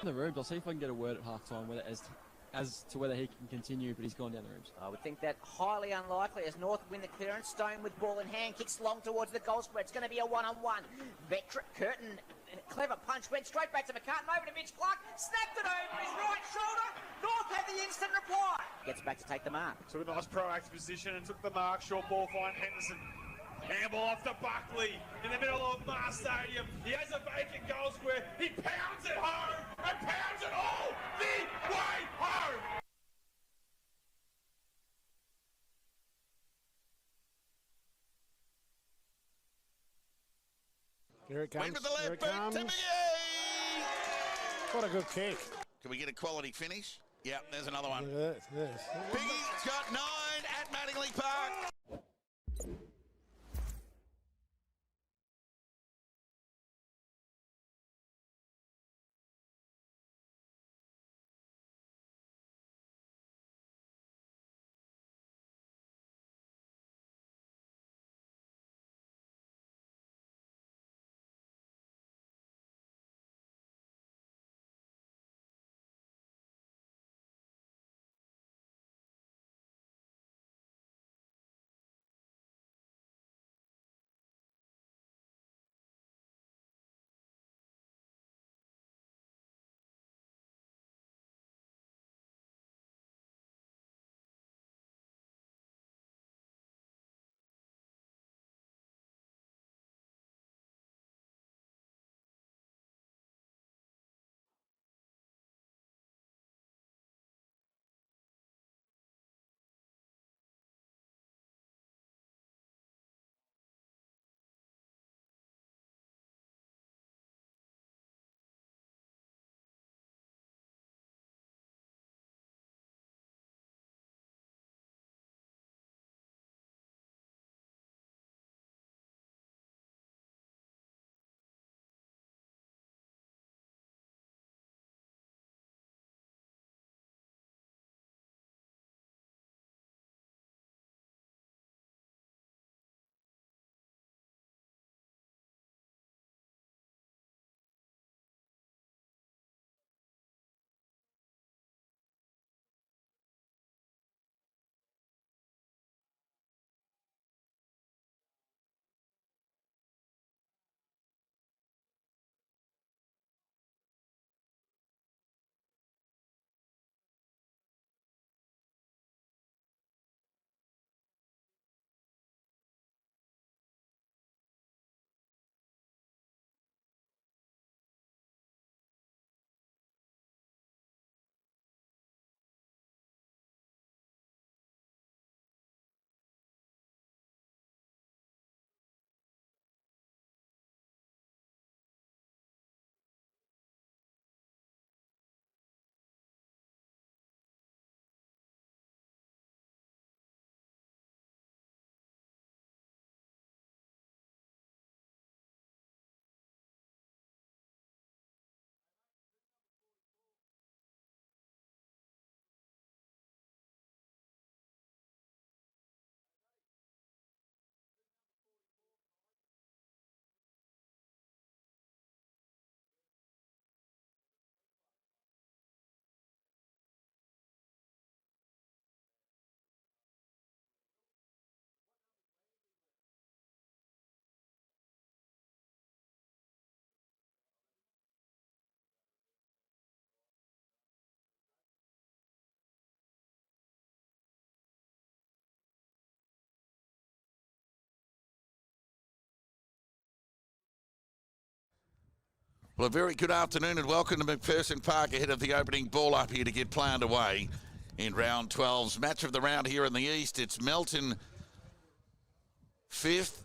The rooms. I'll see if I can get a word at half-time whether as to whether he can continue, but he's gone down the rooms. I would think that highly unlikely as North win the clearance. Stone with ball in hand, kicks long towards the goal square. It's going to be a one-on-one. Curtin, clever punch, went straight back to McCartan, over to Mitch Clark, snapped it over his right shoulder. North had the instant reply. Gets back to take the mark. Took a nice proactive position and took the mark. Short ball, fine Henderson. Handball off to Buckley in the middle of Mars Stadium. He has a vacant goal square. He pounds it home and pounds it all the way home. Here it comes. Went with the left boot to Biggie. What a good kick. Can we get a quality finish? Yep, there's another one. Yes. Biggie's got 9 at Mattingly Park. Well, a very good afternoon and welcome to Macpherson Park ahead of the opening ball up here to get play underway in round 12's match of the round here in the east. It's Melton 5th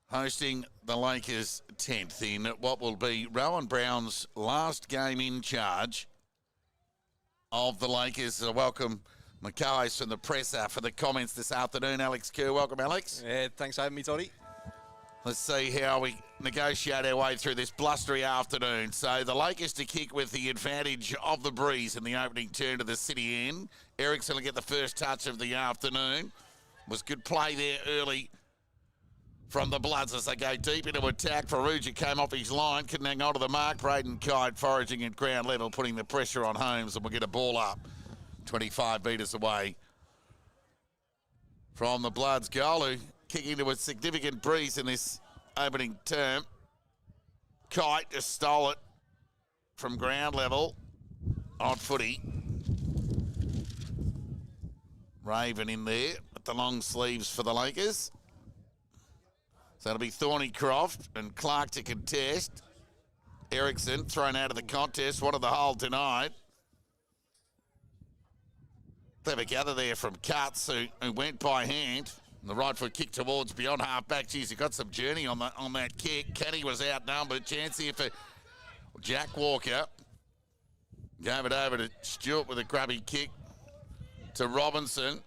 hosting the Lakers 10th in what will be Rowan Brown's last game in charge of the Lakers. Welcome Mackay from the presser for the comments this afternoon. Alex Kerr, welcome Alex. Yeah, thanks for having me, Toddy. Let's see how we negotiate our way through this blustery afternoon. So the Lakers to kick with the advantage of the breeze in the opening turn to the city end. Erickson will get the first touch of the afternoon. Was good play there early from the Bloods as they go deep into attack. Farrugia came off his line, couldn't hang on to the mark. Braden Kite foraging at ground level, putting the pressure on Holmes, and we'll get a ball up 25 metres away from the Bloods goal, who kick into a significant breeze in this opening term. Kite just stole it from ground level on footy. Raven in there with the long sleeves for the Lakers. So it'll be Thornycroft and Clark to contest. Erickson thrown out of the contest, wanted the hole denied. Clever gather there from Cuts, who went by hand. And the right foot kick towards beyond half-back. Geez, he got some journey on that kick. Kenny was outnumbered. Chance here for Jack Walker. Gave it over to Stewart with a grubby kick to Robinson.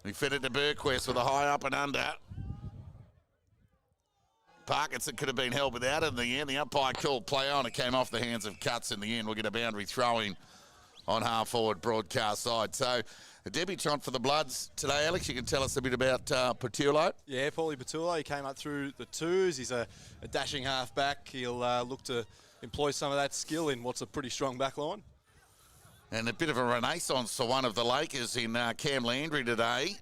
He fed it to Burquest with a high up and under. Parkinson could have been held without it in the end. The umpire called play on. It came off the hands of Cuts in the end. We'll get a boundary throw-in on half-forward broadcast side. So a debutant for the Bloods today, Alex. You can tell us a bit about Petullo. Yeah, Paulie Petullo. He came up through the twos. He's a dashing half-back. He'll look to employ some of that skill in what's a pretty strong back line. And a bit of a renaissance for one of the Lakers in Cam Landry today.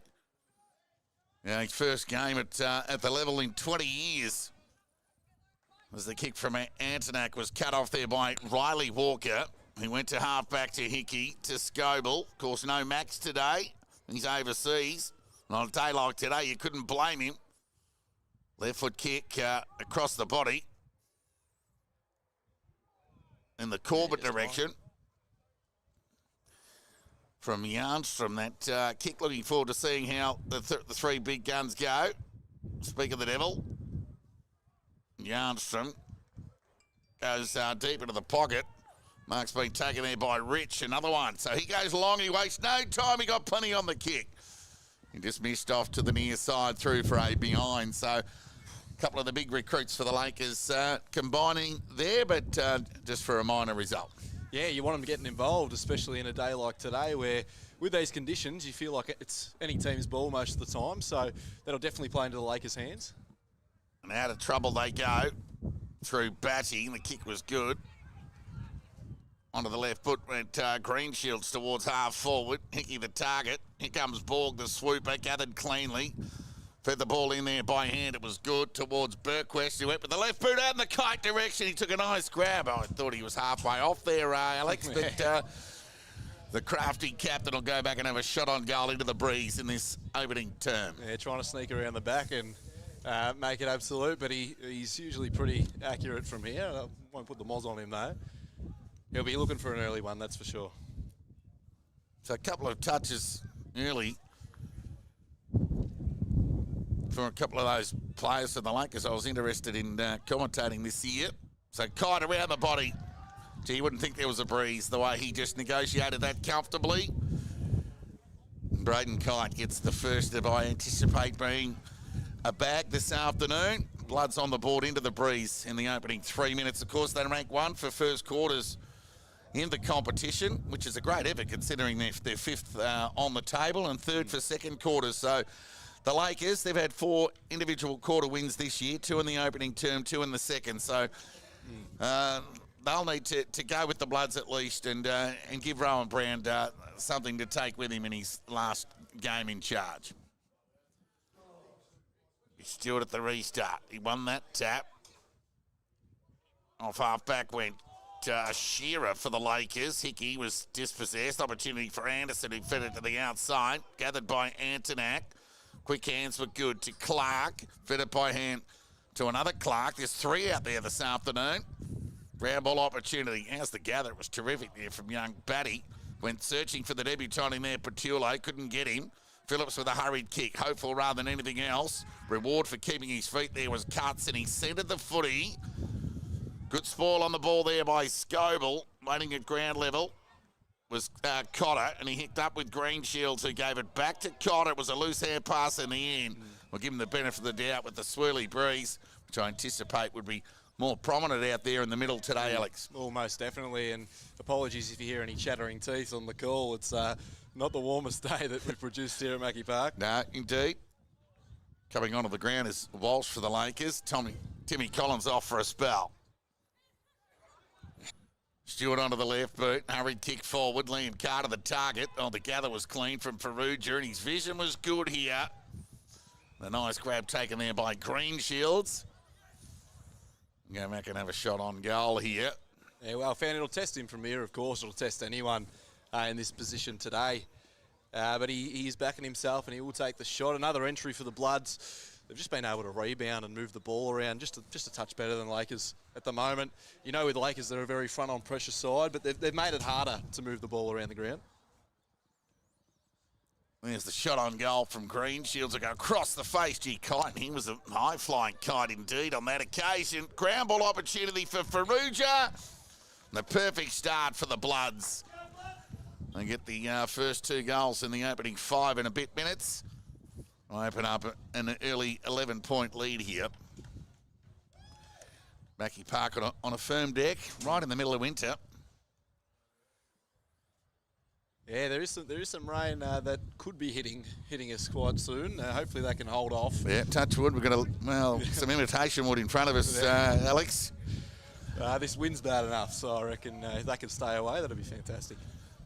His first game at the level in 20 years. As the kick from Antonak was cut off there by Riley Walker. He went to half-back to Hickey, to Scoble. Of course, no Max today. He's overseas. And on a day like today, you couldn't blame him. Left foot kick across the body. In the Corbett direction. From Yarnstrom, that kick. Looking forward to seeing how the three big guns go. Speak of the devil. Yarnstrom goes deep into the pocket. Mark's been taken there by Rich, another one. So he goes long, he wastes no time, he got plenty on the kick. He just missed off to the near side through for a behind. So a couple of the big recruits for the Lakers combining there, but just for a minor result. Yeah, you want them getting involved, especially in a day like today where with these conditions you feel like it's any team's ball most of the time. So that'll definitely play into the Lakers' hands. And out of trouble they go through Batty, and the kick was good. Onto the left foot went Greenshields towards half forward. Hickey the target. Here comes Borg, the swooper, gathered cleanly. Fed the ball in there by hand. It was good towards Burquest. He went with the left boot out in the kite direction. He took a nice grab. I thought he was halfway off there, Alex. But the crafty captain will go back and have a shot on goal into the breeze in this opening term. Yeah, trying to sneak around the back and make it absolute, but he's usually pretty accurate from here. I won't put the moz on him, though. He'll be looking for an early one, that's for sure. So a couple of touches early for a couple of those players for the Lakers I was interested in commentating this year. So Kite around the body. Gee, you wouldn't think there was a breeze the way he just negotiated that comfortably. Braden Kite gets the first of, I anticipate, being a bag this afternoon. Bloods on the board into the breeze in the opening 3 minutes. Of course, they rank one for first quarters in the competition, which is a great effort considering they're fifth on the table and third for second quarters. So the Lakers, they've had 4 individual quarter wins this year, 2 in the opening term, 2 in the second. So they'll need to go with the Bloods at least and give Rowan Brown something to take with him in his last game in charge. Stewart at the restart. He won that tap. Off half-back went Shearer for the Lakers. Hickey was dispossessed. Opportunity for Anderson, who fed it to the outside. Gathered by Antonak. Quick hands were good to Clark. Fed it by hand to another Clark. There's 3 out there this afternoon. Ground ball opportunity. How's the gather? It was terrific there from young Batty. Went searching for the debutant in there, Petullo. Couldn't get him. Phillips with a hurried kick. Hopeful rather than anything else. Reward for keeping his feet there was Cuts, and he centred the footy. Good spoil on the ball there by Scoble. Waiting at ground level was Cotter, and he hicked up with Greenshields, who gave it back to Cotter. It was a loose hand pass in the end. We'll give him the benefit of the doubt with the swirly breeze, which I anticipate would be more prominent out there in the middle today, Alex. Oh, most definitely, and apologies if you hear any chattering teeth on the call. It's not the warmest day that we've produced here at Mackie Park. No, indeed. Coming onto the ground is Walsh for the Lakers. Timmy Collins off for a spell. Stewart onto the left boot. Hurried kick forward. Liam Carter the target. Oh, the gather was clean from Perugia, and his vision was good here. The nice grab taken there by Greenshields. Go back and have a shot on goal here. Yeah, well, Fan, it'll test him from here, of course. It'll test anyone in this position today. But he's backing himself, and he will take the shot. Another entry for the Bloods. They've just been able to rebound and move the ball around just a touch better than Lakers at the moment. You know, with the Lakers, they're a very front-on pressure side, but they've made it harder to move the ball around the ground. There's the shot on goal from Greenshields. Will go across the face. Gee, Kite, he was a high-flying kite indeed on that occasion. Ground ball opportunity for Perugia. The perfect start for the Bloods. They get the first 2 goals in the opening 5 and a bit minutes. I'll open up an early 11-point lead here. Mackie Park on a firm deck, right in the middle of winter. Yeah, there is some rain that could be hitting us quite soon. Hopefully they can hold off. Yeah, touch wood. We've got some imitation wood in front of us, Alex. This wind's bad enough, so I reckon if they can stay away, that'll be fantastic.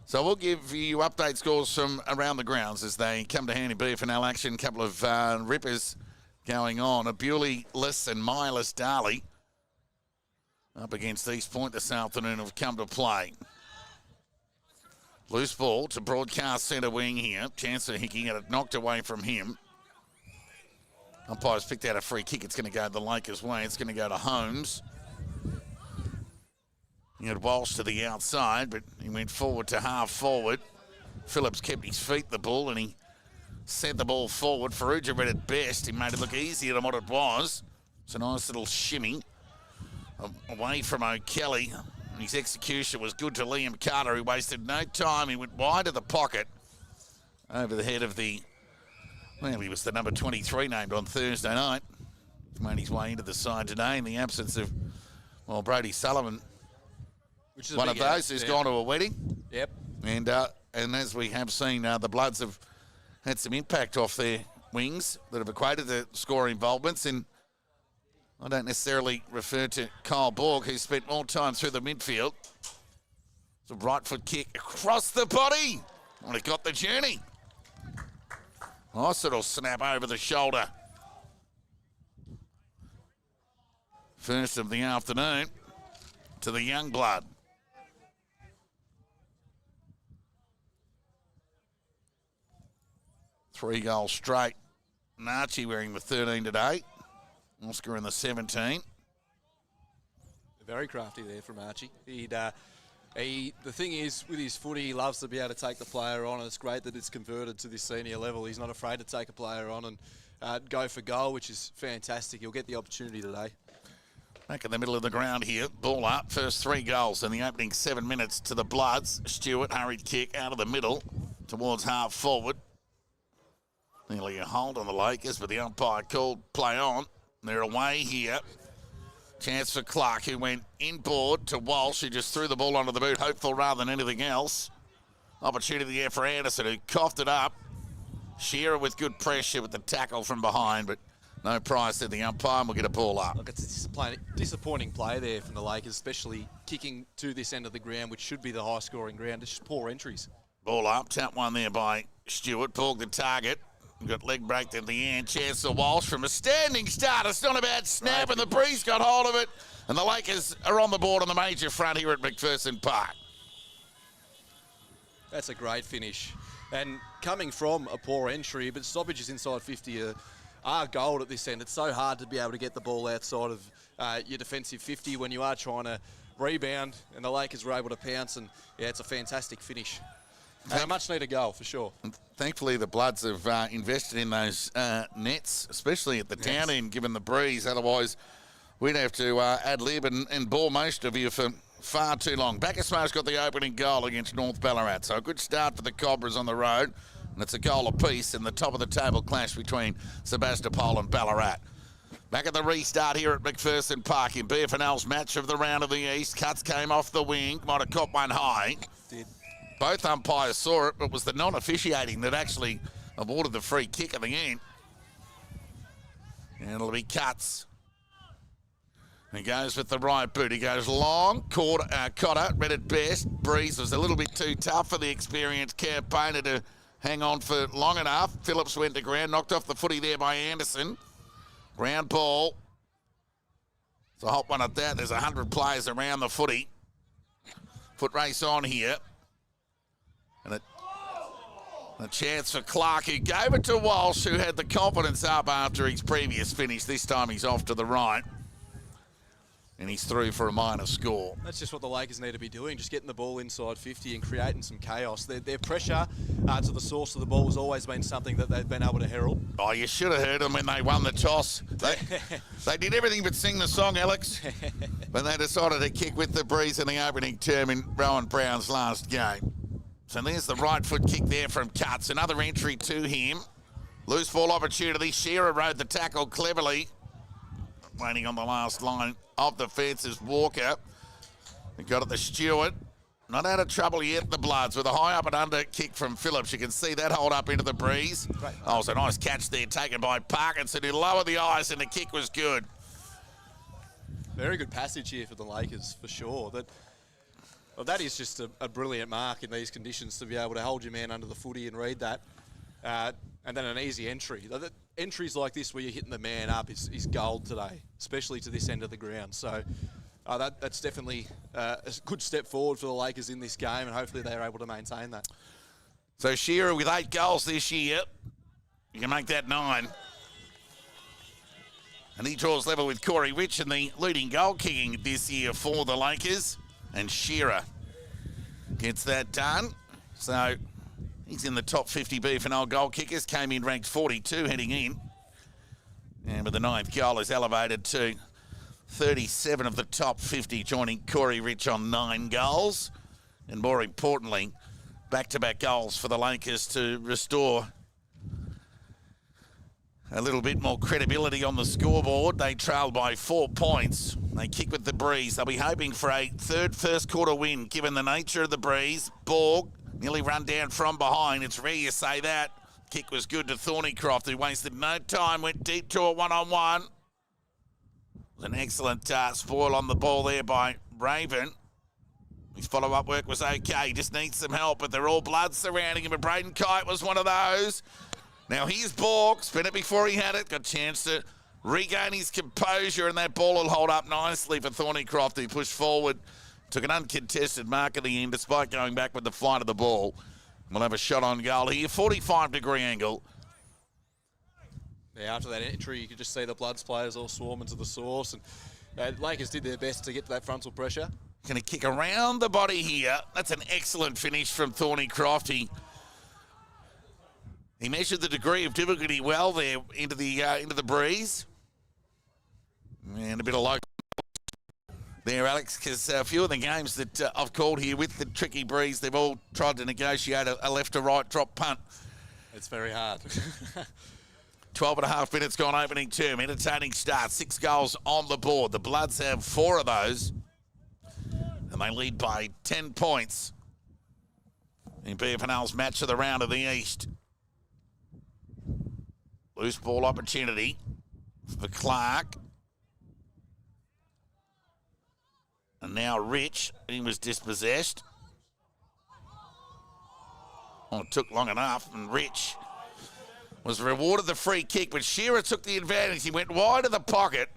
So we'll give you update scores from around the grounds as they come to hand in BFNL action. A couple of rippers going on. A Bewley-less and Myless Darley up against East Point this afternoon have come to play. Loose ball to broadcast centre wing here. Chance of Hickey, and it knocked away from him. Umpire's picked out a free kick. It's going to go the Lakers' way. It's going to go to Holmes. He had Walsh to the outside, but he went forward to half forward. Phillips kept his feet the ball, and he sent the ball forward. Perugia read it best. He made it look easier than what it was. It's a nice little shimmy away from O'Kelly. His execution was good to Liam Carter, who wasted no time. He went wide of the pocket over the head of he was the number 23 named on Thursday night. He's made his way into the side today in the absence of, Brody Sullivan. Which is one of those who's gone to a wedding. Yep. And as we have seen, the Bloods have had some impact off their wings that have equated to score involvements. And I don't necessarily refer to Kyle Borg, who spent more time through the midfield. It's a right foot kick across the body. Well, it got the journey. Nice little snap over the shoulder. First of the afternoon to the young blood. Three goals straight. Narchi wearing the 13 today. Oscar in the 17. Very crafty there from Archie. The thing is, with his footy, he loves to be able to take the player on, and it's great that it's converted to this senior level. He's not afraid to take a player on and go for goal, which is fantastic. He'll get the opportunity today. Back in the middle of the ground here, ball up. First 3 goals in the opening 7 minutes to the Bloods. Stewart, hurried kick out of the middle towards half forward. Nearly a hold on the Lakers, but the umpire called play on. They're away here. Chance for Clark, who went inboard to Walsh, who just threw the ball onto the boot, hopeful rather than anything else. Opportunity there for Anderson, who coughed it up. Shearer with good pressure with the tackle from behind, but no prize to the umpire, and we'll get a ball up. Look, it's a disappointing play there from the Lakers, especially kicking to this end of the ground, which should be the high-scoring ground. It's just poor entries. Ball up, tap one there by Stewart, Borg the target. We've got leg break at the end. Chance for Walsh from a standing start. It's not a bad snap, and the breeze got hold of it. And the Lakers are on the board on the major front here at Macpherson Park. That's a great finish. And coming from a poor entry, but stoppages inside 50 are gold at this end. It's so hard to be able to get the ball outside of your defensive 50 when you are trying to rebound, and the Lakers were able to pounce, and yeah, it's a fantastic finish. And a much-needed goal, for sure. Thankfully, the Bloods have invested in those nets, especially at the town end, given the breeze. Otherwise, we'd have to ad-lib and bore most of you for far too long. Backesmo's got the opening goal against North Ballarat, so a good start for the Cobras on the road. And it's a goal apiece in the top-of-the-table clash between Sebastopol and Ballarat. Back at the restart here at Macpherson Park in BFNL's match of the round of the East. Cuts came off the wing, might have caught one high. Did. Both umpires saw it, but it was the non-officiating that actually awarded the free kick at the end. And it'll be Cuts. He goes with the right boot. He goes long. Cotter, read it best. Breeze was a little bit too tough for the experienced campaigner to hang on for long enough. Phillips went to ground, knocked off the footy there by Anderson. Ground ball. It's a hot one at that. There's 100 players around the footy. Foot race on here. And a chance for Clark, who gave it to Walsh, who had the confidence up after his previous finish. This time he's off to the right. And he's through for a minor score. That's just what the Lakers need to be doing, just getting the ball inside 50 and creating some chaos. Their pressure to the source of the ball has always been something that they've been able to herald. Oh, you should have heard them when they won the toss. They did everything but sing the song, Alex. But they decided to kick with the breeze in the opening term in Rowan Brown's last game. So there's the right foot kick there from Cuts. Another entry to him. Loose ball opportunity. Shearer rode the tackle cleverly. Waiting on the last line of the fence is Walker. He got it to Stewart. Not out of trouble yet, the Bloods, with a high up and under kick from Phillips. You can see that hold up into the breeze. Right. Oh, it's a nice catch there taken by Parkinson, who lowered the ice, and the kick was good. Very good passage here for the Lakers, for sure. That is just a brilliant mark in these conditions, to be able to hold your man under the footy and read that. And then an easy entry. Entries like this where you're hitting the man up is gold today, especially to this end of the ground. So that's definitely a good step forward for the Lakers in this game, and hopefully they're able to maintain that. So Shearer with 8 goals this year. You can make that 9. And he draws level with Corey Rich in the leading goal kicking this year for the Lakers. And Shearer gets that done. So he's in the top 50 BFNL goal kickers. Came in ranked 42 heading in. And with the 9th goal is elevated to 37 of the top 50, joining Corey Rich on 9 goals. And more importantly, back-to-back goals for the Lakers to restore a little bit more credibility on the scoreboard. They trailed by 4 points. They kick with the breeze. They'll be hoping for a third first-quarter win, given the nature of the breeze. Borg nearly run down from behind. It's rare you say that. Kick was good to Thornycroft, who wasted no time, went deep to a one-on-one. An excellent spoil on the ball there by Raven. His follow-up work was okay. Just needs some help, but they're all blood surrounding him. But Braden Kite was one of those. Now here's Borg. Spin it before he had it. Got a chance to regain his composure, and that ball will hold up nicely for Thornycroft, who pushed forward. Took an uncontested mark at the end, despite going back with the flight of the ball. We'll have a shot on goal here. 45-degree angle. Yeah, after that entry, you could just see the Bloods players all swarming to the source. And Lakers did their best to get to that frontal pressure. Going to kick around the body here. That's an excellent finish from Thornycroft. He measured the degree of difficulty well there into the breeze. And a bit of local there, Alex, because a few of the games that I've called here with the tricky breeze, they've all tried to negotiate a left to right drop punt. It's very hard. 12 and a half minutes gone opening term. Entertaining start. 6 goals on the board. The Bloods have 4 of those. And they lead by 10 points in BFNL's match of the round of the East. Loose ball opportunity for Clark. And now Rich. He was dispossessed. Well, it took long enough, and Rich was rewarded the free kick, but Shearer took the advantage. He went wide of the pocket.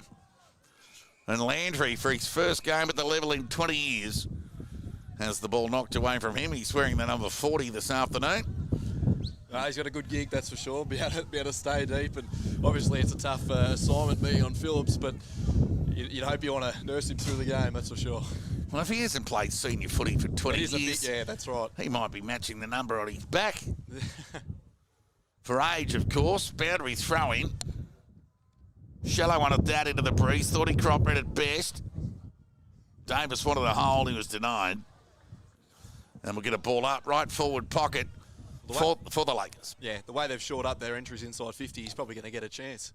And Landry, for his first game at the level in 20 years, has the ball knocked away from him. He's wearing the number 40 this afternoon. He's got a good gig, that's for sure. Be able to stay deep, and obviously it's a tough assignment being on Phillips, but you'd hope you want to nurse him through the game, that's for sure. Well, if he hasn't played senior footy for 20 years, yeah, that's right. He might be matching the number on his back. For age, of course. Boundary throw in. Shallow wanted that into the breeze. Thought he crop read it best. Davis wanted a hold. He was denied. And we'll get a ball up. Right forward pocket for the Lakers. Yeah, the way they've shored up their entries inside 50, he's probably going to get a chance.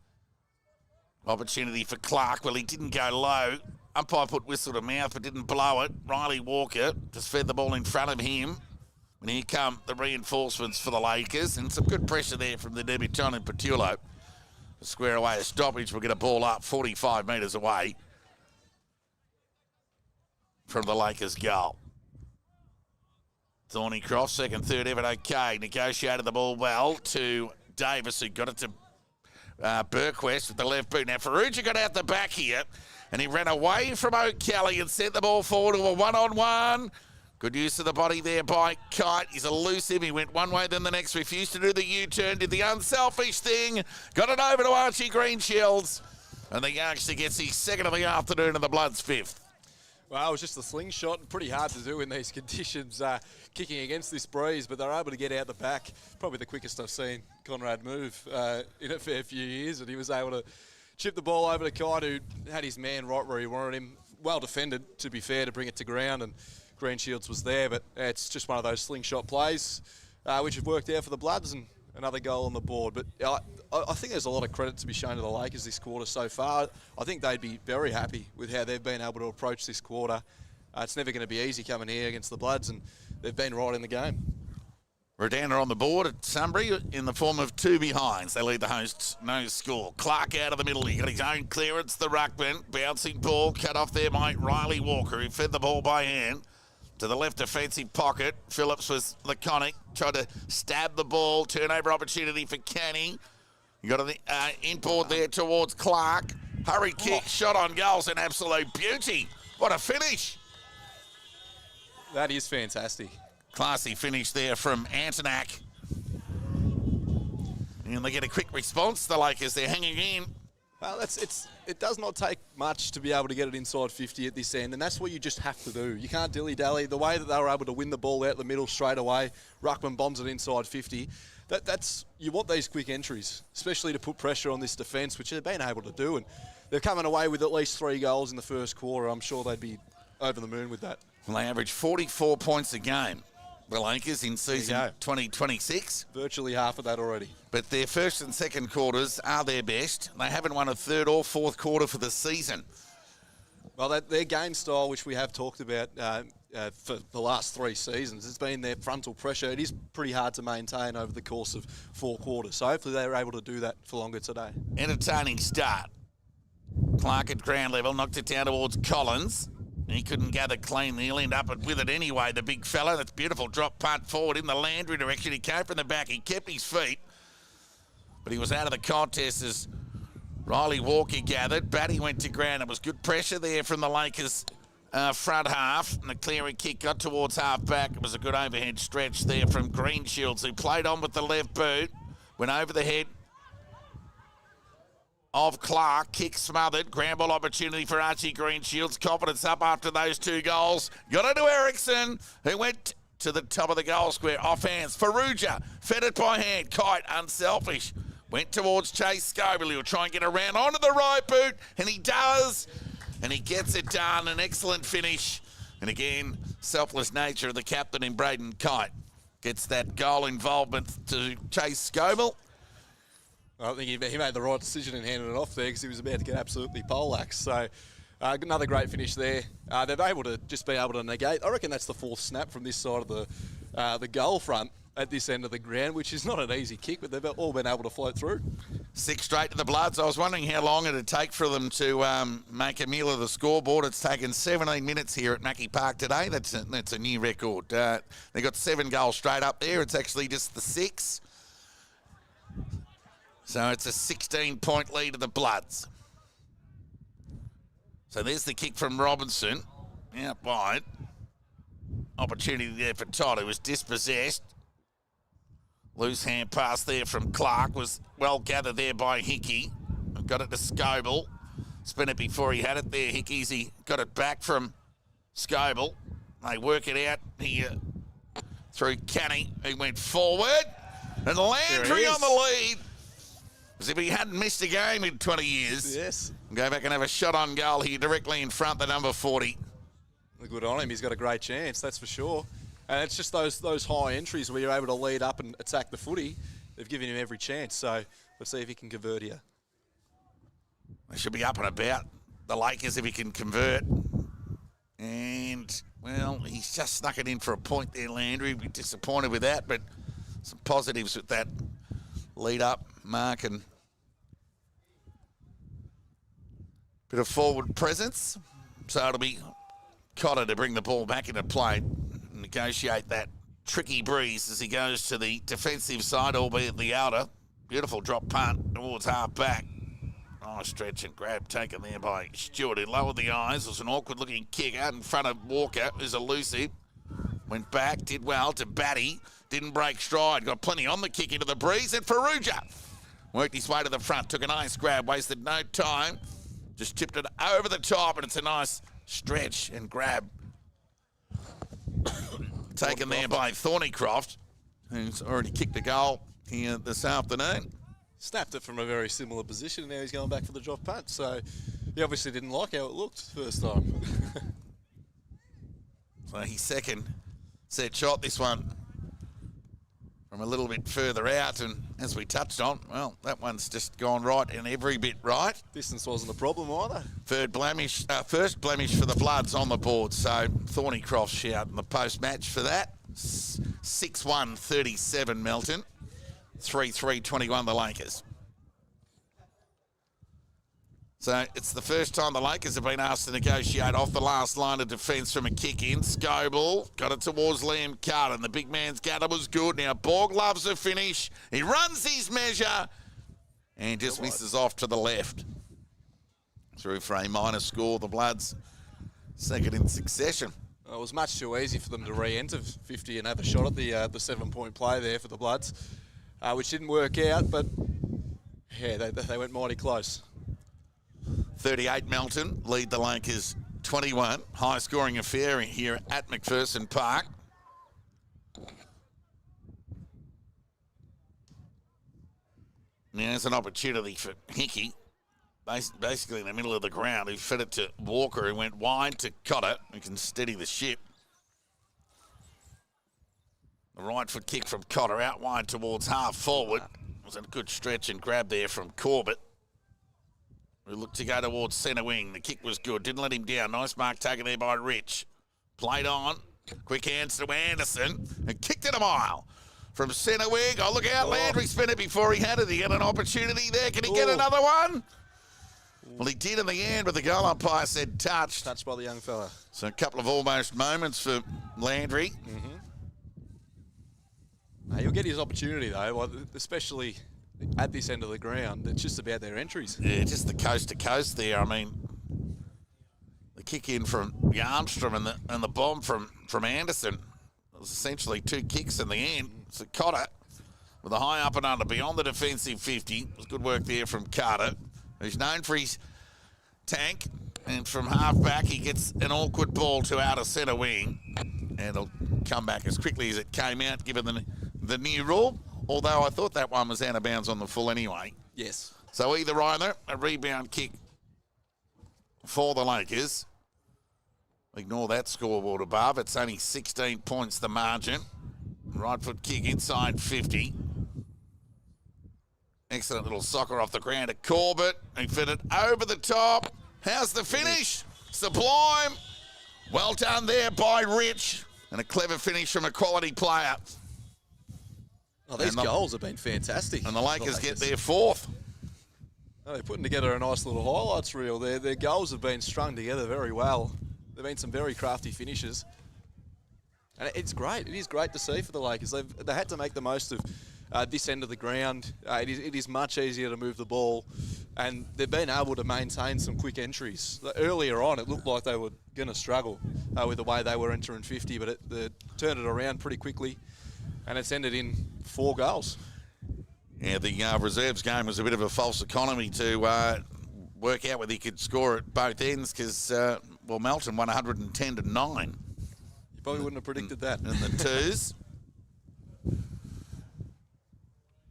Opportunity for Clark. Well, he didn't go low. Umpire put whistle to mouth but didn't blow it. Riley Walker just fed the ball in front of him. And here come the reinforcements for the Lakers. And some good pressure there from the debutant in Petullo. Square away a stoppage. We'll get a ball up 45 metres away from the Lakers' goal. Thorny cross, second, third, Evan okay. Negotiated the ball well to Davis, who got it to Burquest with the left boot. Now, Farrugia got out the back here, and he ran away from O'Kelly and sent the ball forward to a one-on-one. Good use of the body there by Kite. He's elusive. He went one way, then the next. Refused to do the U-turn. Did the unselfish thing. Got it over to Archie Greenshields. And the youngster gets his second of the afternoon and the Bloods fifth. Well, it was just a slingshot. Pretty hard to do in these conditions, kicking against this breeze, but they're able to get out the back. Probably the quickest I've seen Conrad move in a fair few years, and he was able to chip the ball over to Kite, who had his man right where he wanted him. Well defended, to be fair, to bring it to ground, and Greenshields was there, but it's just one of those slingshot plays which have worked out for the Bloods, and another goal on the board. But I think there's a lot of credit to be shown to the Lakers this quarter so far. I think they'd be very happy with how they've been able to approach this quarter. It's never going to be easy coming here against the Bloods, and they've been right in the game. Redan on the board at Sunbury in the form of 2 behinds. They lead the hosts, no score. Clark out of the middle. He got his own clearance. The ruckman, bouncing ball, cut off there by Riley Walker, who fed the ball by hand. To the left defensive pocket, Phillips was laconic, tried to stab the ball, turnover opportunity for Canny. You got an inboard there towards Clark. Hurry kick, shot on goals, an absolute beauty. What a finish. That is fantastic. Classy finish there from Antonak. And they get a quick response, the Lakers. They're hanging in. Well, it does not take much to be able to get it inside 50 at this end, and that's what you just have to do. You can't dilly-dally. The way that they were able to win the ball out the middle straight away, Ruckman bombs it inside 50. You want these quick entries, especially to put pressure on this defence, which they've been able to do, and they're coming away with at least 3 goals in the first quarter. I'm sure they'd be over the moon with that. Well, they average 44 points a game, the Lakers, in season 2026. Virtually half of that already. But their first and second quarters are their best. They haven't won a third or fourth quarter for the season. Well, their game style, which we have talked about for the last 3 seasons, has been their frontal pressure. It is pretty hard to maintain over the course of 4 quarters. So hopefully they're able to do that for longer today. Entertaining start. Clark at ground level, knocked it down towards Collins. He couldn't gather cleanly. He'll end up with it anyway, the big fella. That's beautiful drop punt forward in the Landry direction. He came from the back. He kept his feet. But he was out of the contest as Riley Walker gathered. Batty went to ground. It was good pressure there from the Lakers front half. And the clearing kick got towards half back. It was a good overhead stretch there from Greenshields, who played on with the left boot. Went over the head of Clark, kick smothered, ground ball opportunity for Archie Greenshields. Confidence up after those 2 goals. Got it to Ericsson, who went to the top of the goal square, off hands. Farrugia, fed it by hand. Kite, unselfish. Went towards Chase Scobell. He'll try and get around onto the right boot, and he does. And he gets it done, an excellent finish. And again, selfless nature of the captain in Braden Kite. Gets that goal involvement to Chase Scobell. I think he made the right decision in handing it off there because he was about to get absolutely poleaxed. So another great finish there. They've able to just be able to negate. I reckon that's the 4th snap from this side of the goal front at this end of the ground, which is not an easy kick, but they've all been able to float through. 6 straight to the Bloods. I was wondering how long it would take for them to make a meal of the scoreboard. It's taken 17 minutes here at Mackie Park today. That's a new record. They got 7 goals straight up there. It's actually just the 6. So it's a 16-point lead to the Bloods. So there's the kick from Robinson. Out wide. Opportunity there for Todd, who was dispossessed. Loose hand pass there from Clark was well gathered there by Hickey. Got it to Scobell. Spin it before he had it there. Hickey's he got it back from Scobell. They work it out here through Canny, who went forward. And Landry on the lead. As if he hadn't missed a game in 20 years. Yes. Go back and have a shot on goal here directly in front, the number 40. Good on him. He's got a great chance, that's for sure. And it's just those high entries where you're able to lead up and attack the footy. They've given him every chance. So let's see if he can convert here. They should be up and about, the Lakers, if he can convert. And, well, he's just snuck it in for a point there, Landry. Be disappointed with that, but some positives with that lead up, mark, and bit of forward presence. So it'll be Cotter to bring the ball back into play, negotiate that tricky breeze as he goes to the defensive side, albeit the outer. Beautiful drop punt towards half back. Nice stretch and grab taken there by Stewart. He lowered the eyes. It was an awkward looking kick out in front of Walker, who's elusive. Went back, did well to Batty. Didn't break stride. Got plenty on the kick into the breeze. And Farrugia worked his way to the front. Took a nice grab. Wasted no time. Just tipped it over the top. And it's a nice stretch and grab. Taken there by Thornycroft, who's already kicked a goal here this afternoon. Snapped it from a very similar position, and now he's going back for the drop punt. So he obviously didn't like how it looked first time. So his second set shot, this one from a little bit further out, and as we touched on, well, that one's just gone right and every bit right. Distance wasn't a problem either. First blemish for the Bloods on the board, so Thornycroft shout in the post-match for that. 6-1-37 Melton, 3-3-21 the Lakers. So it's the first time the Lakers have been asked to negotiate off the last line of defence from a kick-in. Scoble got it towards Liam Carter. The big man's gather was good. Now Borg loves a finish. He runs his measure and just misses off to the left. Through for a minor score, the Bloods second in succession. It was much too easy for them to re-enter 50 and have a shot at the 7-point play there for the Bloods, which didn't work out, but yeah, they went mighty close. 38 Melton lead the Lakers 21. High scoring affair here at Macpherson Park. Now there's an opportunity for Hickey, basically in the middle of the ground, who fed it to Walker, who went wide to Cotter, who can steady the ship. The right foot kick from Cotter out wide towards half forward. It was a good stretch and grab there from Corbett, who looked to go towards centre wing. The kick was good. Didn't let him down. Nice mark taken there by Rich. Played on. Quick hands to Anderson. And kicked it a mile. From centre wing. Oh, look out. Landry spent it before he had it. He had an opportunity there. Can he get another one? Well, he did in the end, but the goal umpire said touched. Touched by the young fella. So a couple of almost moments for Landry. He'll get his opportunity, though, especially at this end of the ground. It's just about their entries. Yeah, just the coast to coast there. I mean, the kick in from Yarmstrom and the bomb from Anderson. It was essentially two kicks in the end. So Cotter with a high up and under beyond the defensive 50. It was good work there from Carter, who's known for his tank. And from half back, he gets an awkward ball to outer centre wing. And it'll come back as quickly as it came out, given the new rule. Although I thought that one was out of bounds on the full anyway. Yes. So either, a rebound kick for the Lakers. Ignore that scoreboard above. It's only 16 points the margin. Right foot kick inside 50. Excellent little soccer off the ground to Corbett. He fit it over the top. How's the finish? Sublime. Well done there by Rich. And a clever finish from a quality player. Oh, these goals have been fantastic. And the Lakers get their fourth. Oh, they're putting together a nice little highlights reel there. Their goals have been strung together very well. There have been some very crafty finishes. And it's great. It is great to see for the Lakers. They had to make the most of this end of the ground. It is much easier to move the ball. And they've been able to maintain some quick entries. Earlier on, it looked like they were going to struggle with the way they were entering 50, but they turned it around pretty quickly. And it's ended in 4 goals. Yeah, the reserves game was a bit of a false economy to work out whether he could score at both ends because, Melton won 110-9. You probably wouldn't have predicted that. In the twos.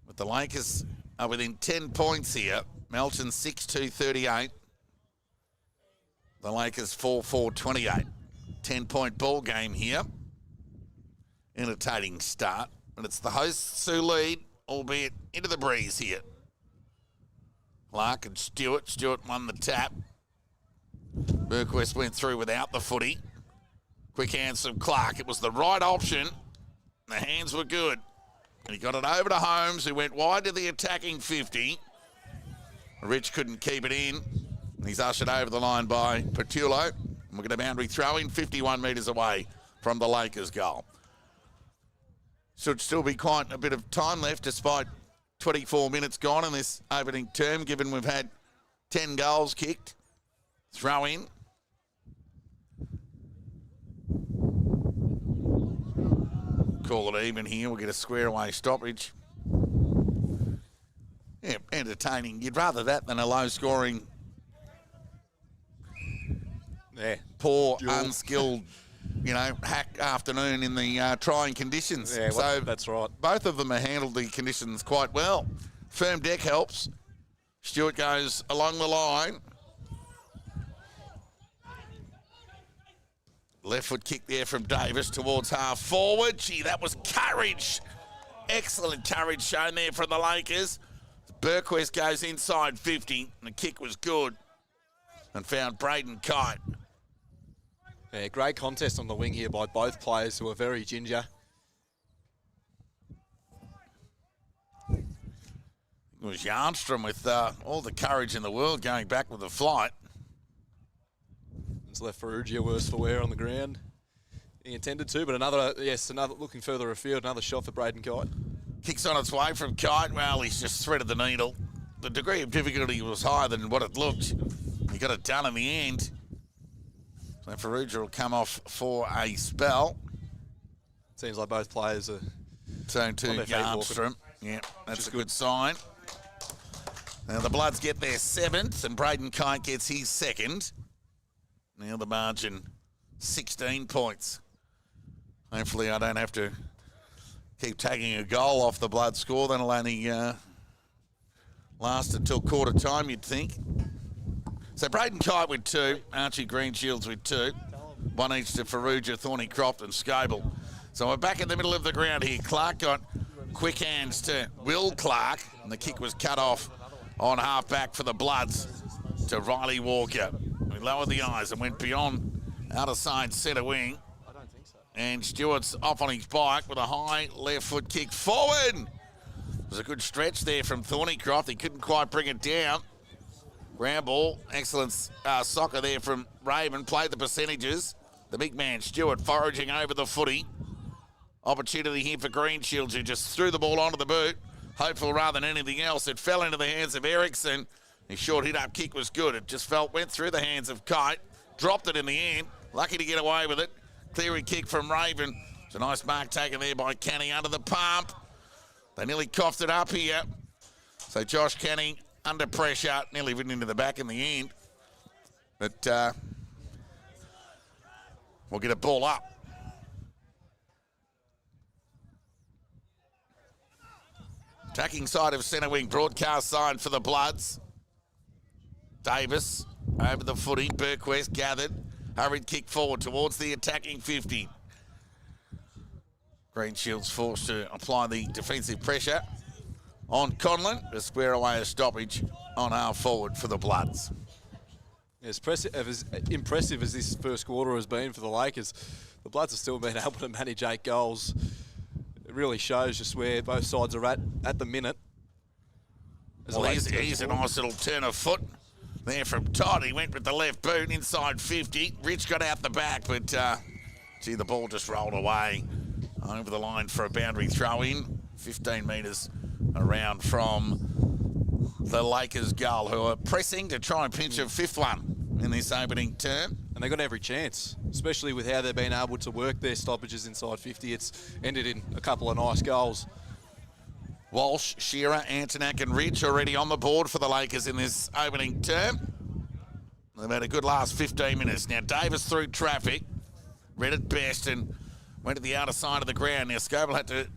But the Lakers are within 10 points here. Melton 6-2-38. The Lakers 4-4-28. 10-point ball game here. Entertaining start. And it's the hosts who lead, albeit into the breeze here. Clark and Stewart. Stewart won the tap. Burquest went through without the footy. Quick hands from Clark. It was the right option. The hands were good. And he got it over to Holmes, who went wide to the attacking 50. Rich couldn't keep it in. And he's ushered over the line by Petulo. We're going to boundary throw in 51 metres away from the Lakers goal. Should still be quite a bit of time left despite 24 minutes gone in this opening term, given we've had 10 goals kicked. Throw in. Call it even here. We'll get a square away stoppage. Yeah, entertaining. You'd rather that than a low-scoring, poor, unskilled, hack afternoon in the trying conditions. Yeah, so that's right. Both of them have handled the conditions quite well. Firm deck helps. Stewart goes along the line. Left foot kick there from Davis towards half forward. Gee, that was courage. Excellent courage shown there from the Lakers. Burquest goes inside 50, and the kick was good. And found Braden Kite. Yeah, great contest on the wing here by both players who are very ginger. It was Yarnstrom with all the courage in the world going back with the flight. It's left Ferrugia worse for wear on the ground. He intended to, but another looking further afield, another shot for Braden Kite. Kicks on its way from Kite. Well, he's just threaded the needle. The degree of difficulty was higher than what it looked. He got it done in the end. So Ferrugia will come off for a spell. Seems like both players are Zone 2, Yarnstrom. Yeah, that's a good sign. Now the Bloods get their 7th, and Braden Kite gets his 2nd. Now the margin, 16 points. Hopefully I don't have to keep taking a goal off the Blood score. That'll only last until quarter time, you'd think. So Braden Kite with 2, Archie Greenshields with 2. 1 each to Ferrugia, Thornycroft and Scoble. So we're back in the middle of the ground here. Clark got quick hands to Will Clark, and the kick was cut off on half-back for the Bloods to Riley Walker. He lowered the eyes and went beyond outer side centre wing. I don't think so. And Stewart's off on his bike with a high left foot kick forward. It was a good stretch there from Thornycroft. He couldn't quite bring it down. Ground ball, excellent soccer there from Raven. Played the percentages. The big man, Stewart, foraging over the footy. Opportunity here for Greenshields, who just threw the ball onto the boot. Hopeful rather than anything else. It fell into the hands of Ericsson. His short hit-up kick was good. It just went through the hands of Kite. Dropped it in the end. Lucky to get away with it. Cleary kick from Raven. It's a nice mark taken there by Canning under the pump. They nearly coughed it up here. So Josh Canning under pressure, nearly went into the back in the end. But we'll get a ball up. Attacking side of centre wing, broadcast sign for the Bloods. Davis over the footy, Burquest gathered. Hurried kick forward towards the attacking 50. Greenshields forced to apply the defensive pressure on Conlon to square away a stoppage on half forward for the Bloods. As impressive as this first quarter has been for the Lakers, the Bloods have still been able to manage 8 goals. It really shows just where both sides are at the minute. Well, here's a nice little turn of foot there from Todd. He went with the left boot inside 50. Rich got out the back, but gee, the ball just rolled away over the line for a boundary throw in. 15 metres around from the Lakers goal, who are pressing to try and pinch a 5th one in this opening term. And they've got every chance, especially with how they've been able to work their stoppages inside 50. It's ended in a couple of nice goals. Walsh, Shearer, Antonak and Rich already on the board for the Lakers in this opening term. They've had a good last 15 minutes. Now Davis through traffic, read it best and went to the outer side of the ground. Now Scoble had to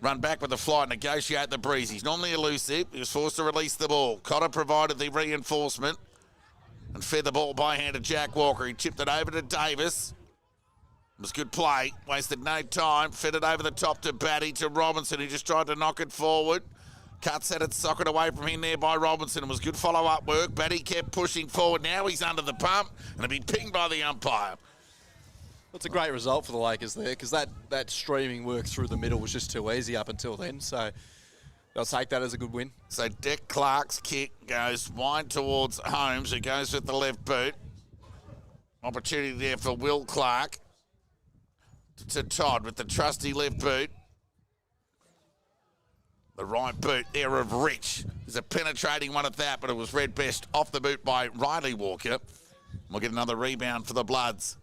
run back with the flight, negotiate the breeze. He's normally elusive. He was forced to release the ball. Cotter provided the reinforcement and fed the ball by hand to Jack Walker. He chipped it over to Davis. It was good play. Wasted no time. Fed it over the top to Batty, to Robinson, who just tried to knock it forward. Cuts at it, socket away from him there by Robinson. It was good follow-up work. Batty kept pushing forward. Now he's under the pump and it'll be pinged by the umpire. That's a great result for the Lakers there, because that streaming work through the middle was just too easy up until then. So They'll take that as a good win. So Dick Clark's kick goes wide towards Holmes, who goes with the left boot. Opportunity there for Will Clark to Todd with the trusty left boot. The right boot there of Rich. There's a penetrating one at that, but it was read best off the boot by Riley Walker. We'll get another rebound for the Bloods.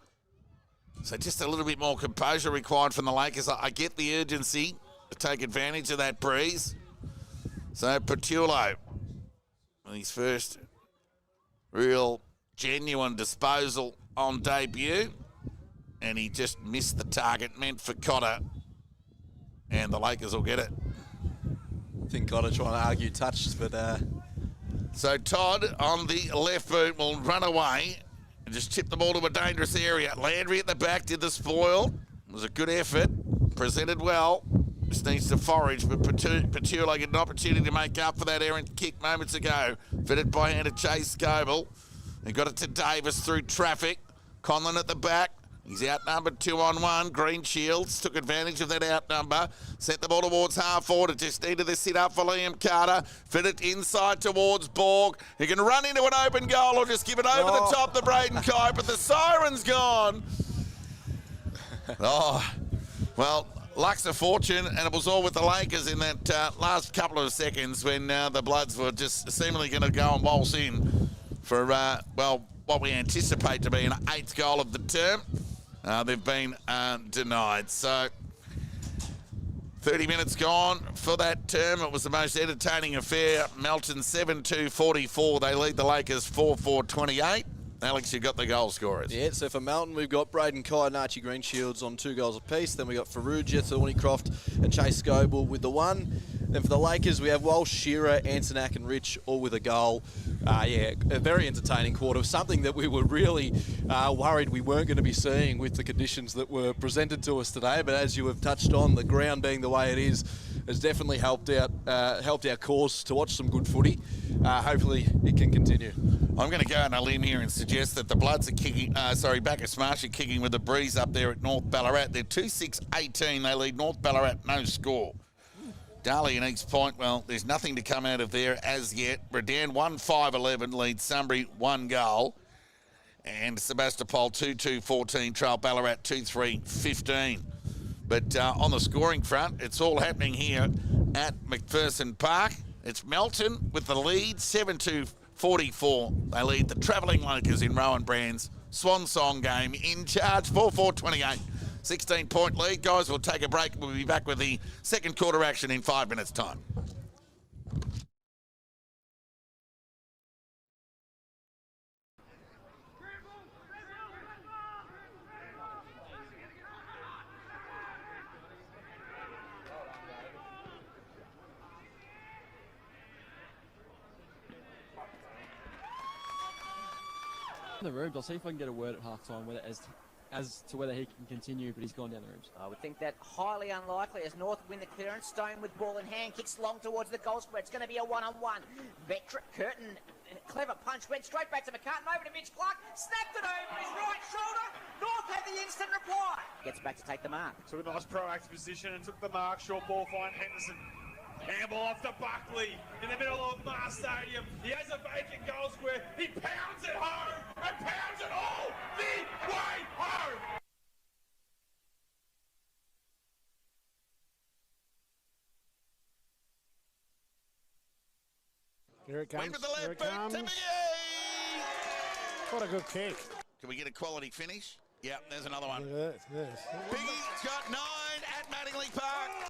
So just a little bit more composure required from the Lakers. I get the urgency to take advantage of that breeze. So Petullo, his first real genuine disposal on debut, and he just missed the target meant for Cotter, and the Lakers will get it. I think Cotter trying to argue touch, but So Todd on the left boot will run away and just chip the ball to a dangerous area. Landry at the back did the spoil. It was a good effort, presented well. Just needs to forage, but Petullo get an opportunity to make up for that errant kick moments ago. Fitted by hand to Chase Goebel. He got it to Davis through traffic. Conlon at the back. He's outnumbered 2-on-1. Green Shields took advantage of that outnumber. Sent the ball towards half forward. It just needed the sit up for Liam Carter. Fitted inside towards Borg. He can run into an open goal or just give it over the top to Braden Kite, but the siren's gone. Well, luck's a fortune, and it was all with the Lakers in that last couple of seconds when the Bloods were just seemingly going to go and waltz in for, what we anticipate to be an 8th goal of the term. They've been denied. So 30 minutes gone for that term. It was the most entertaining affair. Melton 7-2-44. They lead the Lakers 4-4-28. Alex, you got the goal scorers. Yeah, so for Melton, we've got Braden Kite and Archie Greenshields on 2 goals apiece. Then we got Farrugia, Thornycroft and Chase Goebel with the 1. Then for the Lakers, we have Walsh, Shearer, Antonak and Rich all with a goal. A very entertaining quarter. Something that we were really worried we weren't going to be seeing with the conditions that were presented to us today. But as you have touched on, the ground being the way it is has definitely helped our cause to watch some good footy. Hopefully it can continue. I'm going to go on a limb here and suggest that the Bloods are kicking, Bacchus Marsh are kicking with the breeze up there at North Ballarat. They're 2-6-18. They lead North Ballarat, no score. Darley and East Point, well, there's nothing to come out of there as yet. Redan 1-5-11 leads Sunbury 1 goal. And Sebastopol 2-2-14 trail Ballarat 2-3-15. But on the scoring front, it's all happening here at Macpherson Park. It's Melton with the lead, 7-2-44. They lead the travelling Lakers in Rowan Brand's swan song game in charge, 4-4-28. 16-point lead. Guys, we'll take a break. We'll be back with the second quarter action in 5 minutes' time. In the rooms, I'll see if I can get a word at half-time whether as to whether he can continue, but he's gone down the rooms. I would think that highly unlikely as North win the clearance. Stone with ball in hand, kicks long towards the goal square. It's going to be a one-on-one. Curtin, clever punch, went straight back to McCartan, over to Mitch Clark, snapped it over his right shoulder. North had the instant reply. Gets back to take the mark. Took a nice proactive position and took the mark. Short ball find Henderson. Handball off to Buckley in the middle of Mars Stadium. He has a vacant goal square. He pounds it home and pounds it all the way home. Here it comes. Win with the Here left it boot comes. to Miggy. What a good kick. Can we get a quality finish? Yep, there's another one. Yes. Biggie's got 9 at Mattingly Park.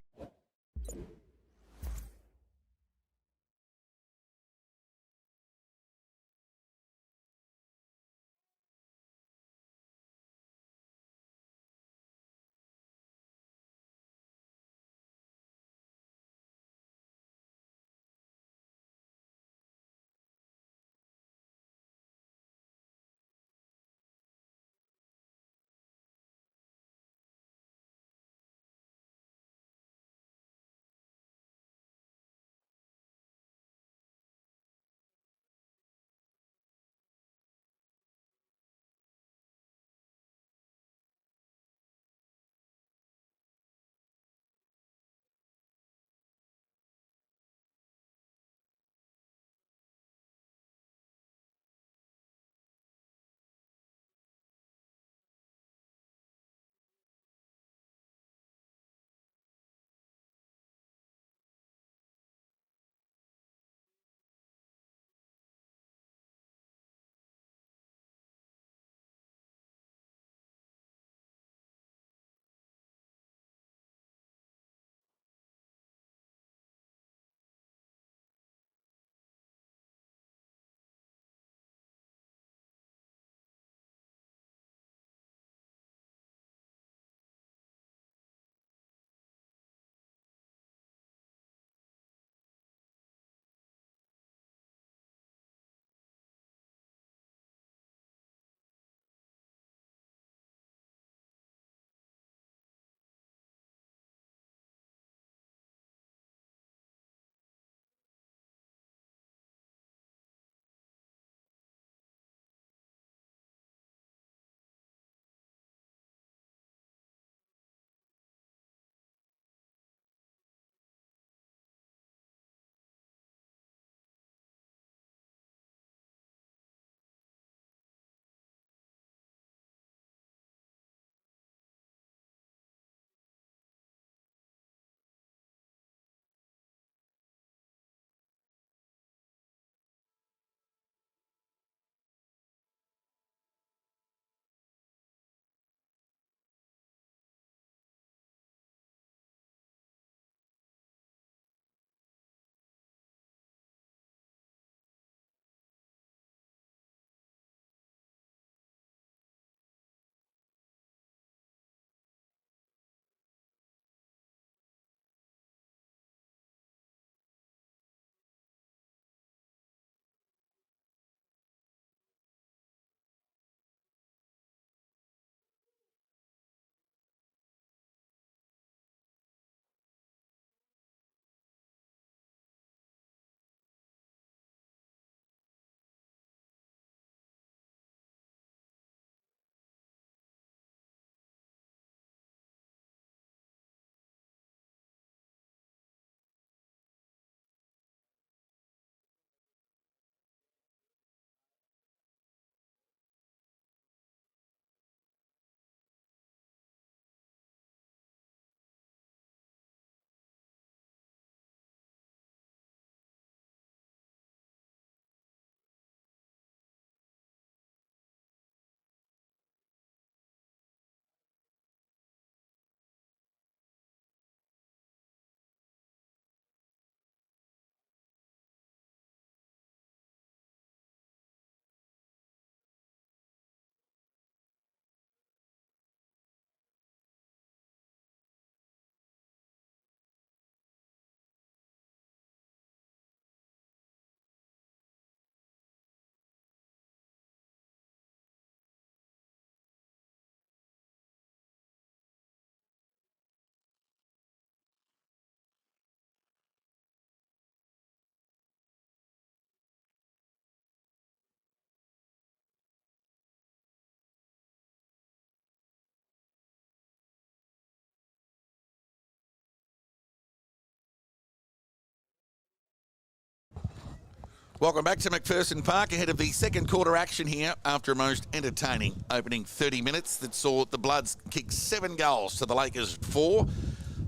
Welcome back to Macpherson Park ahead of the second quarter action here after a most entertaining opening 30 minutes that saw the Bloods kick 7 goals to the Lakers 4,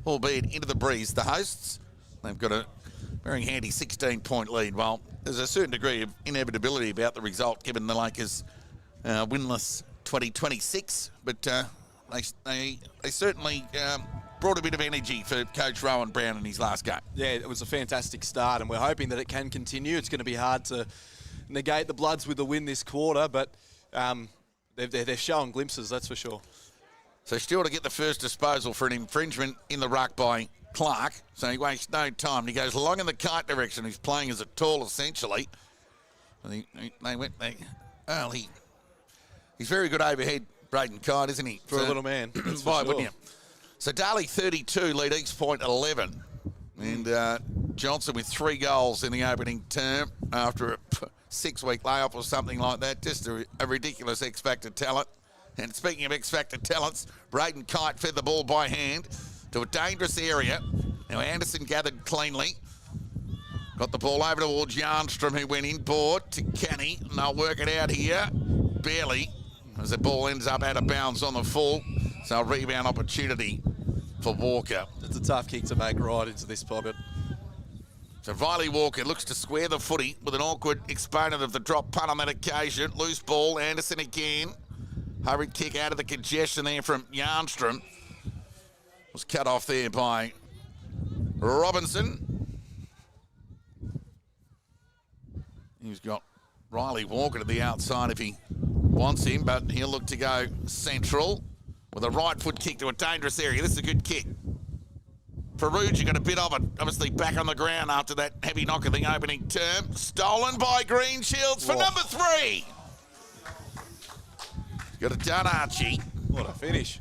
albeit into the breeze. The hosts, they've got a very handy 16-point lead. Well, there's a certain degree of inevitability about the result given the Lakers winless 2026, but they certainly brought a bit of energy for Coach Rowan Brown in his last game. Yeah, it was a fantastic start, and we're hoping that it can continue. It's going to be hard to negate the Bloods with the win this quarter, but they're showing glimpses, that's for sure. So still to get the first disposal for an infringement in the ruck by Clark, so he wastes no time. He goes along in the kite direction. He's playing as a tall, essentially. And he's very good overhead, Braden Kite, isn't he? For a little man, that's for Why sure. wouldn't you? So Daly 32, lead East Point 11. And Johnson with 3 goals in the opening term after a 6-week layoff or something like that. Just a ridiculous X-Factor talent. And speaking of X-Factor talents, Braden Kite fed the ball by hand to a dangerous area. Now Anderson gathered cleanly. Got the ball over towards Jarnstrom, who went inboard to Canny. And they'll work it out here. Barely, as the ball ends up out of bounds on the full. So a rebound opportunity for Walker. It's a tough kick to make right into this pocket. So Riley Walker looks to square the footy with an awkward exponent of the drop punt on that occasion. Loose ball, Anderson again. Hurried kick out of the congestion there from Jarnstrom. Was cut off there by Robinson. He's got Riley Walker to the outside if he wants him, but he'll look to go central with a right foot kick to a dangerous area. This is a good kick. Perugia got a bit of it, obviously back on the ground after that heavy knock of the opening term. Stolen by Greenshields for number 3. Got it done, Archie. What a finish.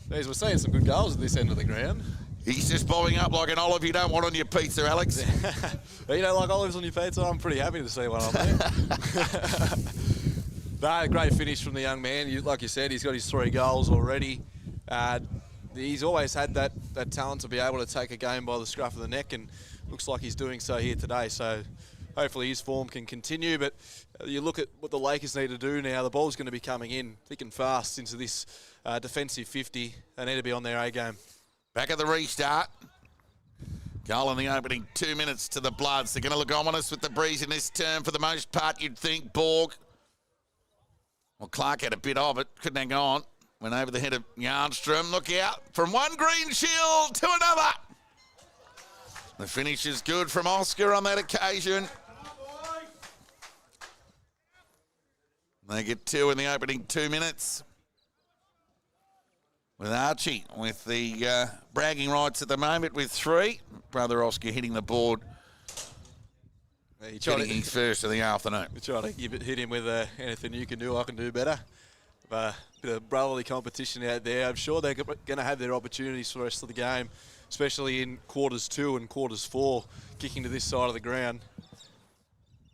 Jeez, we're seeing some good goals at this end of the ground. He's just bobbing up like an olive you don't want on your pizza, Alex. You don't like olives on your pizza? I'm pretty happy to see one on there. No, great finish from the young man. Like you said, he's got his 3 goals already. He's always had that talent to be able to take a game by the scruff of the neck, and looks like he's doing so here today. So hopefully his form can continue. But you look at what the Lakers need to do now. The ball's going to be coming in thick and fast into this defensive 50. They need to be on their A game. Back at the restart. Goal in the opening 2 minutes to the Bloods. They're going to look ominous with the breeze in this term for the most part, you'd think. Borg. Well, Clark had a bit of it. Couldn't hang on. Went over the head of Jarnstrom. Look out. From one Greenshield to another. The finish is good from Oscar on that occasion. They get 2 in the opening 2 minutes. With Archie with the bragging rights at the moment with 3. Brother Oscar hitting the board. Getting his first of the afternoon. We're trying to hit him with anything you can do, I can do better. A bit of brotherly competition out there. I'm sure they're going to have their opportunities for the rest of the game, especially in quarters 2 and quarters 4, kicking to this side of the ground.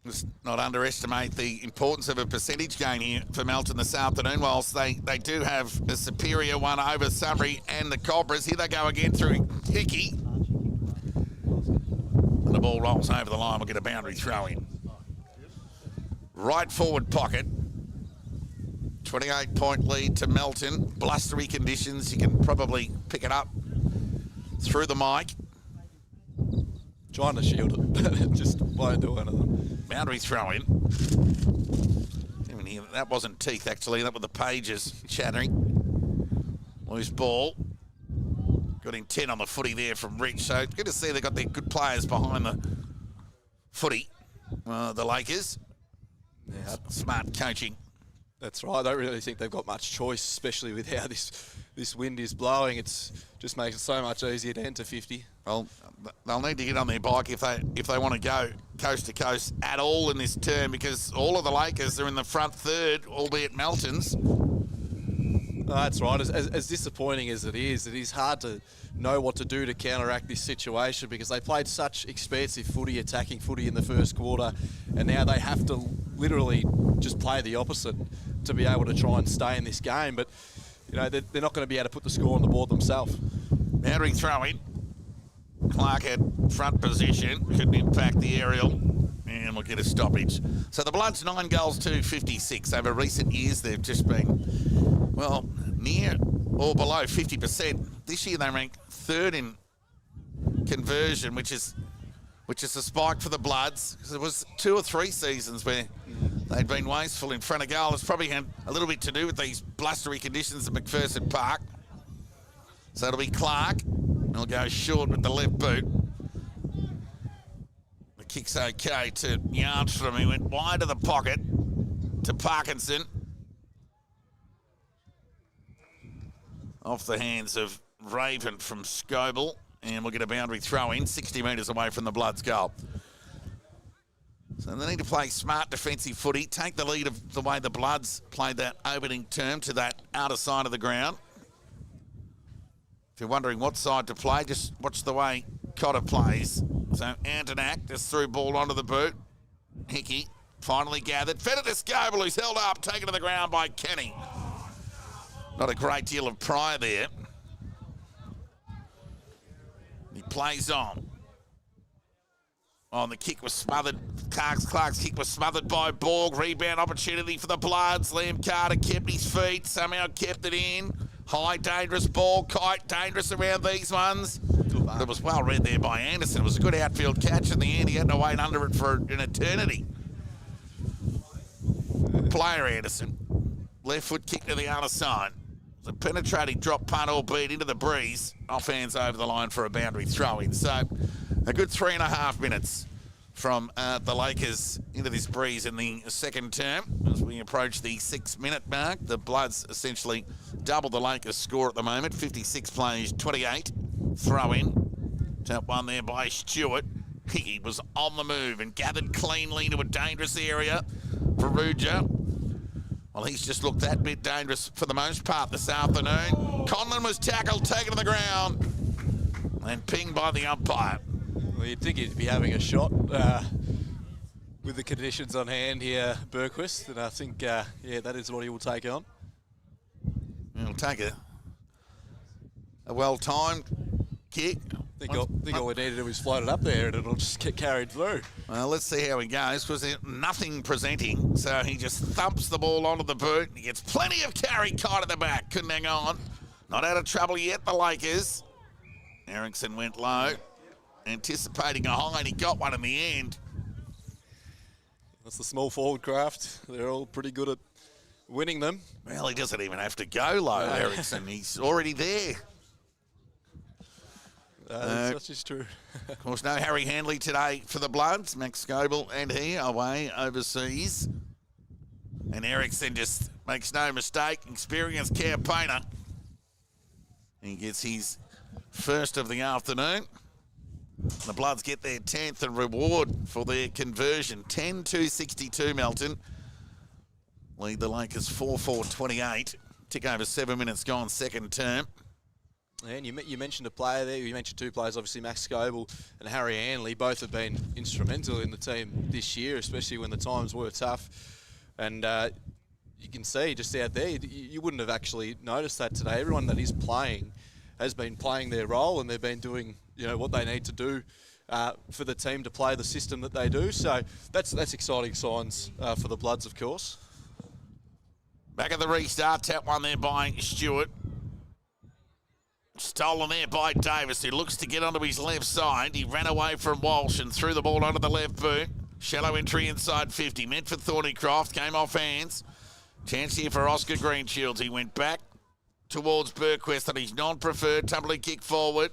Let's not underestimate the importance of a percentage gain here for Melton this afternoon. Whilst they do have a superior one over Sunbury and the Cobras. Here they go again through Hickey. And the ball rolls over the line. We'll get a boundary throw in. Right forward pocket. 28-point lead to Melton. Blustery conditions. You can probably pick it up through the mic. Trying to shield it, just won't do anything. Boundary throw in. That wasn't teeth, actually. That were the pages chattering. Loose ball. Got him 10 on the footy there from Rich. So good to see they've got their good players behind the footy. The Lakers. Yeah. Smart coaching. That's right. I don't really think they've got much choice, especially with how this wind is blowing. It just makes it so much easier to enter 50. Well, they'll need to get on their bike if they want to go coast to coast at all in this term, because all of the Lakers are in the front third, albeit Melton's. That's right. As disappointing as it is hard to know what to do to counteract this situation, because they played such expansive footy, attacking footy in the first quarter, and now they have to literally just play the opposite to be able to try and stay in this game. But you know, they're not going to be able to put the score on the board themselves. Boundary throw in. Clark had front position, couldn't impact the aerial. And we'll get a stoppage. So the Bloods 9 goals to 56. Over recent years, they've just been, well, near or below 50%. This year they rank third in conversion, which is a spike for the Bloods. Because it was 2 or 3 seasons where they'd been wasteful in front of goal. It's probably had a little bit to do with these blustery conditions at Macpherson Park. So it'll be Clark. He'll go short with the left boot. The kick's okay to Yarnstrom. He went wide of the pocket to Parkinson. Off the hands of Raven from Scoble. And we'll get a boundary throw in, 60 metres away from the Bloods' goal. So they need to play smart defensive footy, take the lead of the way the Bloods played that opening term to that outer side of the ground. If you're wondering what side to play, just watch the way Cotter plays. So Antonak just threw ball onto the boot. Hickey finally gathered. Fed it to Scoble, who's held up, taken to the ground by Kenny. Not a great deal of pride there. He plays on. Oh, and the kick was smothered. Clark's kick was smothered by Borg. Rebound opportunity for the Bloods. Liam Carter kept his feet, somehow kept it in. High, dangerous ball. Kite, dangerous around these ones. But it was well read there by Anderson. It was a good outfield catch in the end. He had to wait under it for an eternity. Player Anderson. Left foot kick to the other side. A penetrating drop punt, albeit into the breeze. Off hands over the line for a boundary throw-in. So a good 3.5 minutes from the Lakers into this breeze in the second term. As we approach the 6-minute mark, the Bloods essentially double the Lakers score at the moment. 56 plays, 28. Throw-in. Tap one there by Stewart. Hickey was on the move and gathered cleanly into a dangerous area for Ruja. Well, he's just looked that bit dangerous for the most part this afternoon. Conlon was tackled, taken to the ground, and pinged by the umpire. Well, you'd think he'd be having a shot with the conditions on hand here, Bergquist, and I think, yeah, that is what he will take on. He'll take a well-timed kick. I think all we need to do is float it up there and it'll just get carried through. Well, let's see how he goes, because there's nothing presenting. So he just thumps the ball onto the boot. He gets plenty of carry, Kite at the back. Couldn't hang on. Not out of trouble yet, the Lakers. Eriksson went low, anticipating a high, and he got one in the end. That's the small forward craft. They're all pretty good at winning them. Well, he doesn't even have to go low, Eriksson. He's already there. Such is true. Of course, no Harry Handley today for the Bloods. Max Scoble and he away overseas. And Eriksson just makes no mistake. Experienced campaigner. He gets his first of the afternoon. The Bloods get their 10th and reward for their conversion. 10-62 Melton. Lead the Lakers 4-4-28. Tick over 7 minutes gone second term. And you mentioned a player there. You mentioned 2 players, obviously Max Scoble and Harry Hanley. Both have been instrumental in the team this year, especially when the times were tough. And you can see just out there, you wouldn't have actually noticed that today. Everyone that is playing has been playing their role, and they've been doing what they need to do for the team to play the system that they do. So that's exciting signs for the Bloods, of course. Back at the restart, tap one there by Stewart. Stolen there by Davis, who looks to get onto his left side. He ran away from Walsh and threw the ball onto the left boot. Shallow entry inside 50. Meant for Thornycroft, came off hands. Chance here for Oscar Greenshields. He went back towards Bergquist on his non-preferred tumbling kick forward.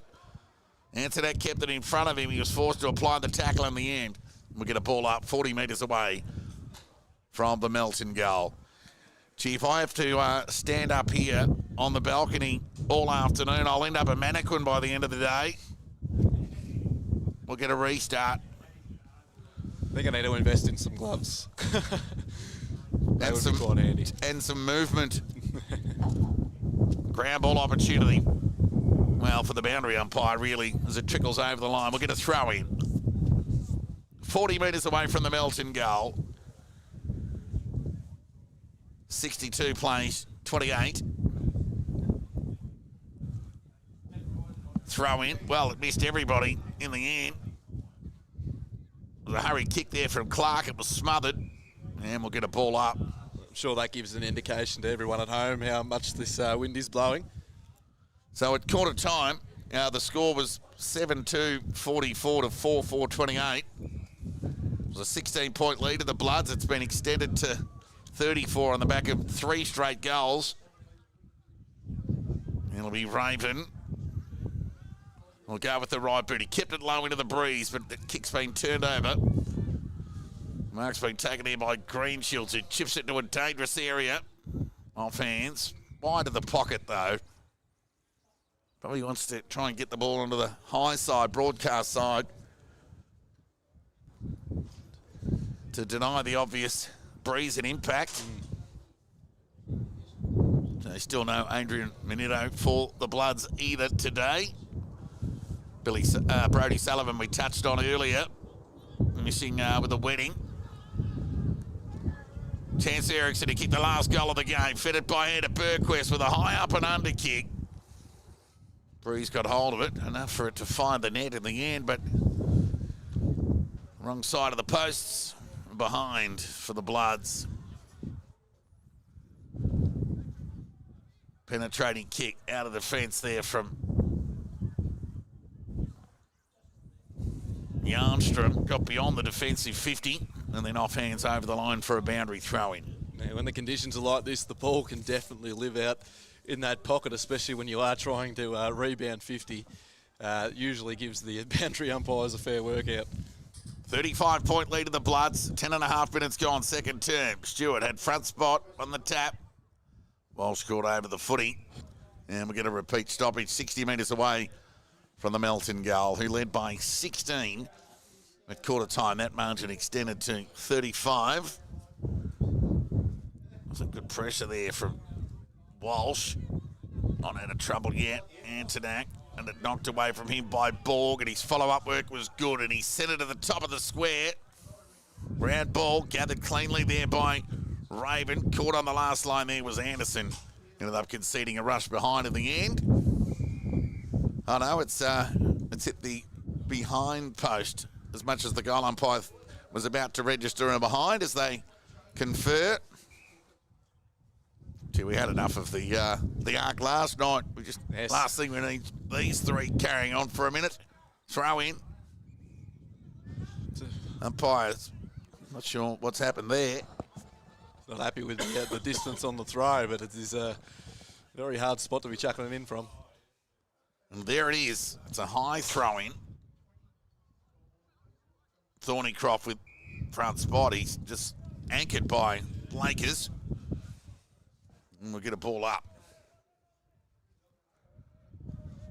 Antonak kept it in front of him. He was forced to apply the tackle in the end. We'll get a ball up 40 metres away from the Melton goal. Gee, if I have to stand up here on the balcony all afternoon, I'll end up a mannequin by the end of the day. We'll get a restart. I think I need to invest in some gloves. That would be quite handy. And some movement. Ground ball opportunity. Well, for the boundary umpire, really, as it trickles over the line. We'll get a throw in. 40 metres away from the Melton goal. 62 plays, 28. Throw in. Well, it missed everybody in the end. A hurried kick there from Clark. It was smothered. And we'll get a ball up. I'm sure that gives an indication to everyone at home how much this wind is blowing. So at quarter time, the score was 7-2, 44 to 4-4, 28. It was a 16-point lead to the Bloods. It's been extended to 34 on the back of 3 straight goals. It'll be Raven. We'll go with the right boot. He kept it low into the breeze, but the kick's been turned over. Mark's been taken here by Greenshields, who chips it into a dangerous area. Off hands. Wide of the pocket, though. Probably wants to try and get the ball onto the high side, broadcast side, to deny the obvious breeze and impact. They still no Adrian Minito for the Bloods either today. Brody Sullivan we touched on earlier, missing with the wedding. Chance Erickson to kick the last goal of the game, fitted by hand to Burquest with a high up and under kick. Breeze got hold of it, enough for it to find the net in the end, but wrong side of the posts, behind for the Bloods. Penetrating kick out of the fence there from Yarnstrom. Got beyond the defensive 50 and then off hands over the line for a boundary throw-in. Now, when the conditions are like this, the ball can definitely live out in that pocket, especially when you are trying to rebound 50. Usually gives the boundary umpires a fair workout. 35-point lead of the Bloods. 10.5 minutes gone, second term. Stewart had front spot on the tap. Walsh caught over the footy. And we're going to repeat stoppage 60 metres away from the Melton goal, who led by 16 at quarter time. That margin extended to 35. Some good pressure there from Walsh. Not out of trouble yet. Antonak. And it knocked away from him by Borg, and his follow-up work was good, and he sent it to the top of the square. Round ball gathered cleanly there by Raven. Caught on the last line there was Anderson. Ended up conceding a rush behind in the end. Oh no, it's hit the behind post as much as the goal umpire was about to register a behind as they confer. Gee, we had enough of the arc last night. Last thing we need, these three carrying on for a minute. Throw in. Umpires, not sure what's happened there. Not happy with the distance on the throw, but it is a very hard spot to be chucking it in from. And there it is. It's a high throw-in. Thornycroft with front spot. He's just anchored by Lakers. And we'll get a ball up.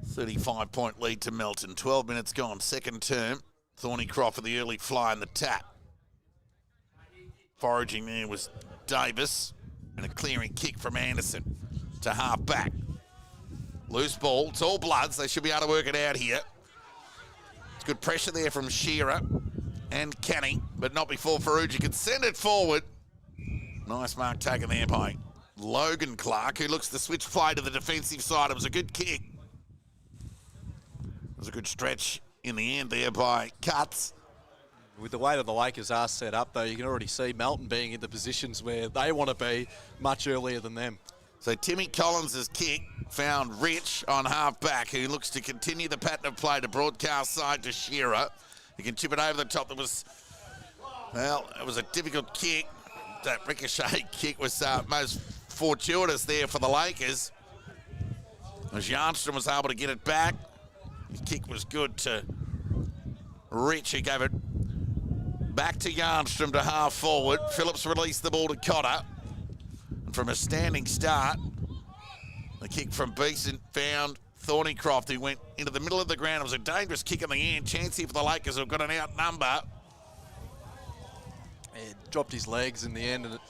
35-point lead to Melton. 12 minutes gone. Second term. Thornycroft with the early fly in the tap. Foraging there was Davis. And a clearing kick from Anderson to half back. Loose ball. It's all Bloods. They should be able to work it out here. It's good pressure there from Shearer and Canning, but not before Ferrugia could send it forward. Nice mark taken there by Logan Clark, who looks to switch play to the defensive side. It was a good kick. It was a good stretch in the end there by Cutts. With the way that the Lakers are set up, though, you can already see Melton being in the positions where they want to be much earlier than them. So Timmy Collins' kick found Rich on half-back, who looks to continue the pattern of play to broadcast side to Shearer. He can chip it over the top. It was a difficult kick. That ricochet kick was most fortuitous there for the Lakers. As Yarnstrom was able to get it back. His kick was good to Rich, who gave it back to Yarnstrom to half forward. Phillips released the ball to Cotter. And from a standing start, the kick from Beeson found Thornycroft, who went into the middle of the ground. It was a dangerous kick in the end. Chance here for the Lakers, who've got an outnumber. He dropped his legs in the end, and it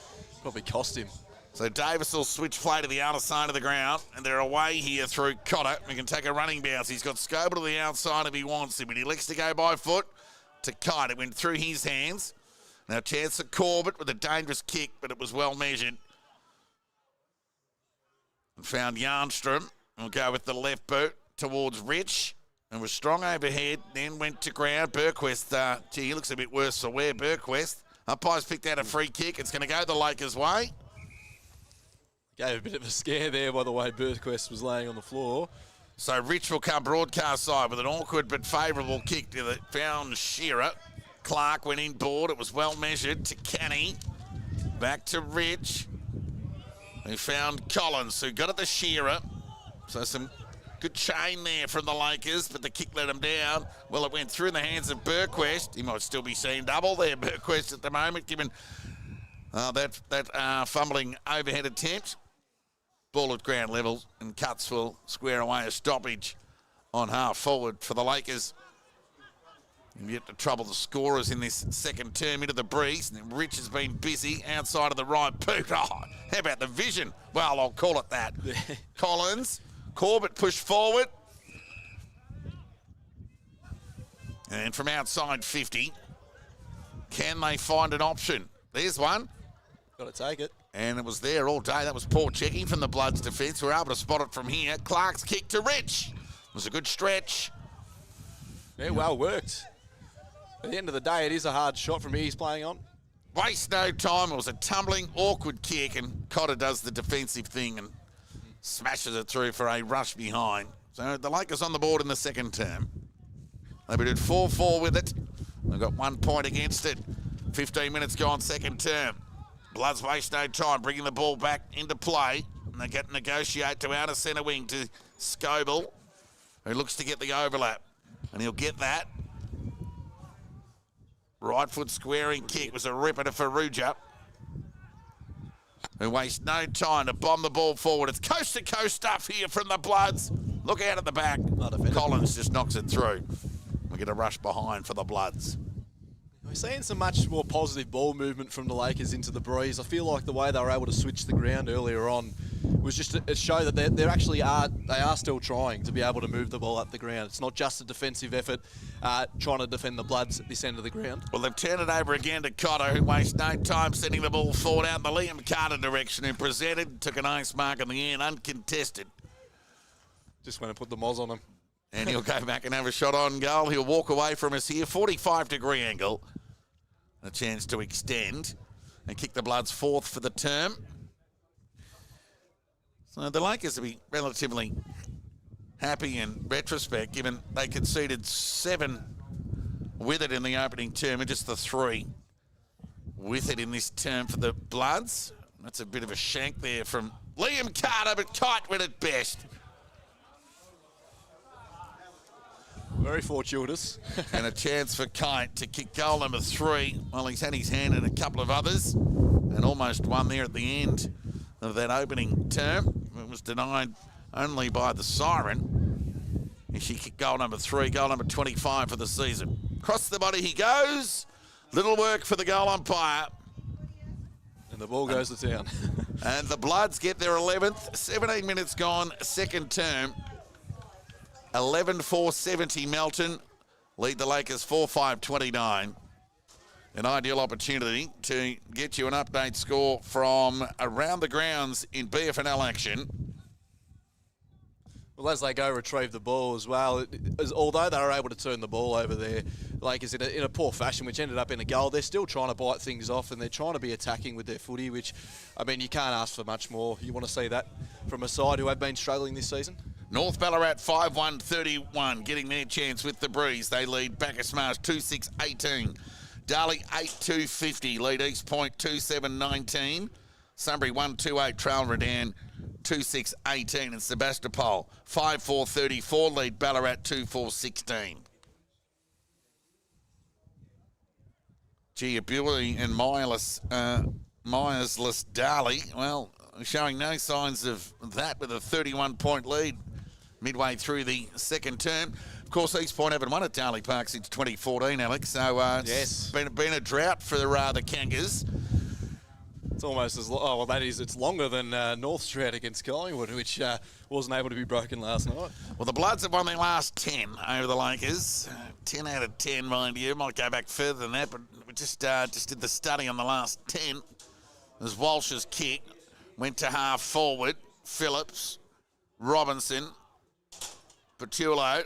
probably cost him. So Davis will switch play to the outer side of the ground, and they're away here through Cotter. We can take a running bounce. He's got Scoble to the outside if he wants to, but he elects to go by foot to Kite. It went through his hands. Now chance at Corbett with a dangerous kick, but it was well measured. And found Yarnstrom. We'll go with the left boot towards Rich. and was strong overhead, then went to ground. Burquest, he looks a bit worse for wear, Burquest. Umpires picked out a free kick. It's going to go the Lakers' way. Gave a bit of a scare there by the way Burquest was laying on the floor. So Rich will come broadcast side with an awkward but favourable kick to the found Shearer. Clark went inboard. It was well measured to Kenny. Back to Rich, who found Collins, who got it to Shearer. So some good chain there from the Lakers, but the kick let him down. Well, it went through in the hands of Burquest. He might still be seeing double there, Burquest, at the moment, given that fumbling overhead attempt. Ball at ground level, and Cuts will square away a stoppage on half forward for the Lakers. And yet to trouble the scorers in this second term into the breeze. And Rich has been busy outside of the right boot. Oh, how about the vision? Well, I'll call it that. Collins, Corbett pushed forward. And from outside 50, can they find an option? There's one. Got to take it. And it was there all day. That was poor checking from the Bloods defence. We're able to spot it from here. Clark's kick to Rich. It was a good stretch. Yeah, well worked. At the end of the day, it is a hard shot from here he's playing on. Waste no time. It was a tumbling, awkward kick, and Cotter does the defensive thing and smashes it through for a rush behind. So the Lakers on the board in the second term. They did 4-4 with it. They've got 1 point against it. 15 minutes gone, second term. Bloods waste no time, bringing the ball back into play. And they get negotiate to outer centre wing to Scoble, who looks to get the overlap. And he'll get that. Right foot squaring kick was a ripper to Farrugia, who wastes no time to bomb the ball forward. It's coast-to-coast stuff here from the Bloods. Look out at the back. Collins just knocks it through. We get a rush behind for the Bloods. We're seeing some much more positive ball movement from the Lakers into the breeze. I feel like the way they were able to switch the ground earlier on was just to show that they actually are still trying to be able to move the ball up the ground. It's not just a defensive effort trying to defend the Bloods at this end of the ground. Well, they've turned it over again to Cotter, who wastes no time sending the ball forward out in the Liam Carter direction, who presented, took an ace mark in the end, uncontested. Just went and put the moz on him. And he'll go back and have a shot on goal. He'll walk away from us here, 45-degree angle. A chance to extend and kick the Bloods fourth for the term. So the Lakers will be relatively happy in retrospect, given they conceded 7 with it in the opening term and just the 3 with it in this term for the Bloods. That's a bit of a shank there from Liam Carter, but tight went at best. Very fortuitous. And a chance for Kite to kick goal number 3. Well, he's had his hand in a couple of others and almost won there at the end of that opening term. It was denied only by the siren. And she kicked goal number 3, goal number 25 for the season. Across the body he goes. Little work for the goal umpire. And the ball goes to town. And the Bloods get their 11th. 17 minutes gone, second term. 11-4-70 Melton. Lead the Lakers 4-5-29. An ideal opportunity to get you an update score from around the grounds in BFNL action. Well, as they go retrieve the ball as well, although they were able to turn the ball over there, Lakers in a poor fashion, which ended up in a goal, they're still trying to bite things off and they're trying to be attacking with their footy, which, I mean, you can't ask for much more. You want to see that from a side who have been struggling this season? North Ballarat 5-1-31, getting their chance with the breeze. They lead Bacchus Marsh 2-6-18. Darley 8-2-50, lead East Point 2-7-19. Sunbury 1-2-8, Trail Redan 2-6-18. And Sebastopol 5-4-34, lead Ballarat 2-4-16. Giabuli and Myersless Darley, well, showing no signs of that with a 31-point lead midway through the second term. Of course, East Point haven't won at Darley Park since 2014, Alex. So yes, it's been a drought for the Kangas. It's almost as it's longer than North's drought against Collingwood, which wasn't able to be broken last night. Well, the Bloods have won their last 10 over the Lakers. 10 out of 10, mind you. Might go back further than that, but we just did the study on the last 10. As Walsh's kick went to half forward. Phillips, Robinson, Petullo,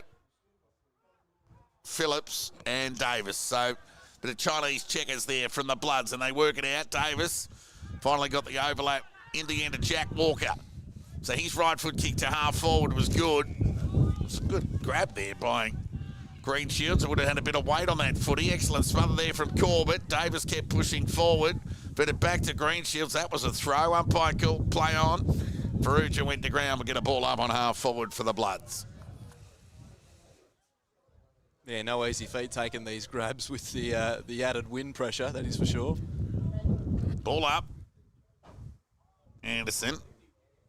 Phillips and Davis. So, bit of Chinese checkers there from the Bloods, and they work it out. Davis finally got the overlap in the end of Jack Walker. So his right foot kick to half forward was good. It was a good grab there by Green Shields. It would have had a bit of weight on that footy. Excellent smother there from Corbett. Davis kept pushing forward. Fed it back to Green Shields. That was a throw. Umpire called play on. Ferrugia went to ground. We'll get a ball up on half forward for the Bloods. Yeah, no easy feat taking these grabs with the added wind pressure, that is for sure. Ball up. Anderson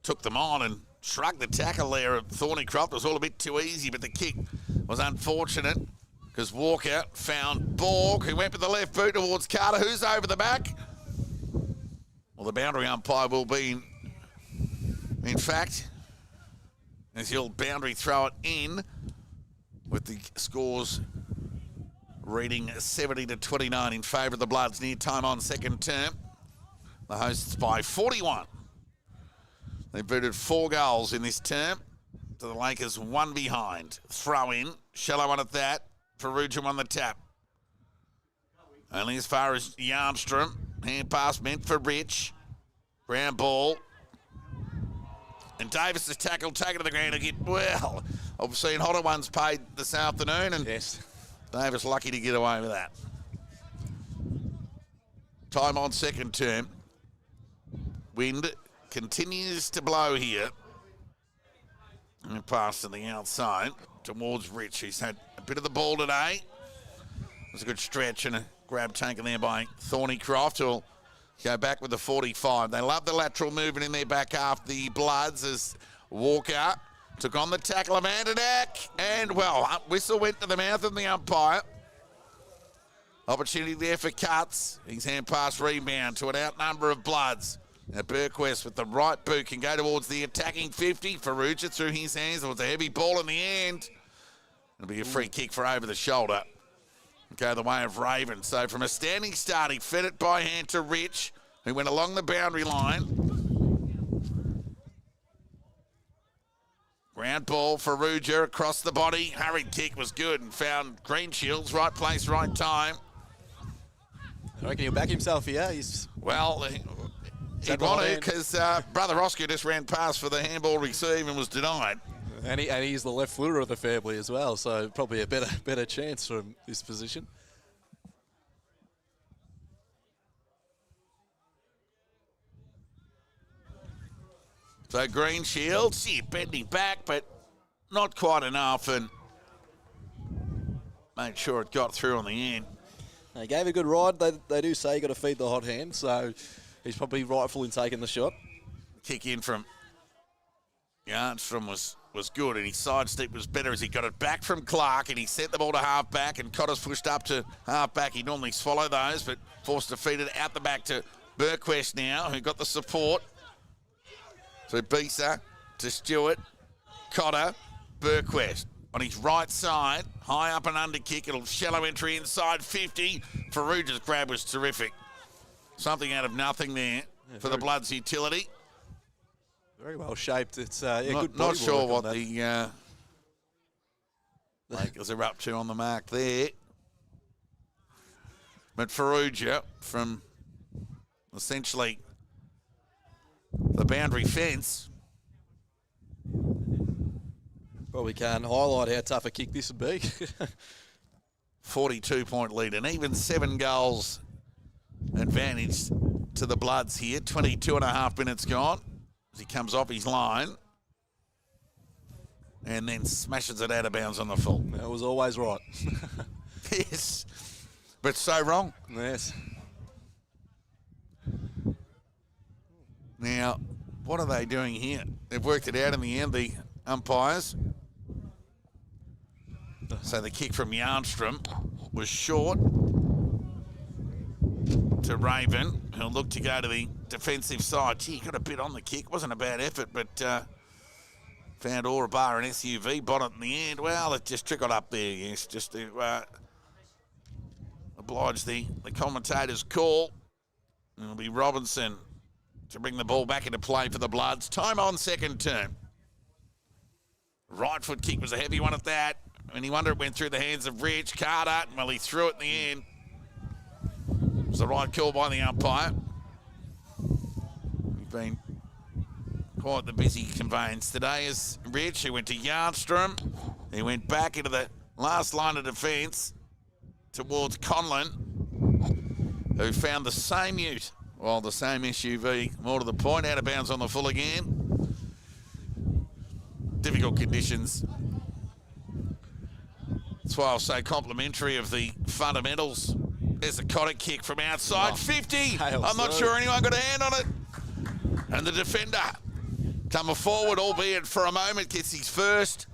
took them on and shrugged the tackle there at Thornycroft. It was all a bit too easy, but the kick was unfortunate because Walker found Borg, who went with the left boot towards Carter, who's over the back. Well, the boundary umpire will be, in fact, as he'll boundary throw it in with the scores reading 70-29 in favour of the Bloods. Near time on second term. The hosts by 41. They booted 4 goals in this term. To the Lakers, 1 behind. Throw in. Shallow one at that. Ferrugia on the tap. Only as far as Yarmstrom. Hand pass meant for Rich. Ground ball. And Davis is tackled, taken to the ground again. Well, I've seen hotter ones paid this afternoon, and Yes. Davis lucky to get away with that. Time on second term. Wind continues to blow here. And pass to the outside towards Rich. He's had a bit of the ball today. It was a good stretch and a grab taken there by Thornycroft, who'll go back with the 45. They love the lateral movement in their back half, the Bloods, as Walker took on the tackle of Andernack. And, well, whistle went to the mouth of the umpire. Opportunity there for Cuts. His hand pass rebound to an outnumber of Bloods. Now Burquest with the right boot can go towards the attacking 50. Ferrugia through his hands. It was a heavy ball in the end. It'll be a free kick for over the shoulder. Go the way of Raven. So from a standing start, he fed it by hand to Rich, who went along the boundary line. Ground ball for Ferrugia across the body. Hurried kick was good and found Green Shields. Right place, right time. I reckon he'll back himself here. Well, he'd want to because Brother Oscar just ran past for the handball receive and was denied. And he's the left footer of the family as well, so probably a better chance from this position. So Green Shields, bending back, but not quite enough, and made sure it got through on the end. He gave a good ride. They do say you got to feed the hot hand, so he's probably rightful in taking the shot. Kick in from Yarnstrom was good, and his side step was better as he got it back from Clark, and he sent the ball to half back, and Cotter's pushed up to half back. He'd normally swallow those, but forced to feed it out the back to Burquest now, who got the support. So Bisa to Stewart, Cotter, Burquest. On his right side, high up and under kick. It'll shallow entry inside 50. Ferrugia's grab was terrific. Something out of nothing there for the Bloods utility. Very well shaped. It's good. Not sure what the Lakers are up to on the mark there. But Ferrugia from essentially the boundary fence. Probably can highlight how tough a kick this would be. 42-point lead, and even 7 goals advantage to the Bloods here. 22 and a half minutes gone as he comes off his line and then smashes it out of bounds on the full. That was always right. Yes, but so wrong. Yes. Now, what are they doing here? They've worked it out in the end, the umpires. So the kick from Yarnstrom was short to Raven, who'll look to go to the defensive side. Gee, he got a bit on the kick. Wasn't a bad effort, but found Bar and SUV bonnet in the end. Well, it just trickled up there, yes, just to oblige the commentator's call. It'll be Robinson to bring the ball back into play for the Bloods. Time on second term. Right foot kick was a heavy one at that. and he wondered it went through the hands of Rich Carter. Well, he threw it in the end. It was the right call by the umpire. He's been quite the busy conveyance today as Rich, who went to Yardstrom. He went back into the last line of defence towards Conlon, who found the same ute, well, the same SUV, more to the point, out of bounds on the full again. Difficult conditions. That's why I'll say complimentary of the fundamentals. There's a Kotick kick from outside, 50. I'm not sure anyone got a hand on it. And the defender coming forward, albeit for a moment, gets his first.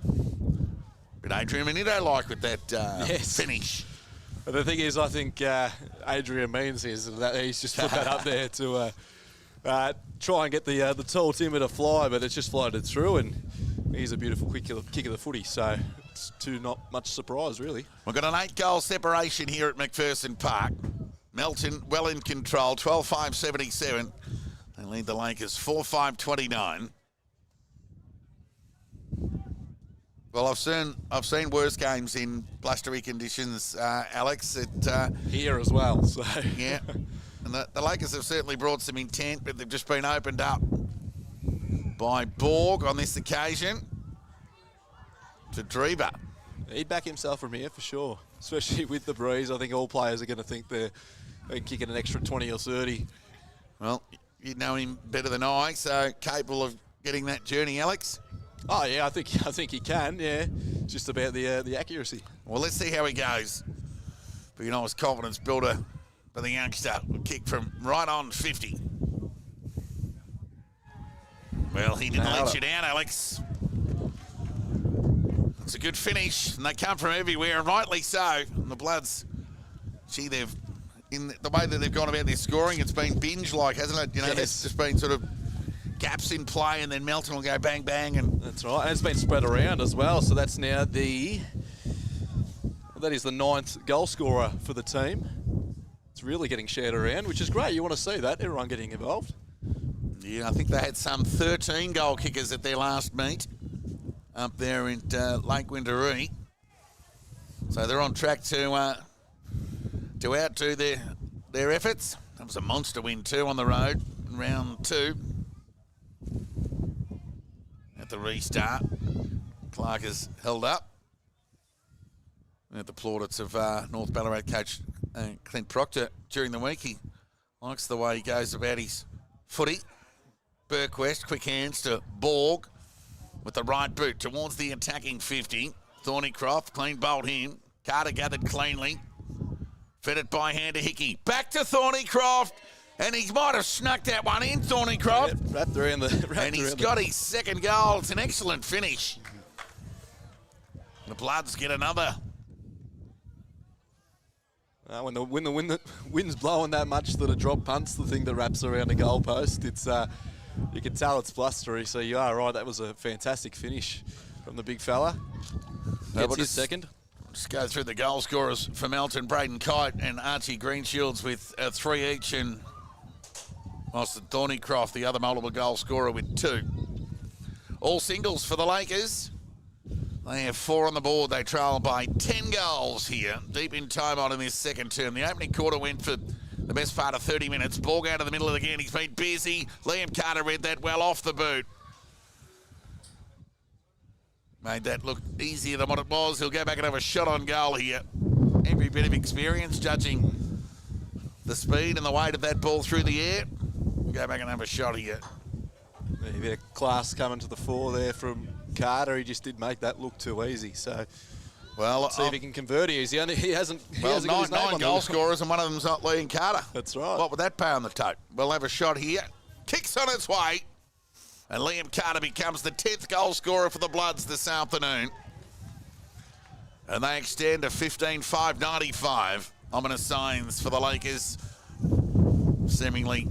But Adrian Manito like with that finish. But the thing is, I think Adrian means is that he's just put that up there to try and get the tall timber to fly, but it's just floated through, and he's a beautiful kick of the footy. So it's not much surprise, really. We've got an 8-goal separation here at Macpherson Park. Melton well in control, 12-5-77. They lead the Lakers 4-5-29. Well, I've seen worse games in blustery conditions, Alex. Here as well, so yeah. And the Lakers have certainly brought some intent, but they've just been opened up by Borg on this occasion to Drever. He'd back himself from here for sure, especially with the breeze. I think all players are going to think they're kicking an extra 20 or 30. Well, you know him better than I, so capable of getting that journey, Alex. Oh yeah, I think he can. Yeah, it's just about the accuracy. Well, let's see how he goes. But you know, his confidence builder for the youngster will kick from right on 50. Well, he didn't let you down, Alex. It's a good finish, and they come from everywhere, and rightly so. And the Bloods, gee, they've in the way that they've gone about their scoring, it's been binge-like, hasn't it? You know, there's just been sort of gaps in play, and then Melton will go bang, bang. And that's right. And it's been spread around as well. So that's now that is the 9th goal scorer for the team. It's really getting shared around, which is great. You want to see that, everyone getting involved. Yeah, I think they had some 13 goal kickers at their last meet up there in Lake Wendouree. So they're on track to outdo their efforts. That was a monster win too on the road in round 2. At the restart, Clark has held up. At the plaudits of North Ballarat coach Clint Proctor during the week. He likes the way he goes about his footy. Burquest, quick hands to Borg with the right boot towards the attacking 50. Thornycroft, clean bolt in. Carter gathered cleanly. Fed it by hand to Hickey. Back to Thornycroft. And he might have snuck that one in, Thornycroft. Yeah, wrapped around the... And he's got his second goal. It's an excellent finish. The Bloods get another. When the wind's blowing that much that a drop punt's the thing that wraps around a goalpost, it's you can tell it's blustery. So you are right. That was a fantastic finish from the big fella. That's his second. Just go through the goal scorers for Melton. Braden Kite and Archie Greenshields with 3 each, and Austin Thornycroft, the other multiple goal scorer, with 2. All singles for the Lakers. They have 4 on the board. They trail by 10 goals here, deep in time on in this second term. The opening quarter went for the best part of 30 minutes. Borg out of the middle of the game. He's been busy. Liam Carter read that well off the boot. Made that look easier than what it was. He'll go back and have a shot on goal here. Every bit of experience, judging the speed and the weight of that ball through the air. We'll go back and have a shot here. A bit of class coming to the fore there from Carter. He just did make that look too easy. So, well, let's see if he can convert here. He hasn't got his name nine on goal scorers, and one of them's not Liam Carter. That's right. What would that pay on the tote? We'll have a shot here. Kicks on its way. And Liam Carter becomes the 10th goal scorer for the Bloods this afternoon. And they extend to 15-5-95. Ominous signs for the Lakers. Seemingly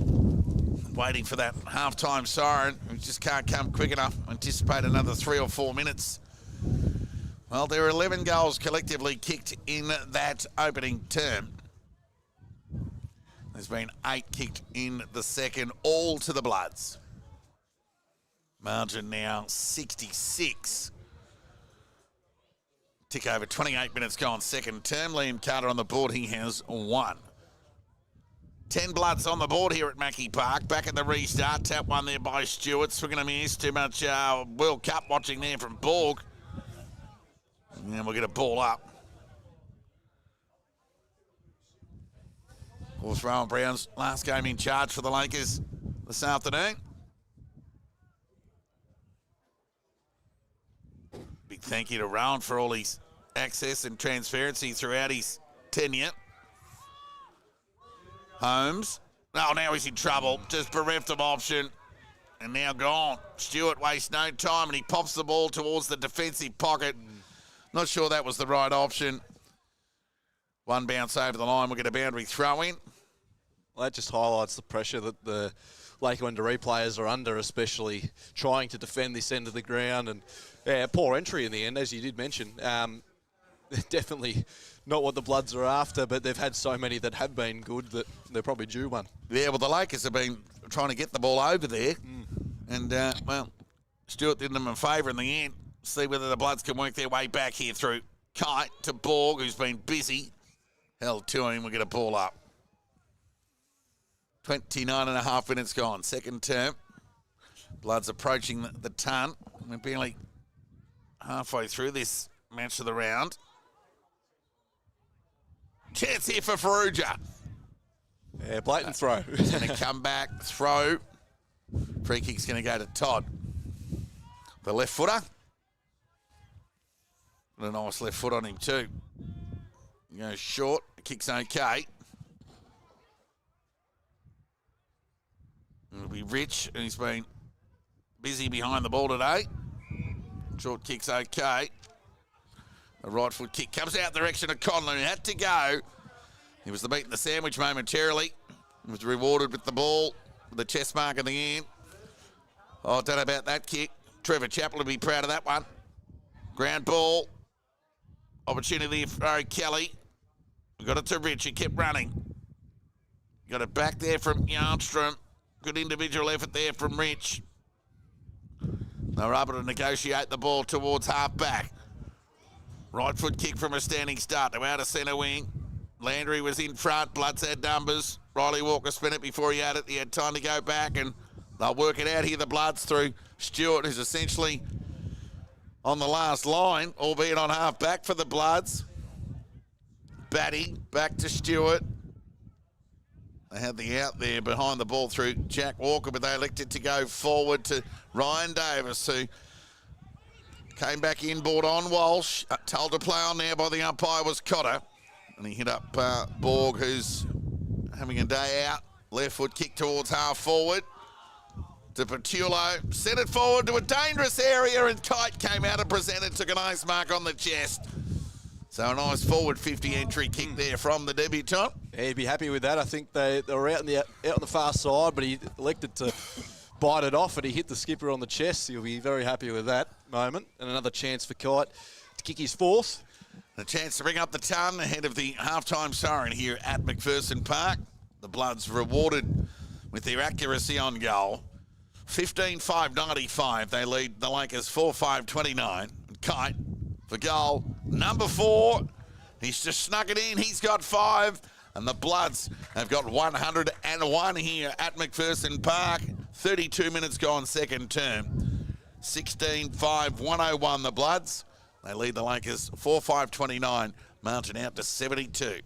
waiting for that halftime siren. We just can't come quick enough. Anticipate another 3 or 4 minutes. Well, there are 11 goals collectively kicked in that opening term. There's been 8 kicked in the second, all to the Bloods. Margin now 66 Tick over 28 minutes gone, second term. Liam Carter on the board. He has 1. 10 bloods on the board here at Mackie Park. Back at the restart. Tap one there by Stewart. Swinging a miss. Too much World Cup watching there from Borg. And then we'll get a ball up. Of course, Rowan Brown's last game in charge for the Lakers this afternoon. Big thank you to Rowan for all his access and transparency throughout his tenure. Holmes. Oh, now he's in trouble. Just bereft of option. And now gone. Stewart wastes no time and he pops the ball towards the defensive pocket. Not sure that was the right option. One bounce over the line. We'll get a boundary throw in. Well, that just highlights the pressure that the Lake Wendouree players are under, especially trying to defend this end of the ground. And yeah, poor entry in the end, as you did mention. Definitely not what the Bloods are after, but they've had so many that have been good that they're probably due one. Yeah, well, the Lakers have been trying to get the ball over there. And, well, Stewart did them a favour in the end. See whether the Bloods can work their way back here through Kite to Borg, who's been busy. Held to him. We'll get a ball up. 29.5 minutes gone. Second term. Bloods approaching the ton. We're barely halfway through this match of the round. Chance here for Faruja. Yeah, blatant throw. He's going to come back, throw. Free kick's going to go to Todd. The left footer. Got a nice left foot on him too. He goes short. The kick's okay. It'll be Rich, and he's been busy behind the ball today. Short kick's okay. A right foot kick comes out the direction of Conlon, who had to go. He was the meat in the sandwich momentarily. He was rewarded with the ball, with the chest mark in the end. Oh, don't know about that kick. Trevor Chappell would be proud of that one. Ground ball. Opportunity for O'Kelly. Got it to Rich, he kept running. Got it back there from Yarnstrom. Good individual effort there from Rich. They were able to negotiate the ball towards half-back. Right foot kick from a standing start. They were out of centre wing. Landry was in front. Bloods had numbers. Riley Walker spun it before he had it. He had time to go back, and they'll work it out here, the Bloods, through Stewart, who's essentially on the last line, albeit on half-back for the Bloods. Batty back to Stewart. They had the out there behind the ball through Jack Walker, but they elected to go forward to Ryan Davis, who came back inboard on Walsh. Told to play on there by the umpire was Cotter. And he hit up Borg, who's having a day out. Left foot kick towards half forward. To Petullo. Sent it forward to a dangerous area, and Kite came out and presented, took an ice mark on the chest. So a nice forward 50 entry kick there from the debutant. Yeah, he'd be happy with that. I think they were out on the far side, but he elected to bite it off, and he hit the skipper on the chest. He'll be very happy with that moment. And another chance for Kite to kick his fourth. A chance to bring up the ton ahead of the halftime siren here at Macpherson Park. The Bloods rewarded with their accuracy on goal. 15-5-95. They lead the Lakers 4-5-29. Kite for goal number 4. He's just snuck it in. He's got 5. And the Bloods have got 101 here at Macpherson Park. 32 minutes gone second term. 16-5-101 the Bloods. They lead the Lakers 4-5-29. Melton out to 72.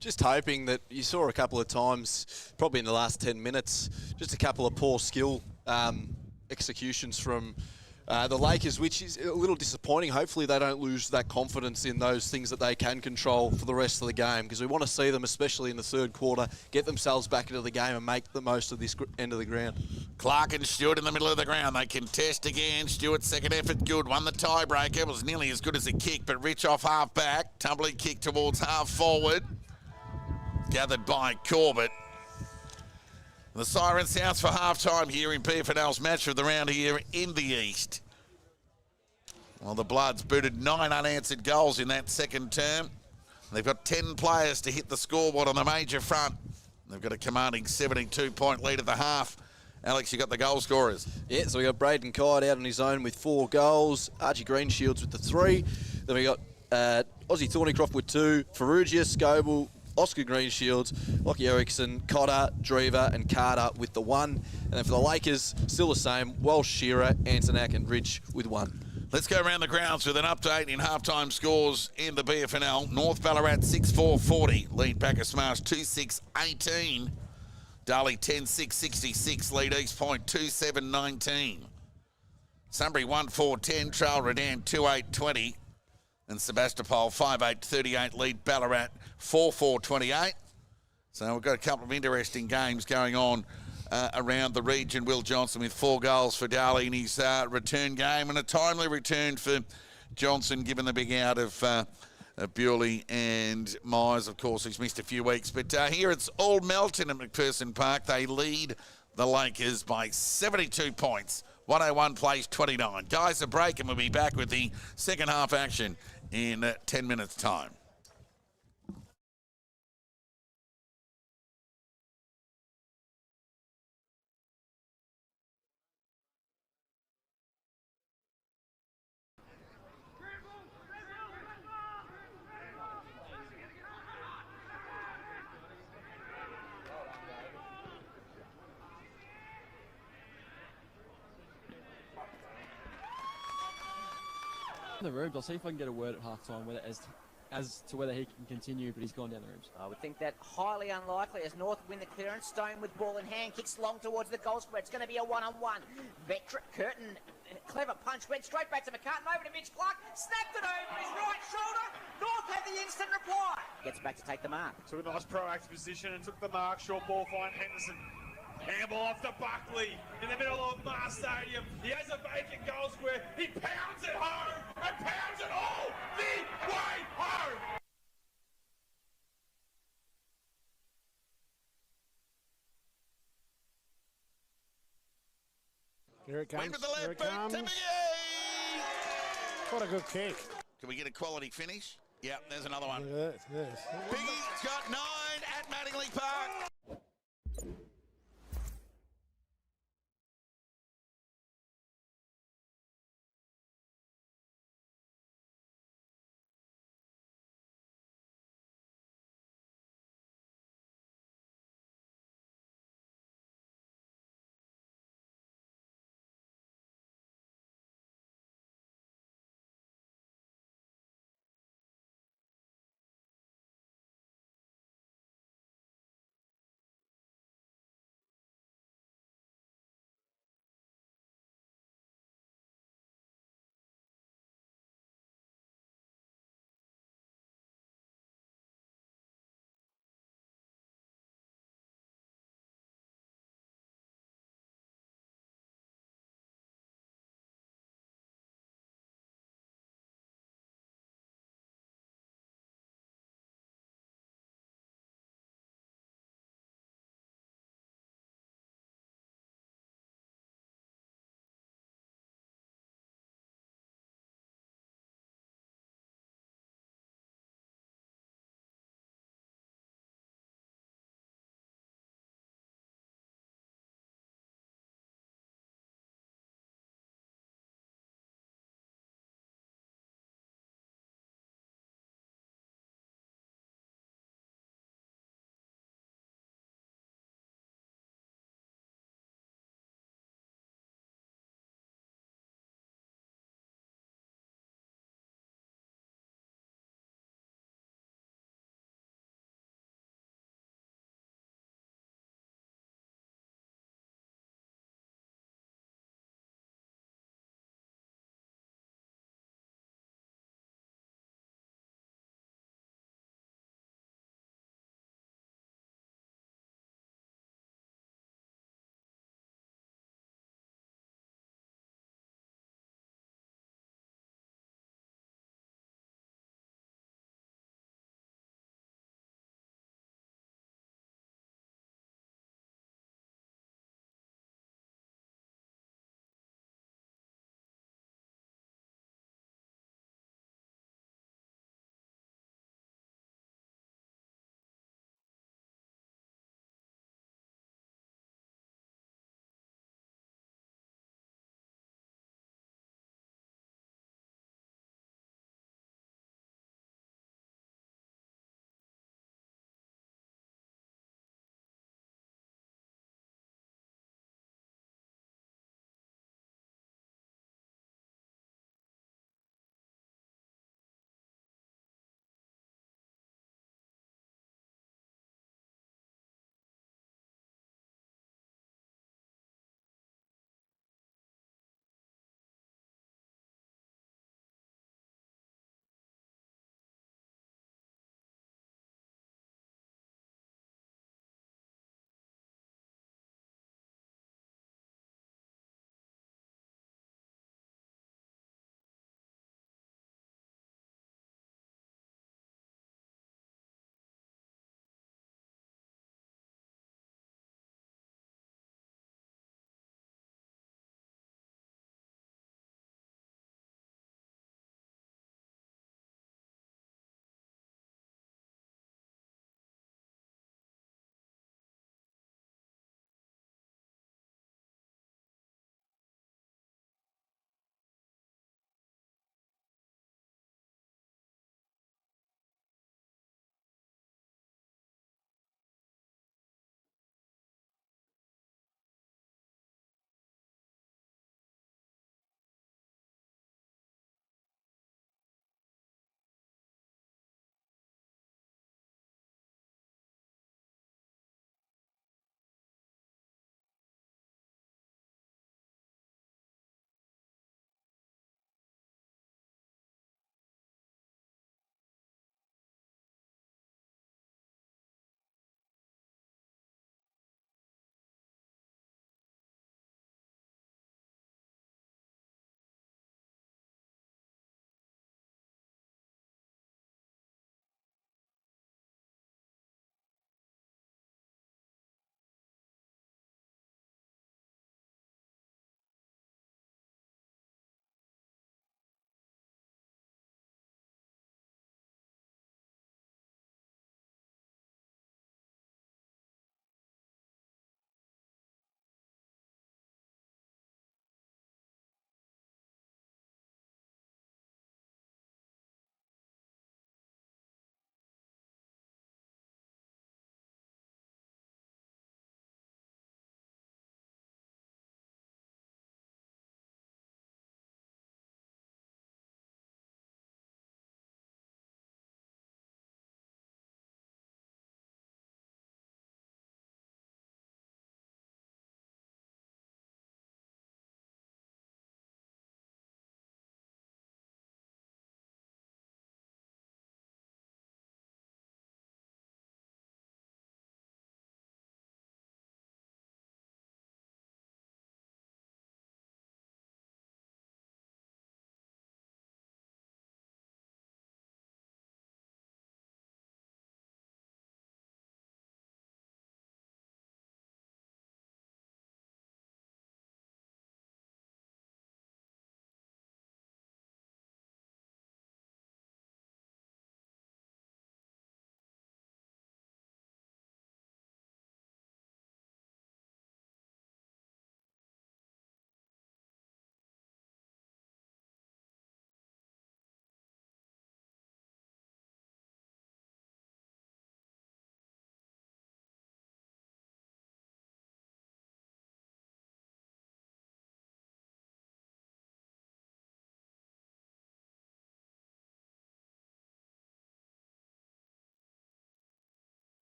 Just hoping that you saw a couple of times, probably in the last 10 minutes, just a couple of poor skill executions from the Lakers, which is a little disappointing. Hopefully they don't lose that confidence in those things that they can control for the rest of the game, because we want to see them, especially in the third quarter, get themselves back into the game and make the most of this end of the ground. Clark and Stewart in the middle of the ground. They contest again. Stewart's second effort good. Won the tiebreaker. Was nearly as good as a kick, but Rich off half back. Tumbling kick towards half forward. Gathered by Corbett. The siren sounds for half-time here in PFNL's match of the round here in the East. Well, the Bloods booted 9 unanswered goals in that second term. They've got 10 players to hit the scoreboard on the major front. They've got a commanding 72-point lead at the half. Alex, you got the goal scorers. Yeah, so we got Braden Kite out on his own with 4 goals. Archie Greenshields with the 3. Then we got Aussie Thornycroft with 2, Ferrugia, Scoble, Oscar Greenshields, Lockie Erickson, Cotter, Drever and Carter with the 1. And then for the Lakers, still the same, Walsh, Shearer, Antonak and Rich with 1. Let's go around the grounds with an update in halftime scores in the BFNL. North Ballarat 6-4-40, lead Bacchus Smash 2-6-18. Darley 10-6-66, lead East Point 2-7-19. Sunbury 1-4-10, Trail Redan 2-8-20. And Sebastopol 5-8-38, lead Ballarat 4-4-28. So we've got a couple of interesting games going on around the region. Will Johnson with 4 goals for Darley in his return game, and a timely return for Johnson given the big out of Bewley and Myers. Of course, he's missed a few weeks. But here it's all Melton at Macpherson Park. They lead the Lakers by 72 points. 101 plays 29. Guys, a break, and we'll be back with the second half action in 10 minutes' time. In the rooms, I'll see if I can get a word at half-time whether as to whether he can continue, but he's gone down the rooms. I would think that highly unlikely as North win the clearance. Stone with ball in hand, kicks long towards the goal square. It's going to be a one-on-one. Curtin, clever punch, went straight back to McCartan, over to Mitch Clark, snapped it over his right shoulder. North had the instant reply. Gets back to take the mark. Took a nice proactive position and took the mark. Short ball find Henderson. Handball off to Buckley in the middle of Mars Stadium. He has a vacant goal square. He pounds it home and pounds it all the way home. Here it comes. Wait with the Here left it boot comes. to Biggie. What a good kick. Can we get a quality finish? Yep, there's another one. Look at this. Biggie's got 9 at Mattingly Park.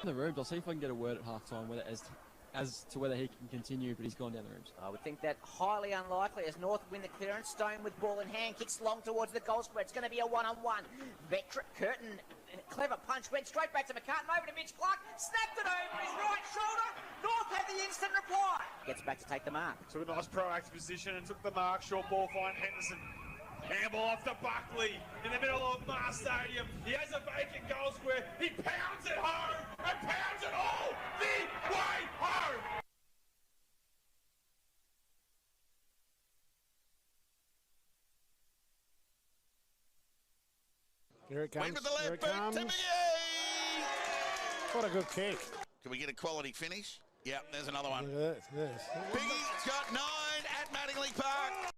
In the rooms, I'll see if I can get a word at half time whether as to whether he can continue, but he's gone down the rooms. I would think that highly unlikely as North win the clearance. Stone with ball in hand, kicks long towards the goal square. It's going to be a one-on-one. Curtin, clever punch, went straight back to McCartan, over to Mitch Clark, snapped it over his right shoulder. North had the instant reply. Gets back to take the mark. Took a nice proactive position and took the mark. Short ball, fine Henderson. Handball off to Buckley in the middle of Mars Stadium. He has a vacant goal square. He pounds it home and pounds it all the way home. Here it comes. Went with the Here left it boot, comes. Timmy! What a good kick. Can we get a quality finish? Yep, there's another one. Look at this. Biggie's got 9 at Mattingly Park.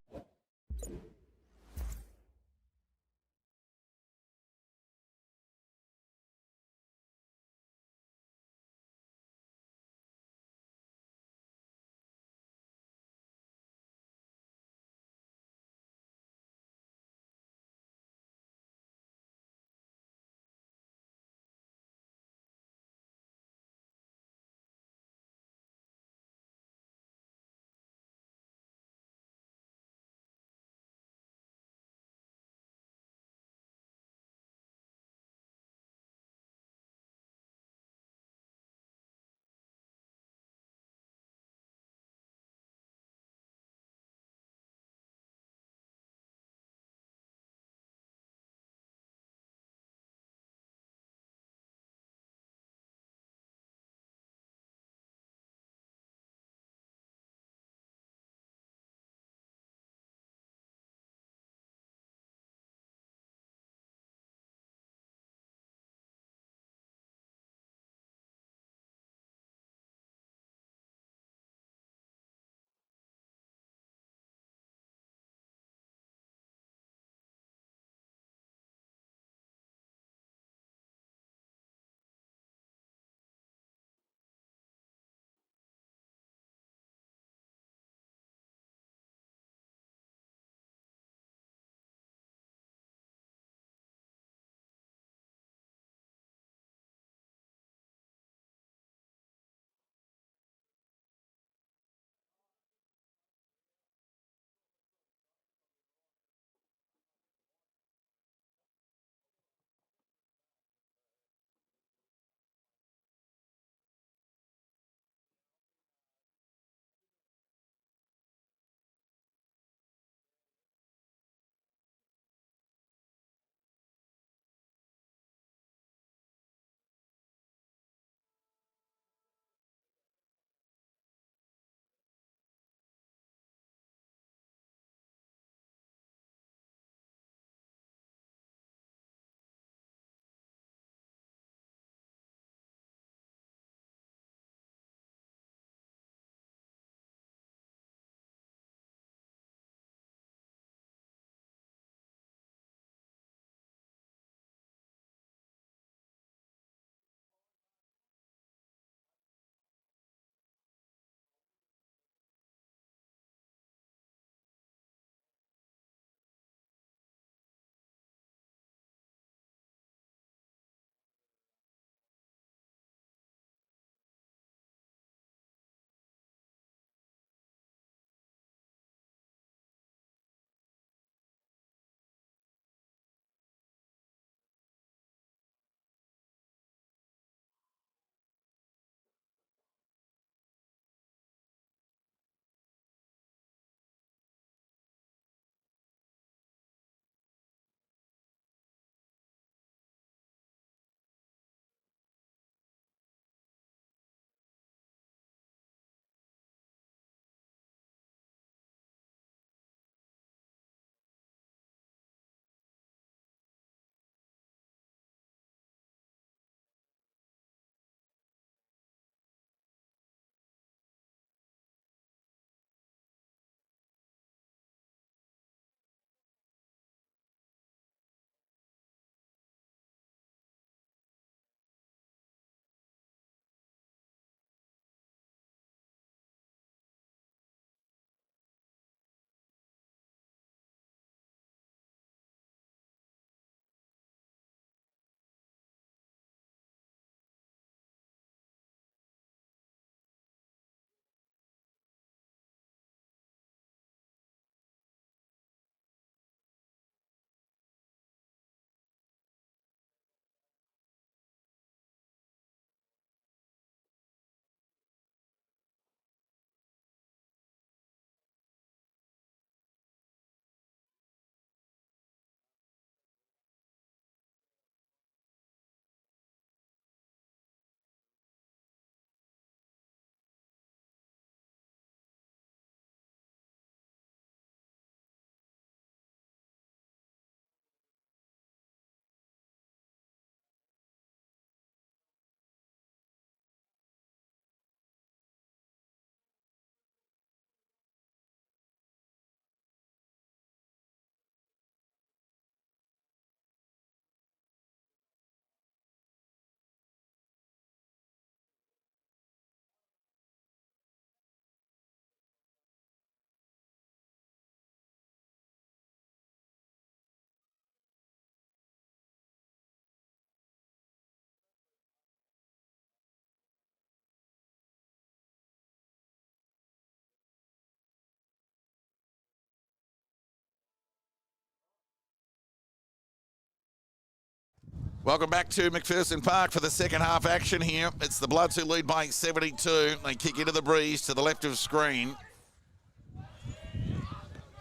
Welcome back to Macpherson Park for the second half action here. It's the Bloods who lead by 72. They kick into the breeze to the left of screen.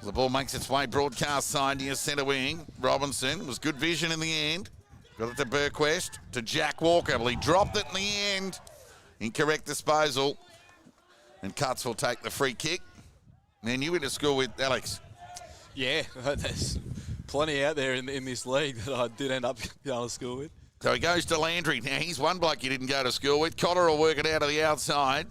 The ball makes its way broadcast side near centre wing. Robinson was good vision in the end. Got it to Burquest, to Jack Walker. Well, he dropped it in the end. Incorrect disposal. And Cutts will take the free kick. Man, you went to school with Alex. Yeah, there's plenty out there in this league that I did end up going to school with. So he goes to Landry. Now, he's one bloke you didn't go to school with. Cotter will work it out of the outside.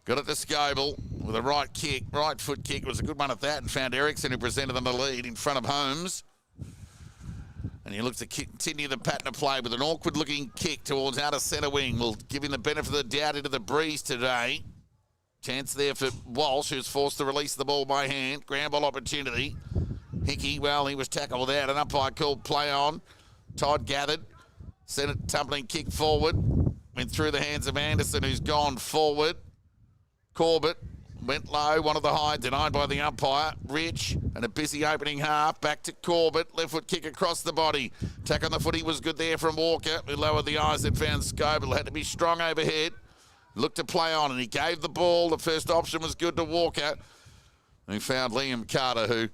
Got it to Scoble with a right kick. Right foot kick. It was a good one at that, and found Ericsson, who presented them the lead in front of Holmes. And he looks to continue the pattern of play with an awkward-looking kick towards outer centre wing. We'll give him the benefit of the doubt into the breeze today. Chance there for Walsh, who's forced to release the ball by hand. Ground ball opportunity. Hickey, well, he was tackled without an umpire called play on. Todd gathered. Sent it tumbling kick forward. Went through the hands of Anderson, who's gone forward. Corbett went low, one of the high, denied by the umpire. Rich, and a busy opening half. Back to Corbett, left foot kick across the body. Tack on the footy was good there from Walker, who lowered the eyes and found Scoble. Had to be strong overhead. Looked to play on, and he gave the ball. The first option was good to Walker, who found Liam Carter, who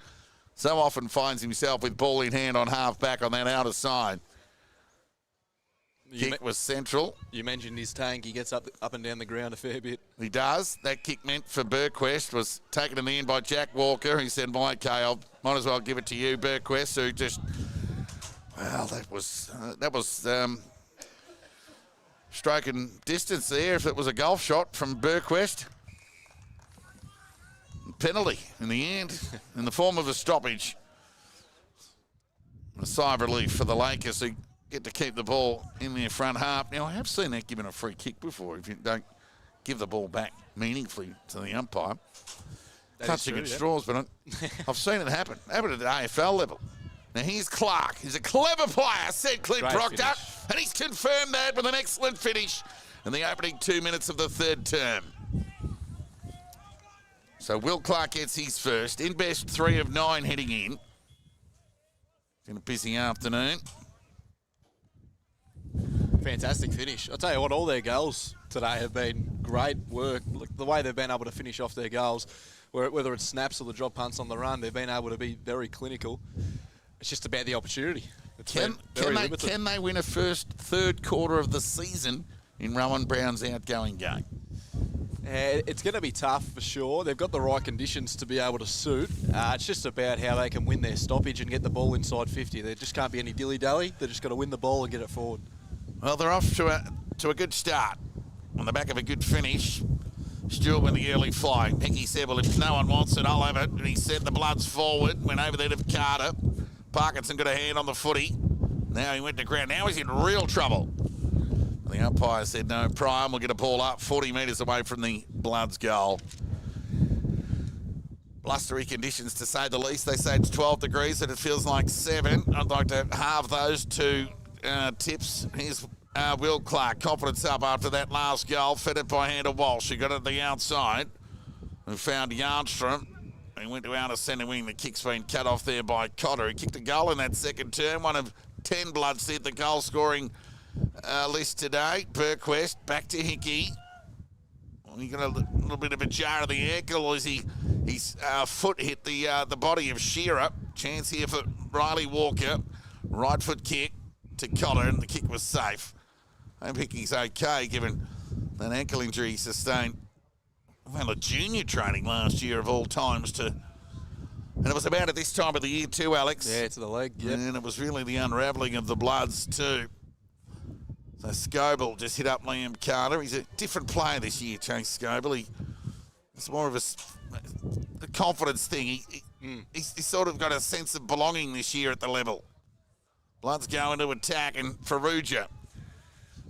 so often finds himself with ball in hand on half back on that outer side. Kick was central. You mentioned his tank. He gets up and down the ground a fair bit. He does. That kick meant for Burquest was taken in the end by Jack Walker. He said, well, okay, I might as well give it to you, Burquest, who just, well, that was stroking distance there if it was a golf shot from Burquest. Penalty in the end in the form of a stoppage. A sigh of relief for the Lakers, who get to keep the ball in their front half. Now, I have seen that given a free kick before if you don't give the ball back meaningfully to the umpire. Clutching at straws, but I've seen it happen. Happened at the AFL level. Now, here's Clark. He's a clever player, said Clint Proctor, and he's confirmed that with an excellent finish in the opening 2 minutes of the third term. So Will Clark gets his first. In best 3 of 9 heading in. It's been a busy afternoon. Fantastic finish. I'll tell you what, all their goals today have been great work. Look, the way they've been able to finish off their goals, whether it's snaps or the drop punts on the run, they've been able to be very clinical. It's just about the opportunity. Can they win a third quarter of the season in Rowan Brown's outgoing game? It's going to be tough for sure. They've got the right conditions to be able to suit. It's just about how they can win their stoppage and get the ball inside 50. There just can't be any dilly-dally. They've just got to win the ball and get it forward. Well, they're off to a good start. On the back of a good finish, Stewart with the early fly. Hickey said, well, if no one wants it, I'll have it. And he sent the Bloods forward, went over there to Carter. Parkinson got a hand on the footy. Now he went to ground. Now he's in real trouble. The umpire said no prime. We'll get a ball up 40 metres away from the Bloods goal. Blustery conditions, to say the least. They say it's 12 degrees and it feels like 7. I'd like to halve those two tips. Here's Will Clark. Confidence up after that last goal. Fed it by hand to Walsh. He got it at the outside. And found Yarnstrom. He went to outer centre wing. The kick's been cut off there by Cotter. He kicked a goal in that second term. One of 10 Bloods hit the goal scoring list today. Burquest back to Hickey. He got a little bit of a jar of the ankle as his foot hit the body of Shearer. Chance here for Riley Walker. Right foot kick to Cotter, and the kick was safe. I hope Hickey's okay given that ankle injury he sustained. Well, a junior training last year of all times and it was about at this time of the year too, Alex. Yeah, to the leg. Yep. And it was really the unravelling of the Bloods too. So Scoble just hit up Liam Carter. He's a different player this year, Chase Scoble. It's more of a confidence thing. He's sort of got a sense of belonging this year at the level. Bloods go into attack, and Farrugia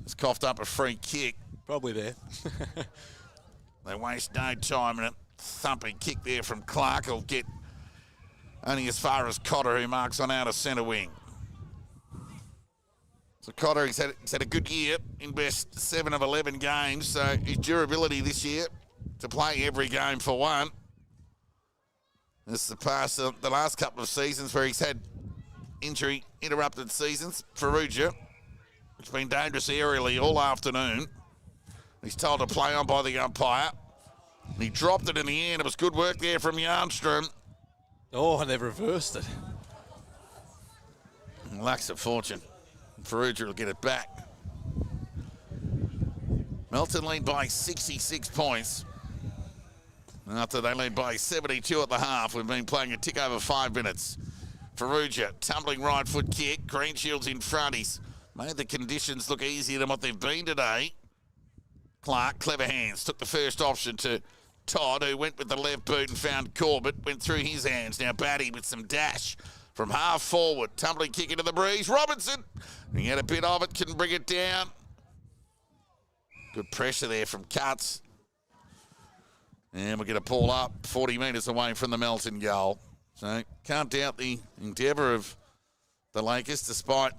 has coughed up a free kick. Probably there. They waste no time, and a thumping kick there from Clark will get only as far as Cotter, who marks on outer centre wing. So Cotter, he's had a good year in best 7 of 11 games, so his durability this year to play every game for one. This surpassed the last couple of seasons where he's had injury-interrupted seasons. Farrugia It's been dangerous aerially all afternoon. He's told to play on by the umpire. He dropped it in the end. It was good work there from Yarnstrom. Oh, and they've reversed it. Lacks of fortune. Ferrugia will get it back. Melton lead by 66 points. After they lead by 72 at the half, we've been playing a tick over 5 minutes. Ferrugia, tumbling right foot kick. Greenshield's in front. He's made the conditions look easier than what they've been today. Clark, clever hands, took the first option to Todd, who went with the left boot and found Corbett. Went through his hands. Now Batty with some dash from half forward. Tumbling kick into the breeze. Robinson, he had a bit of it, couldn't bring it down. Good pressure there from Cuts. And we'll get a ball up 40 metres away from the Melton goal. So can't doubt the endeavour of the Lakers, despite...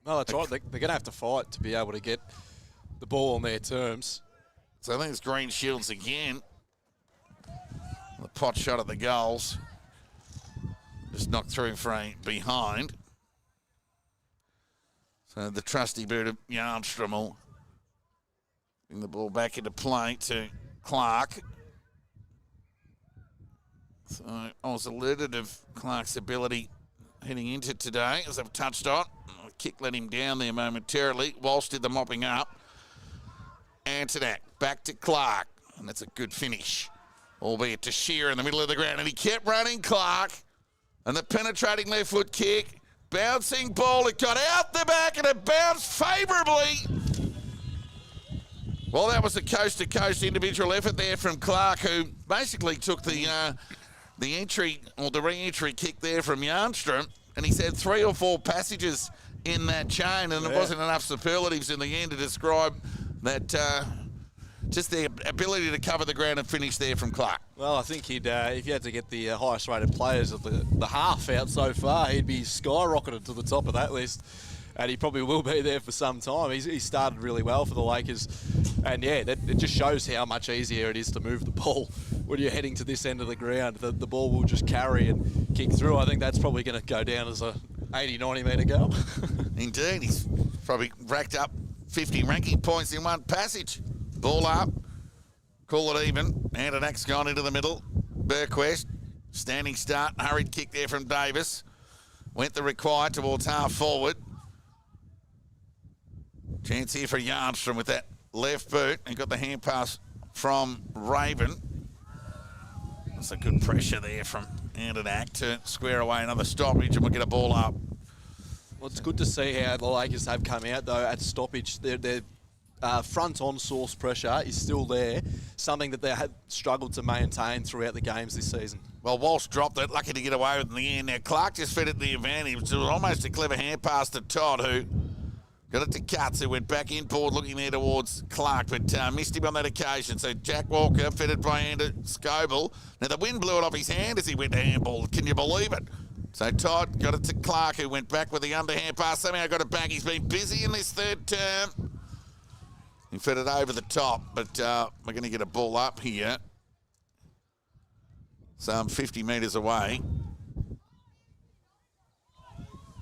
No, that's right. They're going to have to fight to be able to get the ball on their terms. So I think it's Green Shields again. The pot shot at the goals. Just knocked through for a behind. So the trusty boot of Yarnstrom will bring the ball back into play to Clark. So I was alerted of Clark's ability heading into today, as I've touched on. The kick let him down there momentarily. Walsh did the mopping up. Antonak back to Clark, and that's a good finish. Albeit to Shearer in the middle of the ground, and he kept running, Clark. And the penetrating left foot kick, bouncing ball, it got out the back and it bounced favourably. Well, that was a coast-to-coast individual effort there from Clark, who basically took the entry, or the re-entry kick there from Yarnstrom, and he's had 3 or 4 passages in that chain, and there wasn't enough superlatives in the end to describe that, just the ability to cover the ground and finish there from Clark. Well, I think he'd, if you had to get the highest rated players of the half out so far, he'd be skyrocketed to the top of that list. And he probably will be there for some time. He started really well for the Lakers. And yeah, it just shows how much easier it is to move the ball when you're heading to this end of the ground. The ball will just carry and kick through. I think that's probably going to go down as a 80, 90 metre goal. Indeed, he's probably racked up 50 ranking points in one passage. Ball up, call it even. Antonak's gone into the middle. Burquest, standing start, hurried kick there from Davis. Went the required towards half forward. Chance here for Yarnstrom with that left boot, and got the hand pass from Raven. That's a good pressure there from Antonak to square away another stoppage, and we'll get a ball up. Well, it's good to see how the Lakers have come out, though, at stoppage. Their front-on source pressure is still there, something that they had struggled to maintain throughout the games this season. Well, Walsh dropped it, lucky to get away with it in the end. Now, Clark just fed it the advantage. It was almost a clever hand pass to Todd, who got it to Cuts, who went back inboard looking there towards Clark, but missed him on that occasion. So Jack Walker fed it by Ander Scoble. Now, the wind blew it off his hand as he went to handball. Can you believe it? So Todd got it to Clark, who went back with the underhand pass. Somehow got it back. He's been busy in this third term. He fed it over the top, but we're going to get a ball up here. Some 50 metres away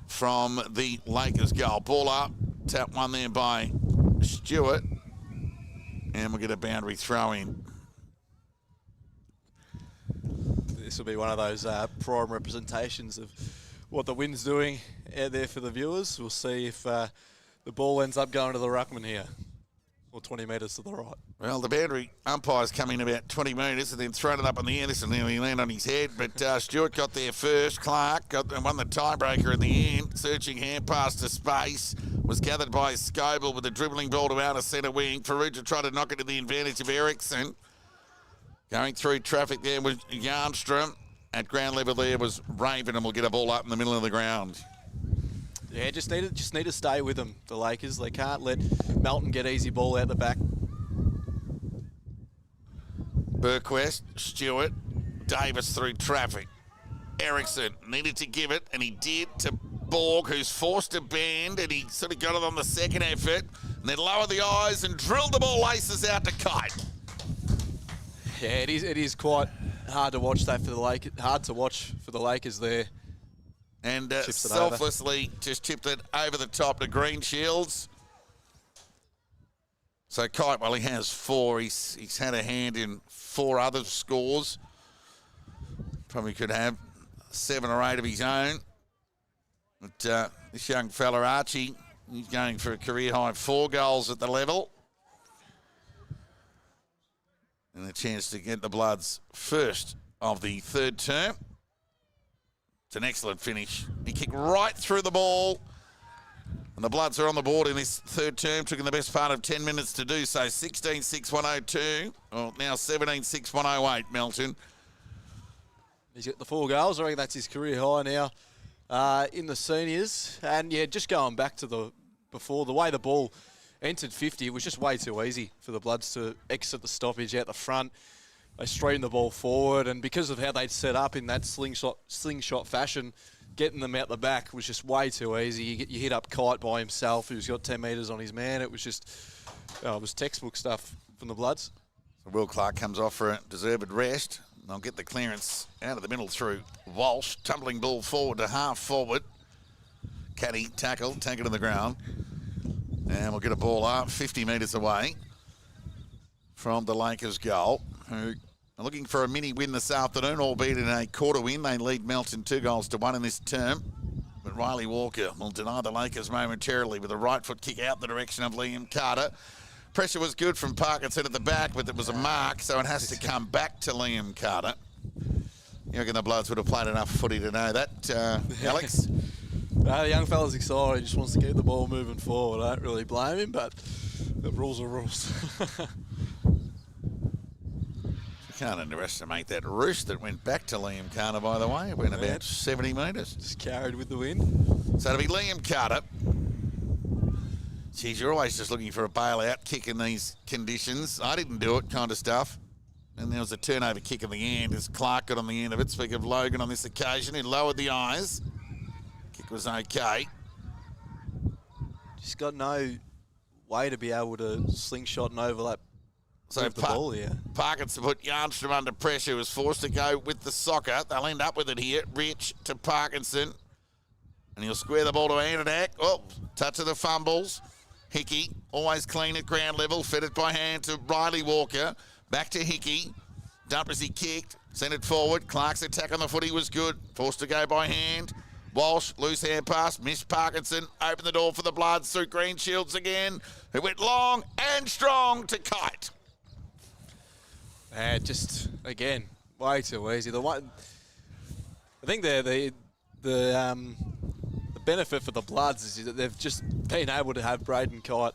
from the Lakers goal. Ball up, tap one there by Stewart, and we'll get a boundary throw in. This will be one of those prime representations of what the wind's doing out there for the viewers. We'll see if the ball ends up going to the ruckman here, or 20 metres to the right. Well, the boundary umpire's come in about 20 metres and then thrown it up in the air. This will nearly land on his head, but Stewart got there first. Clark won the tiebreaker in the end. Searching hand pass to space was gathered by Scoble with a dribbling ball to outer centre wing. Ferrugia tried to knock it to the advantage of Ericsson. Going through traffic there was Yarnstrom. At ground level there was Raven, and we'll get a ball up in the middle of the ground. Yeah, just need to stay with them, the Lakers. They can't let Melton get easy ball out the back. Burquest, Stewart, Davis through traffic. Ericsson needed to give it, and he did, to Borg, who's forced to bend, and he sort of got it on the second effort, and then lowered the eyes and drilled the ball laces out to Kite. Yeah, it is quite hard to watch that for the Lakers. Hard to watch for the Lakers there. And Chips it selflessly just chipped it over the top to Green Shields. So Kite, well, he has 4. He's had a hand in 4 other scores. Probably could have 7 or 8 of his own. But this young fella, Archie, he's going for a career-high 4 goals at the level. And a chance to get the Bloods first of the third term. It's an excellent finish. He kicked right through the ball. And the Bloods are on the board in this third term. Took in the best part of 10 minutes to do so. 16-6-102. Well, now 17-6-108, Melton. He's got the 4 goals. I reckon that's his career high now in the seniors. And, yeah, just going back to the way the ball entered 50, it was just way too easy for the Bloods to exit the stoppage out the front. They straightened the ball forward, and because of how they'd set up in that slingshot fashion, getting them out the back was just way too easy. You hit up Kite by himself, who's got 10 metres on his man. It was just, it was textbook stuff from the Bloods. So Will Clark comes off for a deserved rest. They'll get the clearance out of the middle through Walsh. Tumbling ball forward to half forward. Caddy tackle, take it to the ground. And we'll get a ball up 50 metres away from the Lakers goal, who are looking for a mini win this afternoon, albeit in a quarter win. They lead Melton 2-1 in this term. But Riley Walker will deny the Lakers momentarily with a right foot kick out the direction of Liam Carter. Pressure was good from Parkinson at the back, but it was a mark, so it has to come back to Liam Carter. You reckon the Bloods would have played enough footy to know that, Alex? The young fella's excited. He just wants to keep the ball moving forward. I don't really blame him, but the rules are rules. You can't underestimate that roost that went back to Liam Carter, by the way. It went about 70 metres. Just carried with the wind. So it'll be Liam Carter. Geez, you're always just looking for a bailout kick in these conditions. I didn't do it, kind of stuff. And there was a turnover kick at the end as Clark got on the end of it. Speak of Logan on this occasion, he lowered the eyes. Kick was okay. Just got no way to be able to slingshot and overlap So the ball here. Parkinson put Yarnstrom under pressure. He was forced to go with the soccer. They'll end up with it here. Rich to Parkinson. And he'll square the ball to Andernak. Oh, touch of the fumbles. Hickey, always clean at ground level. Fed it by hand to Riley Walker. Back to Hickey. Dump as he kicked. Sent it forward. Clark's attack on the footy was good. Forced to go by hand. Walsh, loose hand pass. Missed Parkinson. Opened the door for the Bloods through Green Shields again. It went long and strong to Kite. Just, again, way too easy. I think the benefit for the Bloods is that they've just been able to have Braden Kite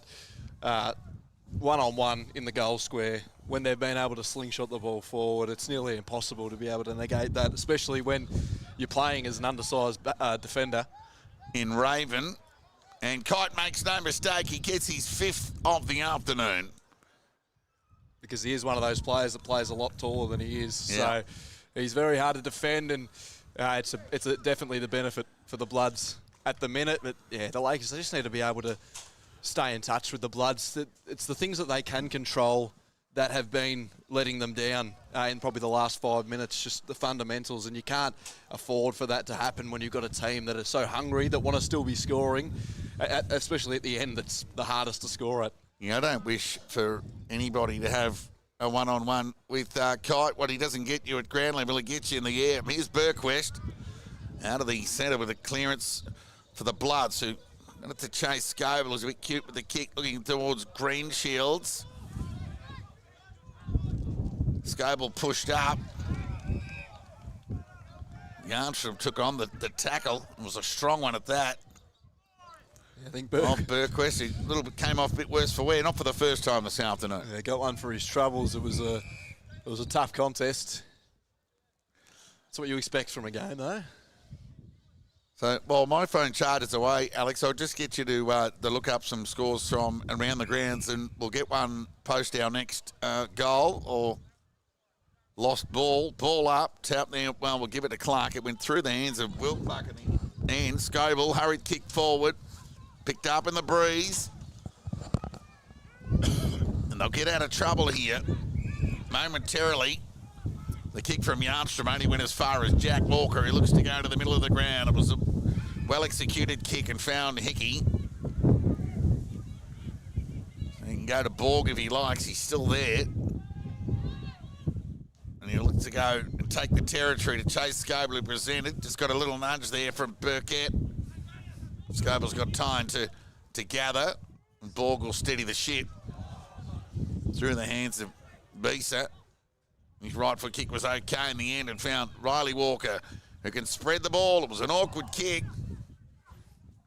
one-on-one in the goal square. When they've been able to slingshot the ball forward, it's nearly impossible to be able to negate that, especially when you're playing as an undersized defender. In Raven, and Kite makes no mistake, he gets his 5th of the afternoon. Because he is one of those players that plays a lot taller than he is. Yeah. So he's very hard to defend, and it's definitely the benefit for the Bloods at the minute. But, yeah, the Lakers, they just need to be able to stay in touch with the Bloods. It's the things that they can control that have been letting them down in probably the last 5 minutes, just the fundamentals. And you can't afford for that to happen when you've got a team that are so hungry, that want to still be scoring, especially at the end. That's the hardest to score at. Yeah, I don't wish for anybody to have a one-on-one with Kite. What he doesn't get you at ground level, he gets you in the air. Here's Burquest out of the centre with a clearance for the Bloods, who wanted to chase Scoble. Was a bit cute with the kick, looking towards Green Shields. Scoble pushed up. Yarnstrom took on the tackle. It was a strong one at that. I think Burquest, he a little bit came off a bit worse for wear, not for the first time this afternoon. Yeah, got one for his troubles. It was a tough contest. That's what you expect from a game, though. So, while my phone charges away, Alex, I'll just get you to look up some scores from around the grounds, and we'll get one post our next goal or lost ball. Ball up, tap there. Well, we'll give it to Clark. It went through the hands of Will Clark at the end. Scoble, hurried kick forward. Picked up in the breeze. And they'll get out of trouble here momentarily. The kick from Yarnstrom only went as far as Jack Walker. He looks to go to the middle of the ground. It was well-executed kick and found Hickey. He can go to Borg if he likes. He's still there. And he'll look to go and take the territory to chase Scoble, who presented. Just got a little nudge there from Burkett. Scoble's got time to gather. And Borg will steady the ship through the hands of Bisa. His right foot kick was okay in the end and found Riley Walker, who can spread the ball. It was an awkward kick.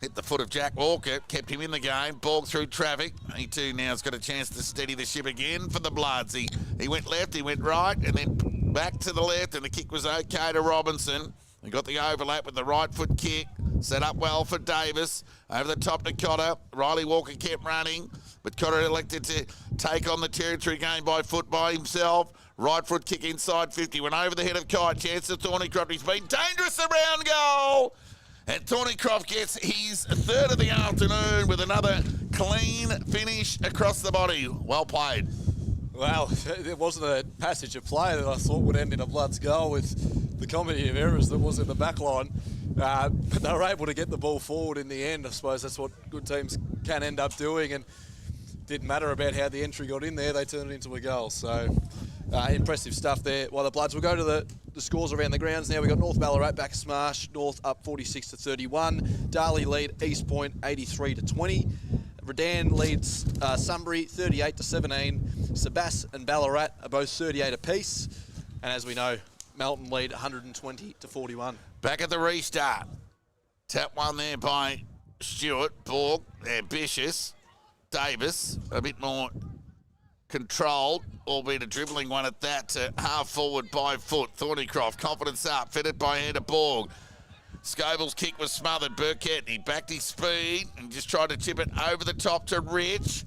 Hit the foot of Jack Walker, kept him in the game. Borg through traffic. He too now has got a chance to steady the ship again for the Bloods. He went left, he went right, and then back to the left, and the kick was okay to Robinson. He got the overlap with the right foot kick. Set up well for Davis. Over the top to Cotter. Riley Walker kept running, but Cotter elected to take on the territory gained by foot by himself. Right foot kick inside 50. Went over the head of Kite. Chance to Thornycroft. He's been dangerous around goal. And Thornycroft gets his third of the afternoon with another clean finish across the body. Well played. Well, it wasn't a passage of play that I thought would end in a Bloods goal with the comedy of errors that was in the back line. But they were able to get the ball forward in the end. I suppose that's what good teams can end up doing. And it didn't matter about how the entry got in there. They turned it into a goal. So impressive stuff there. While the Bloods will go to the scores around the grounds now. We've got North Ballarat back a smash. North up 46-31. Darley lead East Point 83-20. Redan leads Sunbury 38-17. Sebas and Ballarat are both 38 apiece. And as we know, Melton lead 120-41. Back at the restart. Tap one there by Stewart. Borg, ambitious. Davis, a bit more controlled, albeit a dribbling one at that, to half forward by foot. Thornycroft, confidence up, fed it by hand to Borg. Scoble's kick was smothered. Burkett, he backed his speed and just tried to chip it over the top to Rich.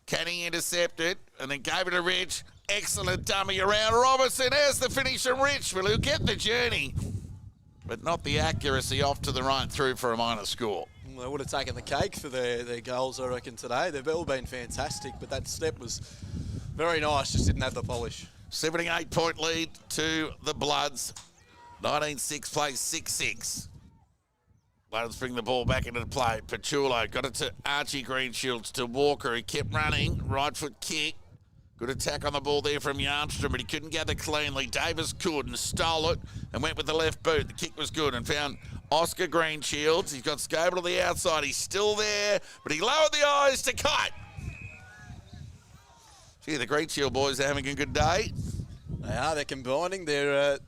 Can he intercept it? And then gave it to Rich. Excellent dummy around Robertson. As the finish from Rich. Will he'll get the journey, but not the accuracy off to the right through for a minor score. They would have taken the cake for their goals, I reckon, today. They've all been fantastic, but that step was very nice, just didn't have the polish. 78-point lead to the Bloods. 19-6 plays 6-6. Bloods bring the ball back into the play. Pachulo got it to Archie Greenshields, to Walker. He kept running. Right foot kick. Good attack on the ball there from Yarnstrom, but he couldn't gather cleanly. Davis could and stole it and went with the left boot. The kick was good and found Oscar Greenshields. He's got Scoble to the outside. He's still there, but he lowered the eyes to Kite. Gee, the Greenshield boys are having a good day. They are. They're combining. They're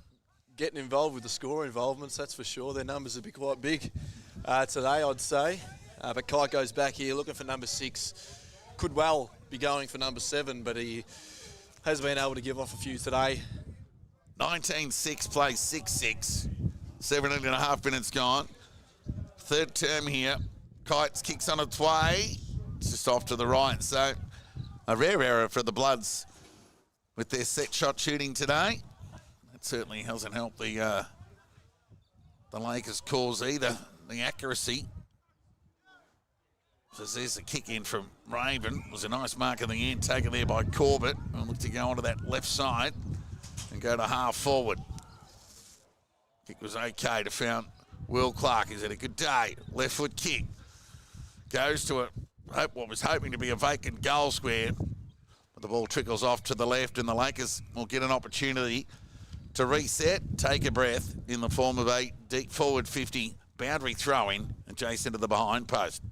getting involved with the score involvements, that's for sure. Their numbers will be quite big today, I'd say. But Kite goes back here looking for number 6. Could well be going for number 7, but he has been able to give off a few today. 19-6 plays 6-6. 17 and a half minutes gone. Third term here. Kite's kicks on its way. It's just off to the right. So a rare error for the Bloods with their set shot shooting today. That certainly hasn't helped the Lakers' cause either. The accuracy. So there's a kick in from Raven. It was a nice mark at the end, taken there by Corbett. And look to go onto that left side and go to half forward. Kick was okay to found Will Clark. He's had a good day. Left foot kick. Goes to what was hoping to be a vacant goal square. But the ball trickles off to the left, and the Lakers will get an opportunity to reset, take a breath in the form of a deep forward 50 boundary throw-in and chase into the behind post.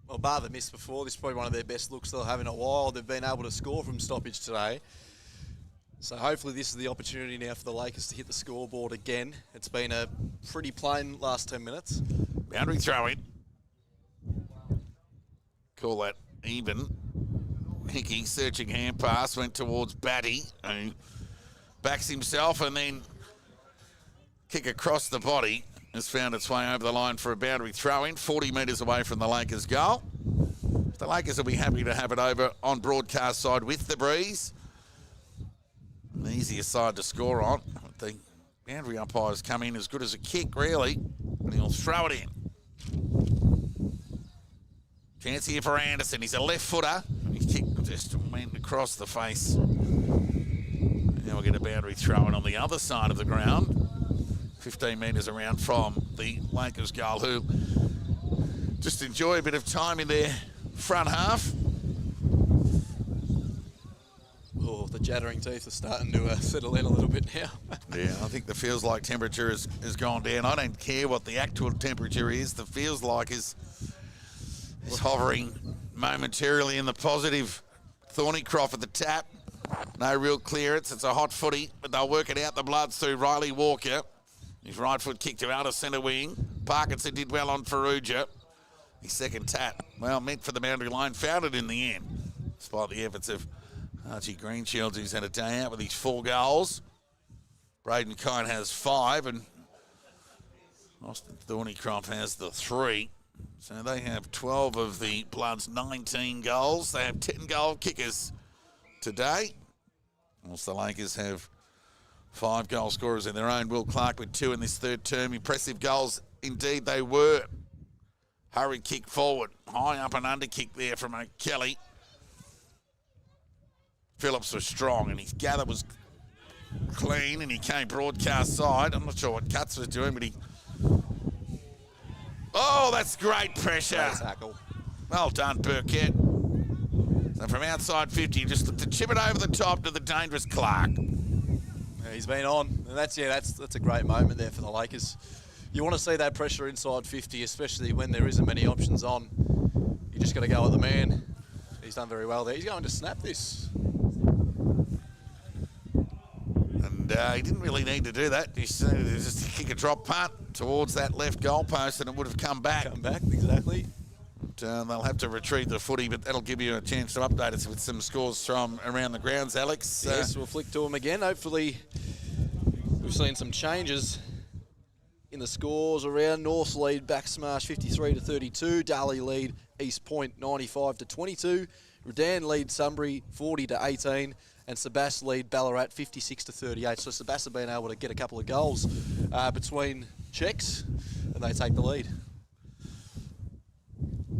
Well, bar the miss before, this is probably one of their best looks they'll have in a while. They've been able to score from stoppage today. So hopefully this is the opportunity now for the Lakers to hit the scoreboard again. It's been a pretty plain last 10 minutes. Boundary throw-in. Call that even. Hickey, searching hand pass, went towards Batty, who backs himself, and then kick across the body has found its way over the line for a boundary throw-in, 40 metres away from the Lakers' goal. The Lakers will be happy to have it over on broadcast side with the breeze. An easier side to score on. The boundary umpires come in as good as a kick, really, and he'll throw it in. Chance here for Anderson. He's a left footer. His kick just went across the face. Now we'll get a boundary throw in on the other side of the ground. 15 metres around from the Lakers goal, who just enjoy a bit of time in their front half. Oh, the jattering teeth are starting to settle in a little bit now. Yeah, I think the feels like temperature has gone down. I don't care what the actual temperature is. The feels like is hovering momentarily in the positive. Thornycroft at the tap. No real clearance. It's a hot footy, but they'll work it out. The Bloods through Riley Walker. His right foot kick to outer centre wing. Parkinson did well on Ferrugia. His second tap, well, meant for the boundary line. Found it in the end, despite the efforts of Archie Greenshields, who's had a day out with his 4 goals. Braden Kine has 5, and Austin Thornycroft has the 3. So they have 12 of the Bloods' 19 goals. They have 10 goal kickers today. Also, the Lakers have 5 goal scorers in their own. Will Clark with 2 in this third term. Impressive goals indeed they were. Hurry kick forward. High up and under kick there from O'Kelly. Phillips was strong and his gather was clean and he came broadcast side. I'm not sure what Cutts was doing, but he... Oh, that's great pressure. Great tackle. Well done, Burkett. So from outside 50, you just look to chip it over the top to the dangerous Clark. Yeah, he's been on, and that's a great moment there for the Lakers. You want to see that pressure inside 50, especially when there isn't many options on. You just got to go at the man. He's done very well there. He's going to snap this. And he didn't really need to do that. He just kick a drop punt towards that left goal post and it would have come back. Come back, exactly. They'll have to retrieve the footy, but that'll give you a chance to update us with some scores from around the grounds, Alex. Yes, we'll flick to them again. Hopefully, we've seen some changes in the scores around. North lead back smash 53-32. Darley lead East Point 95-22. Redan lead Sunbury 40-18. And Sebas lead Ballarat 56-38. So Sebas have been able to get a couple of goals between checks, and they take the lead.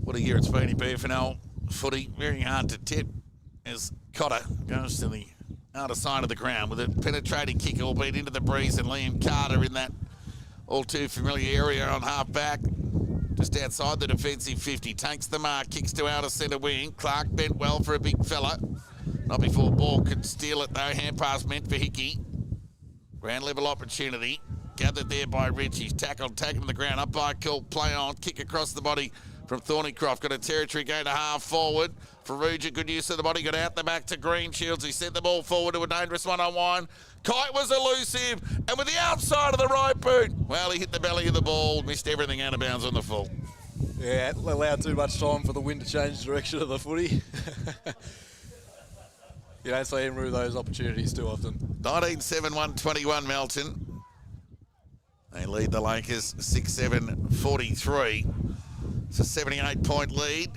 What a year it's been in BFNL footy. Very hard to tip as Cotter goes to the outer side of the ground with a penetrating kick, albeit into the breeze, and Liam Carter in that all too familiar area on half back. Just outside the defensive 50. Takes the mark, kicks to outer centre wing. Clark bent well for a big fella. Not before Ball could steal it though. Hand pass meant for Hickey. Ground level opportunity. Gathered there by Rich. He's tackled, taken to the ground. Up by Cool. Play on. Kick across the body from Thornycroft. Got a territory going to half forward. Ferrugia, good use of the body. Got out the back to Greenshields. He sent the ball forward to a dangerous one-on-one. Kite was elusive. And with the outside of the right boot, well, he hit the belly of the ball. Missed everything out of bounds on the full. Yeah, allowed too much time for the wind to change the direction of the footy. You don't see him rue those opportunities too often. 19-7-1-21 Melton. They lead the Lakers 6-7-43. It's a 78-point lead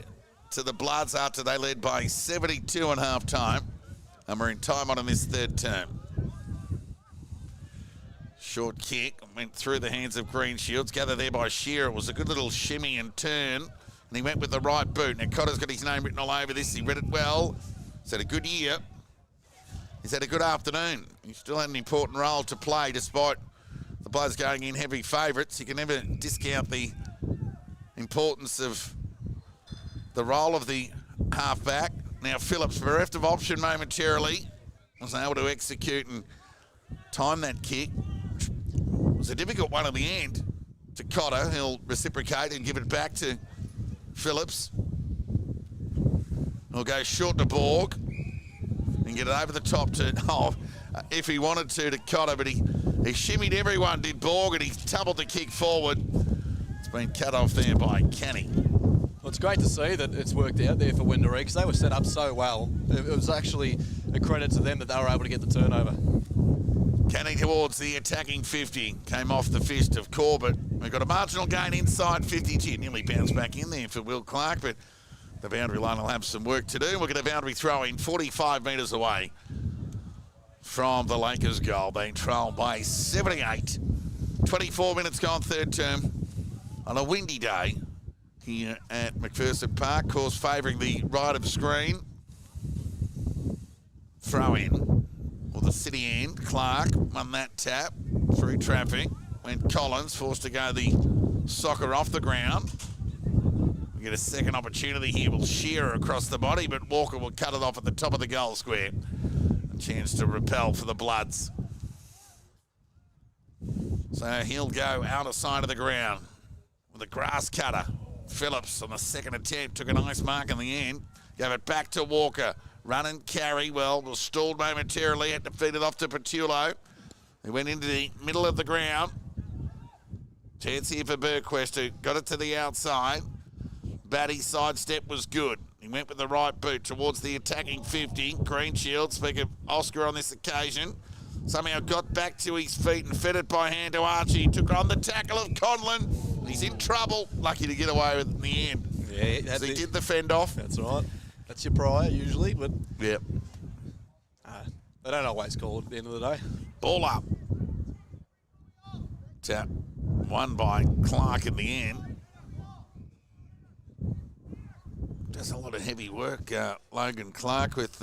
to the Bloods after they led by 72 at half time. And we're in time on in this third term. Short kick went through the hands of Greenshields. Gathered there by Shearer. It was a good little shimmy and turn. And he went with the right boot. Now Cotter's got his name written all over this. He read it well. He's had a good year. He's had a good afternoon. He still had an important role to play despite the Bloods going in heavy favourites. You can never discount the importance of the role of the halfback. Now Phillips, bereft of option momentarily, was able to execute and time that kick. It was a difficult one at the end to Cotter. He'll reciprocate and give it back to Phillips. He'll go short to Borg and get it over the top to, if he wanted to Cotter, but he shimmied everyone, did Borg, and he tumbled the kick forward. It's been cut off there by Canny. Well, it's great to see that it's worked out there for Wendouree because they were set up so well. It was actually a credit to them that they were able to get the turnover. Canny towards the attacking 50. Came off the fist of Corbett. We've got a marginal gain inside 50. Gee, nearly bounced back in there for Will Clark, but the boundary line will have some work to do. We'll get a boundary throw in 45 metres away from the Lakers' goal. Being trailed by 78. 24 minutes gone third term on a windy day here at Macpherson Park. Course favouring the right of screen. Throw in. Or the city end. Clark won that tap through traffic. Went Collins, forced to go the soccer off the ground. We get a second opportunity here. We'll shear across the body, but Walker will cut it off at the top of the goal square. A chance to repel for the Bloods. So he'll go outer side of the ground with a grass cutter. Phillips on the second attempt took a nice mark in the end. Gave it back to Walker. Run and carry. Well, was stalled momentarily. Had to feed it off to Petullo. He went into the middle of the ground. Chance here for Burquest, who got it to the outside. Batty's sidestep was good. He went with the right boot towards the attacking 50. Greenshield, speak of Oscar on this occasion, somehow got back to his feet and fed it by hand to Archie. Took on the tackle of Conlon. He's in trouble. Lucky to get away with it in the end. Yeah, So he did the fend off. That's right. That's your prior usually, but Yep. they don't always call it at the end of the day. Ball up. Tap. Won by Clark in the end. Does a lot of heavy work, Logan Clark, with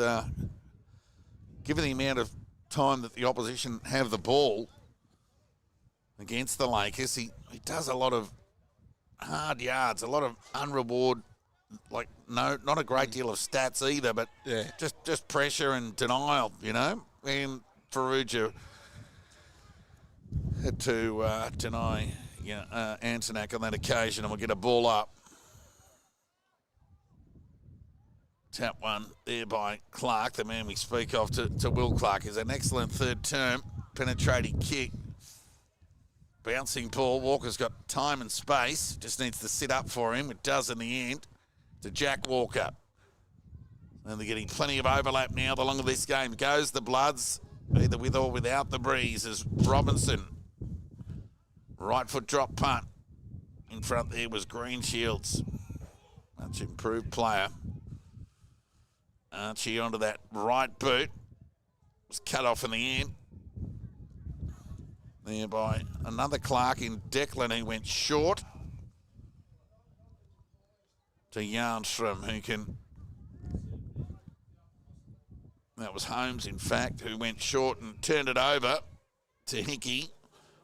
given the amount of time that the opposition have the ball against the Lakers. He does a lot of hard yards, a lot of unreward, like not a great deal of stats either, but Yeah. just pressure and denial, you know. And Ferrugia had to deny Antonak on that occasion, and we'll get a ball up. Tap one there by Clark, the man we speak of to Will Clark. Is an excellent third term, penetrating kick. Bouncing ball. Walker's got time and space, just needs to sit up for him. It does in the end to Jack Walker. And they're getting plenty of overlap now the longer this game goes. The Bloods, either with or without the breeze, as Robinson. Right foot drop punt. In front there was Greenshields. Much improved player. Archie onto that right boot. Was cut off in the end. There by another Clark in Declan, who went short. To Yarnstrom, who can... That was Holmes, in fact, who went short and turned it over to Hickey.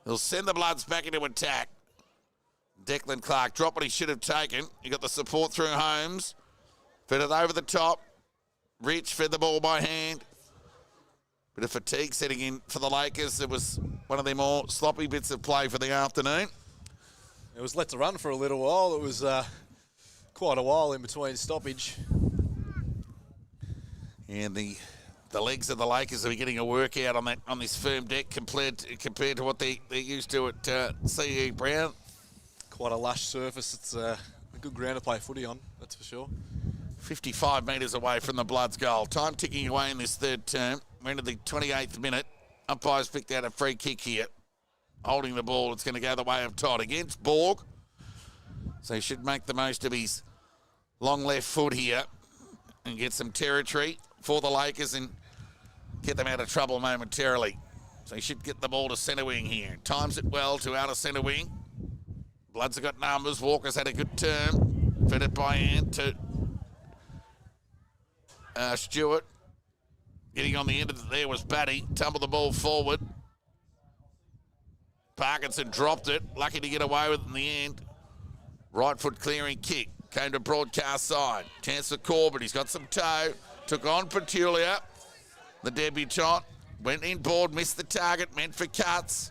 He'll send the Bloods back into attack. Declan Clark dropped what he should have taken. He got the support through Holmes. Fed it over the top. Rich fed the ball by hand. Bit of fatigue setting in for the Lakers. It was one of their more sloppy bits of play for the afternoon. It was let to run for a little while. It was quite a while in between stoppage. And the legs of the Lakers are getting a workout on this firm deck compared to what they're used to at CE Brown. Quite a lush surface. It's a good ground to play footy on, that's for sure. 55 metres away from the Bloods' goal. Time ticking away in this third term. We're into the 28th minute. Umpires picked out a free kick here. Holding the ball, it's going to go the way of Todd against Borg. So he should make the most of his long left foot here and get some territory for the Lakers and get them out of trouble momentarily. So he should get the ball to centre wing here. Times it well to outer centre wing. Bloods have got numbers. Walker's had a good turn. Fed it by hand to Stewart. Getting on the end of it there was Batty. Tumbled the ball forward. Parkinson dropped it. Lucky to get away with it in the end. Right foot clearing kick. Came to broadcast side. Chance for Corbett. He's got some toe. Took on Petulia. The debutant. Went inboard. Missed the target. Meant for cuts.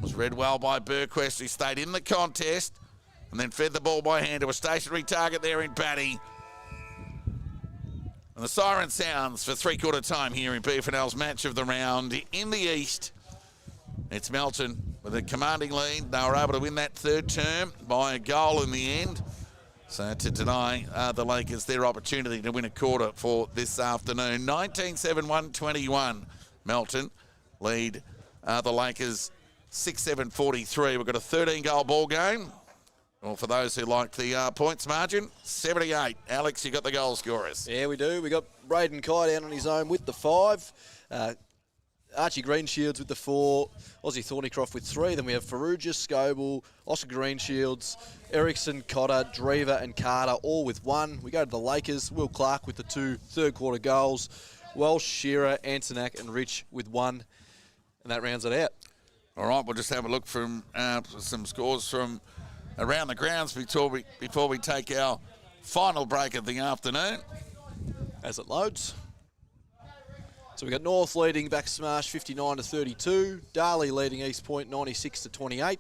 Was read well by Burquest, who stayed in the contest. And then fed the ball by hand to a stationary target there in Batty. And the siren sounds for three-quarter time here in BFNL's match of the round. In the east, it's Melton with a commanding lead. They were able to win that third term by a goal in the end. So to deny the Lakers their opportunity to win a quarter for this afternoon. 19-7-1-21. Melton lead the Lakers 6-7-43. We've got a 13-goal ball game. Well, for those who like the points margin, 78. Alex, you got the goal scorers. Yeah, we do. We got Braden Kai down on his own with the 5. Archie Greenshields with the 4. Ozzy Thornycroft with 3. Then we have Ferrugia, Scoble, Oscar Greenshields, Ericsson, Cotter, Drever and Carter all with 1. We go to the Lakers. Will Clark with the 2 third-quarter goals. Welsh, Shearer, Antonak and Rich with 1. And that rounds it out. All right, we'll just have a look from some scores from around the grounds before we take our final break of the afternoon. As it loads. So we've got North leading back smash 59 to 32. Darley leading East Point 96 to 28.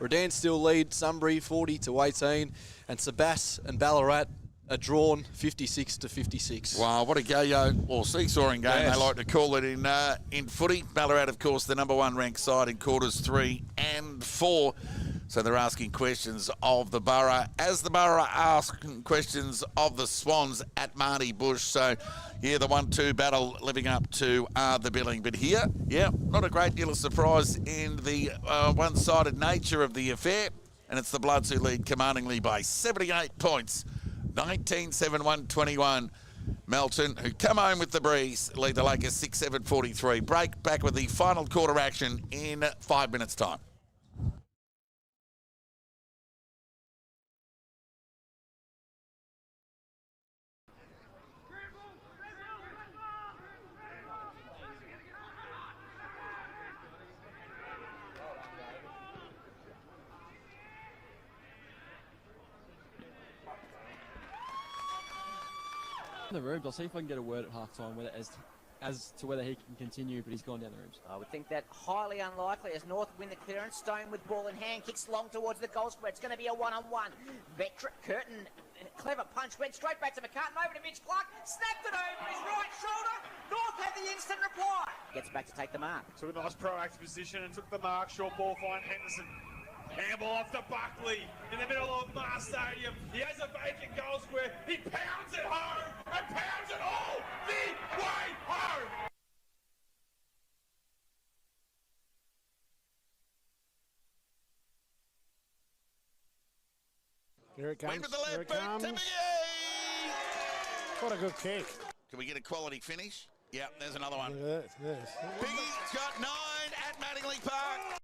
Redan still lead Sunbury 40 to 18. And Sabas and Ballarat are drawn 56 to 56. Wow, what a go-yo or seesawing game Yes. they like to call it in footy. Ballarat, of course, the number one ranked side in quarters 3 and 4. So they're asking questions of the Borough, as the Borough asking questions of the Swans at Marty Bush. So, yeah, the 1-2 battle living up to the billing. But here, yeah, not a great deal of surprise in the one-sided nature of the affair. And it's the Bloods who lead commandingly by 78 points. 19-7-1-21. Melton, who come home with the breeze, lead the Lakers 6-7-43. Break back with the final quarter action in 5 minutes' time. The rooms. I'll see if I can get a word at halftime whether as to whether he can continue, but he's gone down the rooms. I would think that highly unlikely as North win the clearance. Stone with ball in hand, kicks long towards the goal square. It's going to be a one-on-one. Curtin, clever punch, went straight back to McCartan, over to Mitch Clark, snapped it over his right shoulder. North had the instant reply. Gets back to take the mark. Took a nice proactive position and took the mark. Short ball find Henderson. Handball off to Buckley in the middle of Mar Stadium. He has a vacant goal square. He pounds it home and pounds it all the way home. Here it comes. Went with the Here left it boot comes. to McGee. What a good kick. Can we get a quality finish? Yep, there's another one. Yes. Biggie's got 9 at Mattingly Park.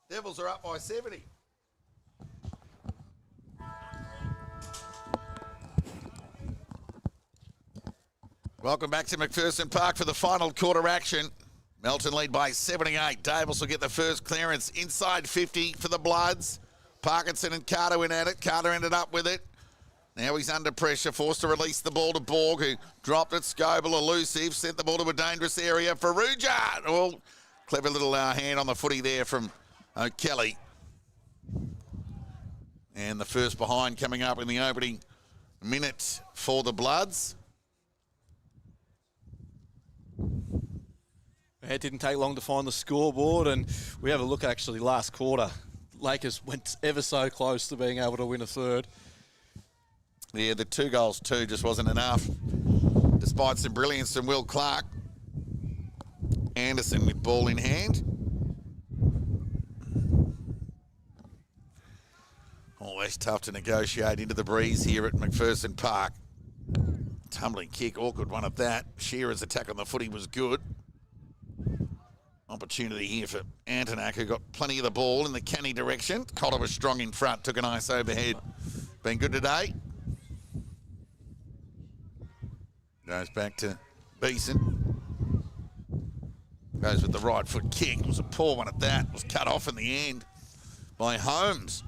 Devils are up by 70. Welcome back to Macpherson Park for the final quarter action. Melton lead by 78. Davis will get the first clearance inside 50 for the Bloods. Parkinson and Carter went at it. Carter ended up with it. Now he's under pressure, forced to release the ball to Borg, who dropped it. Scoble elusive, sent the ball to a dangerous area for Ruja. Oh, clever little hand on the footy there from O'Kelly. And the first behind coming up in the opening minute for the Bloods. It didn't take long to find the scoreboard, and we have a look actually last quarter. Lakers went ever so close to being able to win a third. Yeah, the 2 goals too just wasn't enough. Despite some brilliance from Will Clark. Anderson with ball in hand. Always tough to negotiate into the breeze here at Macpherson Park. Tumbling kick, awkward one at that. Shearer's attack on the footy was good. Opportunity here for Antonak, who got plenty of the ball in the canny direction. Cotter was strong in front, took an ice overhead. Been good today. Goes back to Beeson. Goes with the right foot kick. It was a poor one at that. It was cut off in the end by Holmes.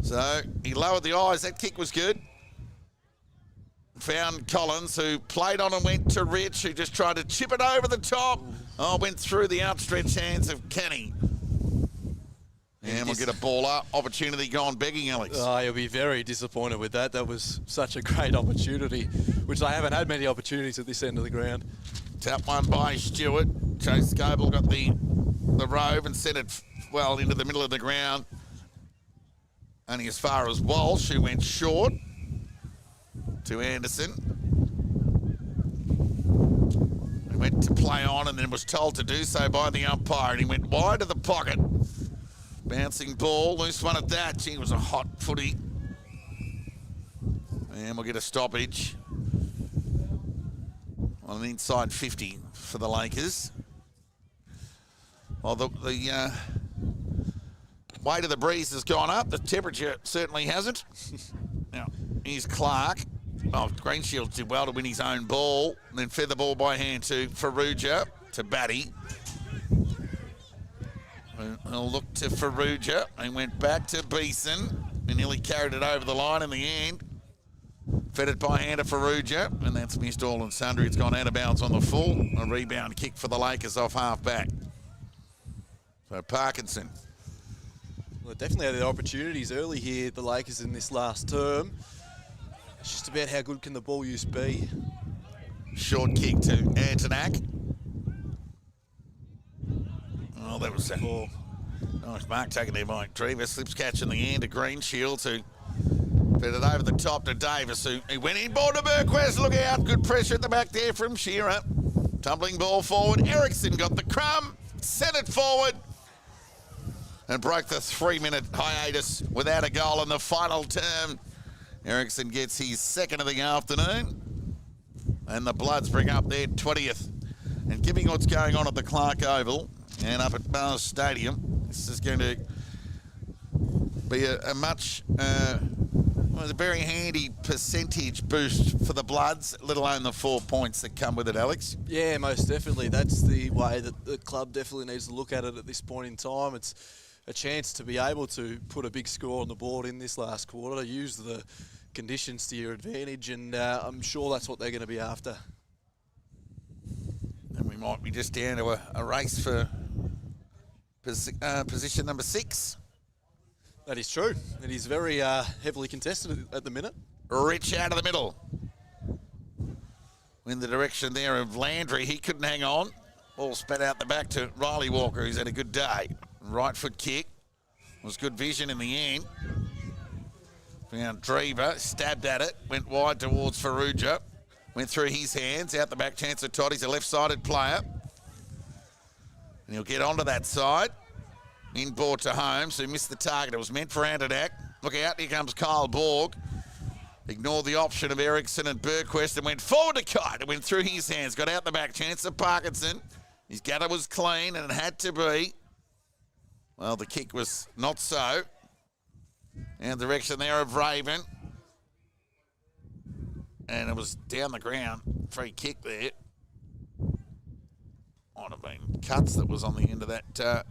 So he lowered the eyes. That kick was good. Found Collins, who played on and went to Rich, who just tried to chip it over the top. Oh, went through the outstretched hands of Kenny. And we'll get a ball up. Opportunity gone begging, Alex. Oh, you'll be very disappointed with that. That was such a great opportunity, which they haven't had many opportunities at this end of the ground. Tap one by Stewart. Chase Scoble got the rove and sent it well into the middle of the ground. Only as far as Walsh, who went short to Anderson. He went to play on and then was told to do so by the umpire, and he went wide of the pocket. Bouncing ball, loose one at that. Gee, it was a hot footy. And we'll get a stoppage on the inside 50 for the Lakers. Well, the weight of the breeze has gone up. The temperature certainly hasn't. Now, here's Clark. Oh, Greenshields did well to win his own ball. And then fed the ball by hand to Farrugia, to Batty. We'll look to Farrugia and went back to Beeson. And nearly carried it over the line in the end. Fed it by hand to Farrugia, and that's missed all and sundry. It's gone out of bounds on the full. A rebound kick for the Lakers off half back. So Parkinson. Well, they definitely had the opportunities early here, the Lakers, in this last term. It's just about how good can the ball use be. Short kick to Antonak. Oh, that was a nice mark taken there by Drever. Slips catch in the end to Greenshields, who fed it over the top to Davis, who went in ball to Burquest. Look out, good pressure at the back there from Shearer. Tumbling ball forward. Ericsson got the crumb, sent it forward, and broke the 3-minute hiatus without a goal in the final term. Ericsson gets his second of the afternoon, and the Bloods bring up their 20th. And given what's going on at the Clark Oval and up at Bars Stadium, this is going to be a much, a very handy percentage boost for the Bloods, let alone the 4 points that come with it, Alex. Yeah, most definitely. That's the way that the club definitely needs to look at it at this point in time. It's a chance to be able to put a big score on the board in this last quarter, use the conditions to your advantage, and I'm sure that's what they're going to be after. And we might be just down to a race for position number 6. That is true. It is very heavily contested at the minute. Rich out of the middle. In the direction there of Landry, he couldn't hang on. Ball spat out the back to Riley Walker, who's had a good day. Right foot kick. Was good vision in the end. Found Drever, stabbed at it, went wide towards Farrugia. Went through his hands, out the back, chance of Todd. He's a left-sided player. And he'll get onto that side. Inboard to Holmes, who missed the target. It was meant for Antonak. Look out, here comes Kyle Borg. Ignored the option of Ericsson and Burquest and went forward to Kite. It went through his hands, got out the back, chance of Parkinson. His gutter was clean and it had to be. Well, the kick was not so. And direction there of Raven. And it was down the ground. Free kick there. Might have been Cuts that was on the end of that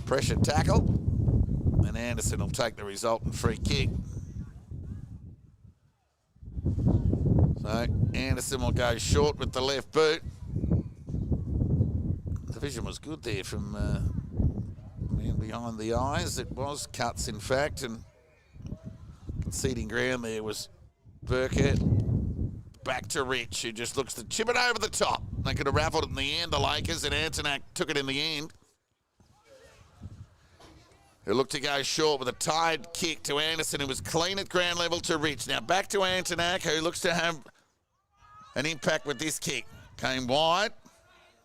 pressure tackle. And Anderson will take the resultant free kick. So Anderson will go short with the left boot. The vision was good there from man behind the eyes. It was Cuts, in fact, and conceding ground there was Burkett. Back to Rich, who just looks to chip it over the top. They could have raffled it in the end, the Lakers, and Antonak took it in the end. Who looked to go short with a tied kick to Anderson, who was clean at ground level to Rich. Now back to Antonak, who looks to have an impact with this kick. Came wide,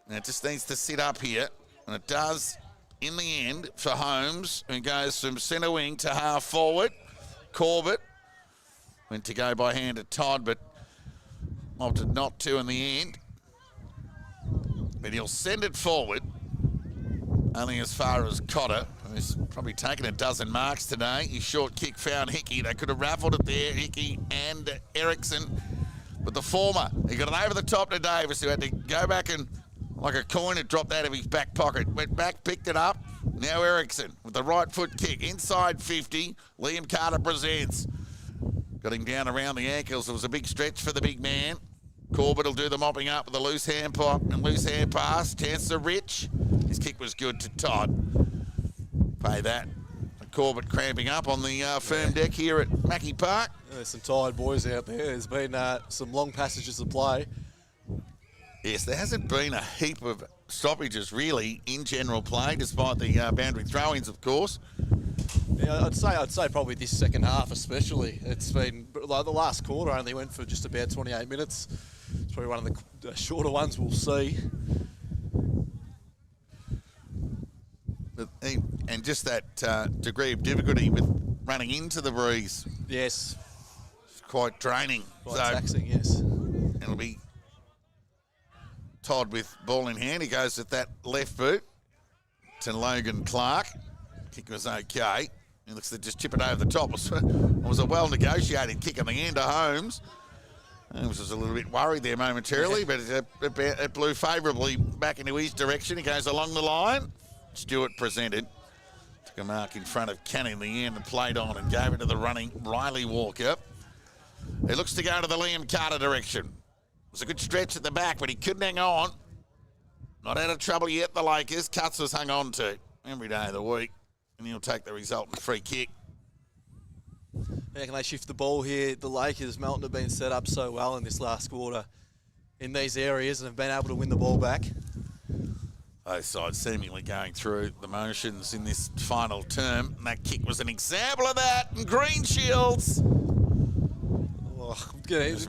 and it just needs to sit up here, and it does in the end for Holmes, who goes from centre wing to half forward. Corbett went to go by hand at Todd, but opted not to in the end. But he'll send it forward, only as far as Cotter, who's probably taken a dozen marks today. His short kick found Hickey. They could have raffled it there, Hickey and Ericsson. But the former, he got it over the top to Davis, who had to go back and, like a coin, had dropped out of his back pocket. Went back, picked it up. Now Ericsson with the right foot kick. Inside 50, Liam Carter presents. Got him down around the ankles. It was a big stretch for the big man. Corbett will do the mopping up with a loose hand pop and loose hand pass. Chance to Rich. His kick was good to Todd. Pay that. Corbett cramping up on the firm deck here at Mackie Park. There's some tired boys out there. There's been some long passages of play. Yes, there hasn't been a heap of stoppages really in general play, despite the boundary throw-ins, of course. Yeah, I'd say probably this second half especially. It's been like the last quarter only went for just about 28 minutes. It's probably one of the shorter ones we'll see. And just that degree of difficulty with running into the breeze. Yes. It's quite draining. Quite taxing, yes. It'll be Todd with ball in hand. He goes with that left boot to Logan Clark. Kick was okay. He looks to just chip it over the top. It was a well-negotiated kick in the end to Holmes. Holmes was a little bit worried there momentarily, but it blew favourably back into his direction. He goes along the line. Stewart presented. Took a mark in front of Canny in the end and played on and gave it to the running Riley Walker. He looks to go to the Liam Carter direction. It was a good stretch at the back, but he couldn't hang on. Not out of trouble yet, the Lakers. Cuts was hung on to every day of the week. And he'll take the resultant free kick. How can they shift the ball here? The Lakers, Melton have been set up so well in this last quarter in these areas and have been able to win the ball back. Both sides seemingly going through the motions in this final term. And that kick was an example of that. And Green Shields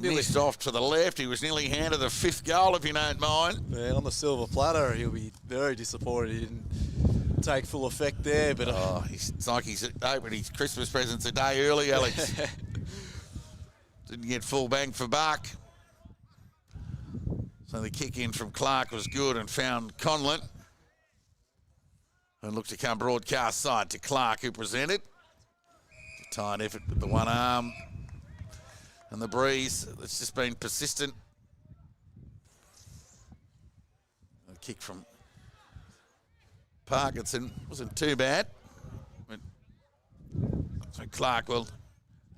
missed off to the left. He was nearly handed a fifth goal, if you don't mind. Yeah, on the silver platter, he'll be very disappointed he didn't take full effect there. But it's like he's opened his Christmas presents a day early, Alex. Didn't get full bang for buck. So the kick in from Clark was good and found Conlon. And looked to come broadcast side to Clark, who presented. A tight effort with the one arm. And the breeze, it's just been persistent. A kick from Parkinson wasn't too bad. So Clark will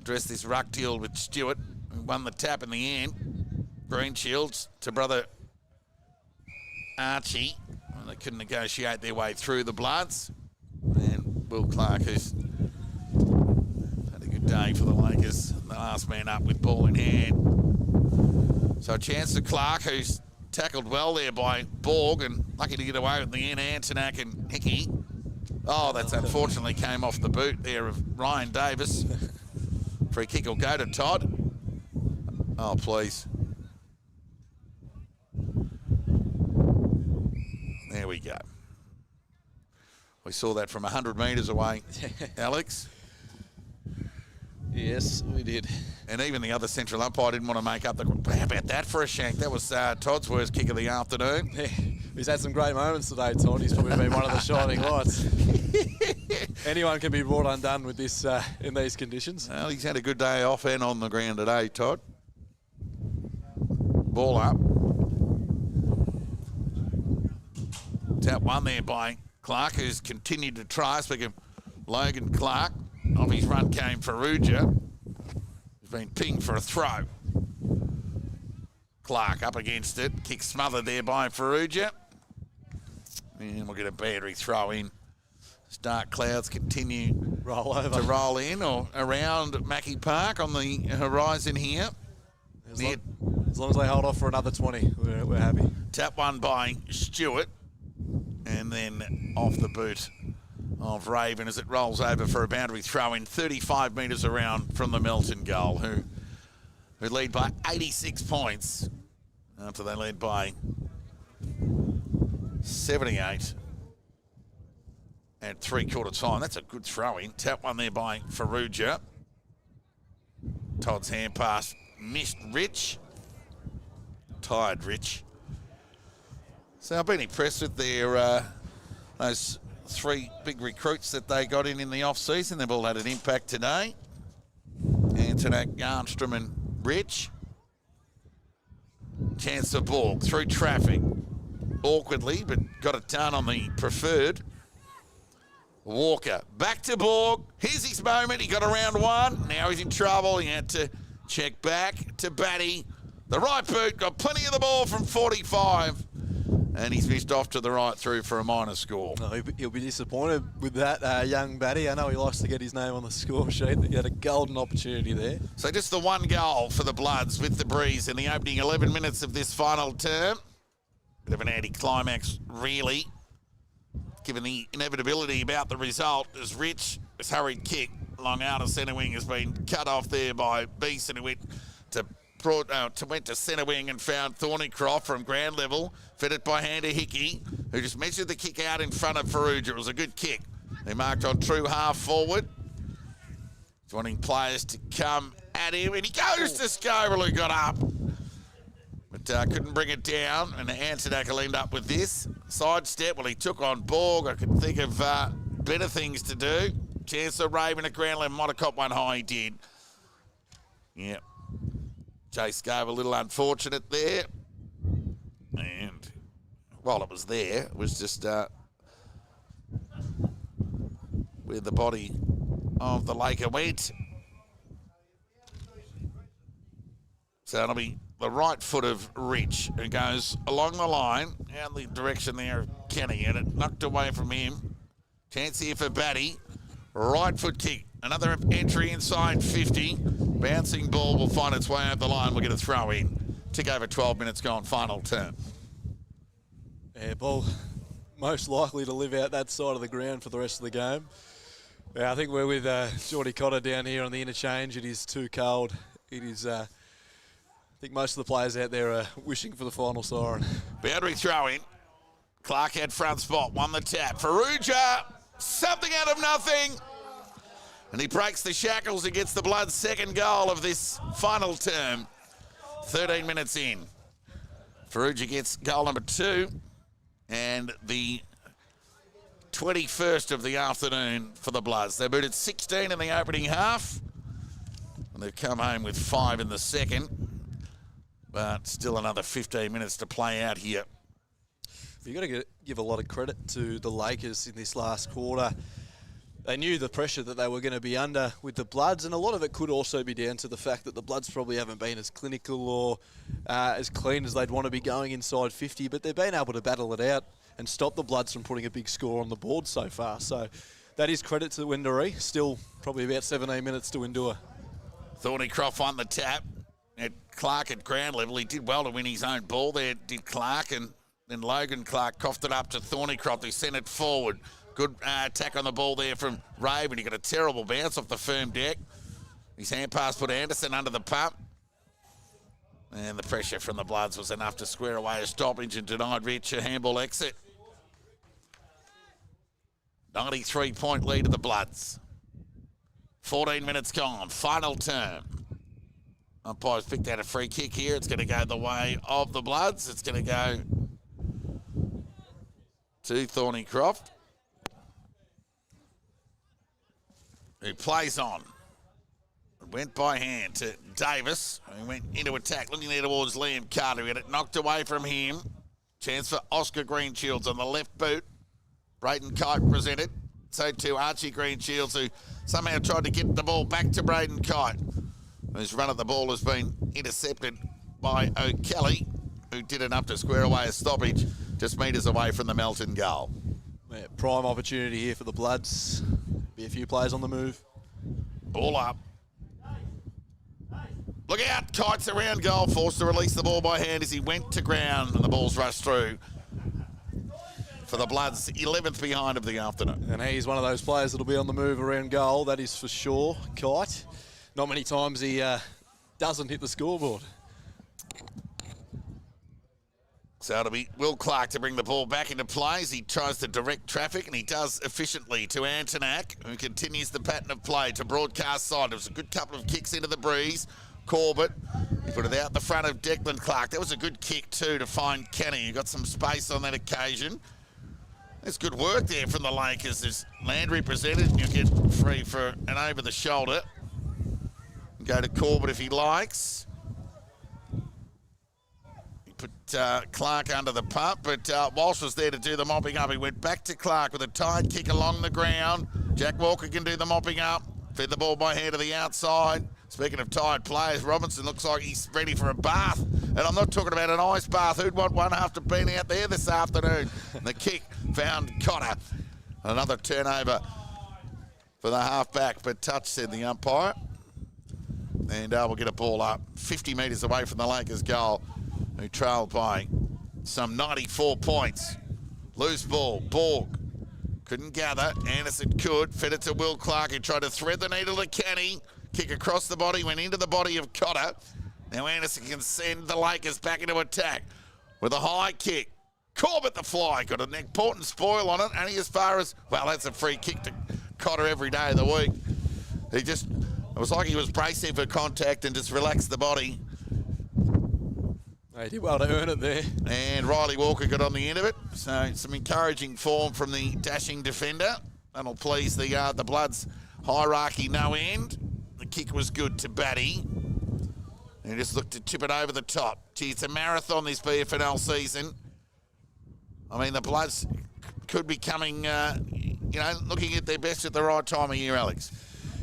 address this ruck deal with Stewart, who won the tap in the end. Green Shields to brother Archie. Well, they couldn't negotiate their way through the Bloods. And Will Clark, who's had a good day for the Lakers. The last man up with ball in hand. So a chance to Clark, who's tackled well there by Borg and lucky to get away with the end, Antonak and Hickey. Oh, that's unfortunately came off the boot there of Ryan Davis. Free kick will go to Todd. Oh, please. There we go. We saw that from 100 metres away, Alex. Yes, we did. And even the other central umpire didn't want to make up the... How about that for a shank? That was Todd's worst kick of the afternoon. He's had some great moments today, Todd. He's probably been one of the shining lights. Anyone can be brought undone with this in these conditions. Well, he's had a good day off and on the ground today, Todd. Ball up. Tap one there by Clark, who's continued to try. Speaking of Logan Clark, off his run came Ferrugia. He's been pinged for a throw. Clark up against it. Kick smothered there by Ferrugia. And we'll get a boundary throw in. As dark clouds continue to roll in or around Mackie Park on the horizon here. As long as they hold off for another 20, we're happy. Tap one by Stewart. And then off the boot of Raven as it rolls over for a boundary throw in 35 metres around from the Melton goal, who lead by 86 points after they led by 78 at three-quarter time. That's a good throw-in. Tap one there by Ferrugia. Todd's hand pass missed Rich. Tired Rich. So I've been impressed with their those three big recruits that they got in the off-season. They've all had an impact today. Antonak, Yarnstrom and Rich. Chance of Borg through traffic. Awkwardly, but got it done on the preferred. Walker back to Borg. Here's his moment. He got around one. Now he's in trouble. He had to check back to Batty. The right boot got plenty of the ball from 45. And he's missed off to the right through for a minor score. No, he'll be disappointed with that young Batty. I know he likes to get his name on the score sheet. He had a golden opportunity there. So just the one goal for the Bloods with the breeze in the opening 11 minutes of this final term. Bit of an anticlimax, really, given the inevitability about the result, as Rich, his hurried kick along outer centre wing has been cut off there by Beeson, who went to centre wing and found Thornycroft from ground level, fed it by Hander Hickey, who just measured the kick out in front of Ferrugia. It was a good kick. They marked on true half forward. He's wanting players to come at him, and he goes to Scoville, who got up, but couldn't bring it down, and Antonak will end up with this. Sidestep, well, he took on Borg. I could think of better things to do. Chance of Raven at ground level, might have caught one high, he did. Yep. Chase gave a little unfortunate there. And while it was there, it was just where the body of the Laker went. So it'll be the right foot of Rich, who goes along the line, out the direction there of Kenny, and it knocked away from him. Chance here for Batty. Right foot kick. Another entry inside 50. Bouncing ball will find its way over the line. We'll get a throw in. Tick over 12 minutes gone, final term. Yeah, ball most likely to live out that side of the ground for the rest of the game. Yeah, I think we're with Geordie Cotter down here on the interchange. It is too cold. It is, I think most of the players out there are wishing for the final siren. Boundary throw in. Clark had front spot, won the tap. Ferrugia, something out of nothing. And he breaks the shackles and gets the Bloods' second goal of this final term. 13 minutes in. Ferrugia gets goal number 2 and the 21st of the afternoon for the Bloods. They booted 16 in the opening half, and they've come home with 5 in the second, but still another 15 minutes to play out here. You've got to give a lot of credit to the Lakers in this last quarter. They knew the pressure that they were going to be under with the Bloods, and a lot of it could also be down to the fact that the Bloods probably haven't been as clinical or as clean as they'd want to be going inside 50, but they've been able to battle it out and stop the Bloods from putting a big score on the board so far. So that is credit to Wendouree. Still probably about 17 minutes to endure. Thornycroft won the tap at Clark at ground level. He did well to win his own ball there, did Clark, and then Logan Clark coughed it up to Thornycroft, who sent it forward. Good attack on the ball there from Raven. He got a terrible bounce off the firm deck. His hand pass put Anderson under the pump. And the pressure from the Bloods was enough to square away a stoppage and denied Rich a handball exit. 93-point lead of the Bloods. 14 minutes gone, final term. Umpire's picked out a free kick here. It's going to go the way of the Bloods. It's going to go to Thornycroft, who plays on. Went by hand to Davis, who went into attack, looking there towards Liam Carter. He had it knocked away from him. Chance for Oscar Greenshields on the left boot. Braden Kite presented. So too Archie Greenshields, who somehow tried to get the ball back to Braden Kite. His run at the ball has been intercepted by O'Kelly, who did enough to square away a stoppage just metres away from the Melton goal. Yeah, prime opportunity here for the Bloods. Be a few players on the move. Ball up. Look out, Kite's around goal, forced to release the ball by hand as he went to ground, and the ball's rushed through for the Bloods, 11th behind of the afternoon. And he's one of those players that'll be on the move around goal, that is for sure. Kite, not many times he doesn't hit the scoreboard. So it'll be Will Clark to bring the ball back into play as he tries to direct traffic, and he does efficiently to Antonak, who continues the pattern of play to broadcast side. It was a good couple of kicks into the breeze. Corbett, he put it out the front of Declan Clark. That was a good kick too to find Kenny. He got some space on that occasion. There's good work there from the Lakers. There's Landry presented, and you'll get free for an over the shoulder. Go to Corbett if he likes. He put Clark under the pump, but Walsh was there to do the mopping up. He went back to Clark with a tight kick along the ground. Jack Walker can do the mopping up. Fed the ball by hand to the outside. Speaking of tired players, Robinson looks like he's ready for a bath. And I'm not talking about an ice bath. Who'd want one after being out there this afternoon? And the kick found Cotter. Another turnover for the half-back, but touch, said the umpire. And we'll get a ball up 50 metres away from the Lakers goal, who trailed by some 94 points. Loose ball, Borg. Couldn't gather. Anderson could. Fed it to Will Clark, who tried to thread the needle to Kenny. Kick across the body, went into the body of Cotter. Now Anderson can send the Lakers back into attack with a high kick. Corbett the fly, got an important spoil on it, only as far as, well, that's a free kick to Cotter every day of the week. It was like he was bracing for contact and just relaxed the body. He did well to earn it there. And Riley Walker got on the end of it. So some encouraging form from the dashing defender. That'll please the Bloods hierarchy no end. The kick was good to Batty. And just looked to tip it over the top. Gee, it's a marathon this BFNL season. I mean, the Bloods could be coming, looking at their best at the right time of year, Alex.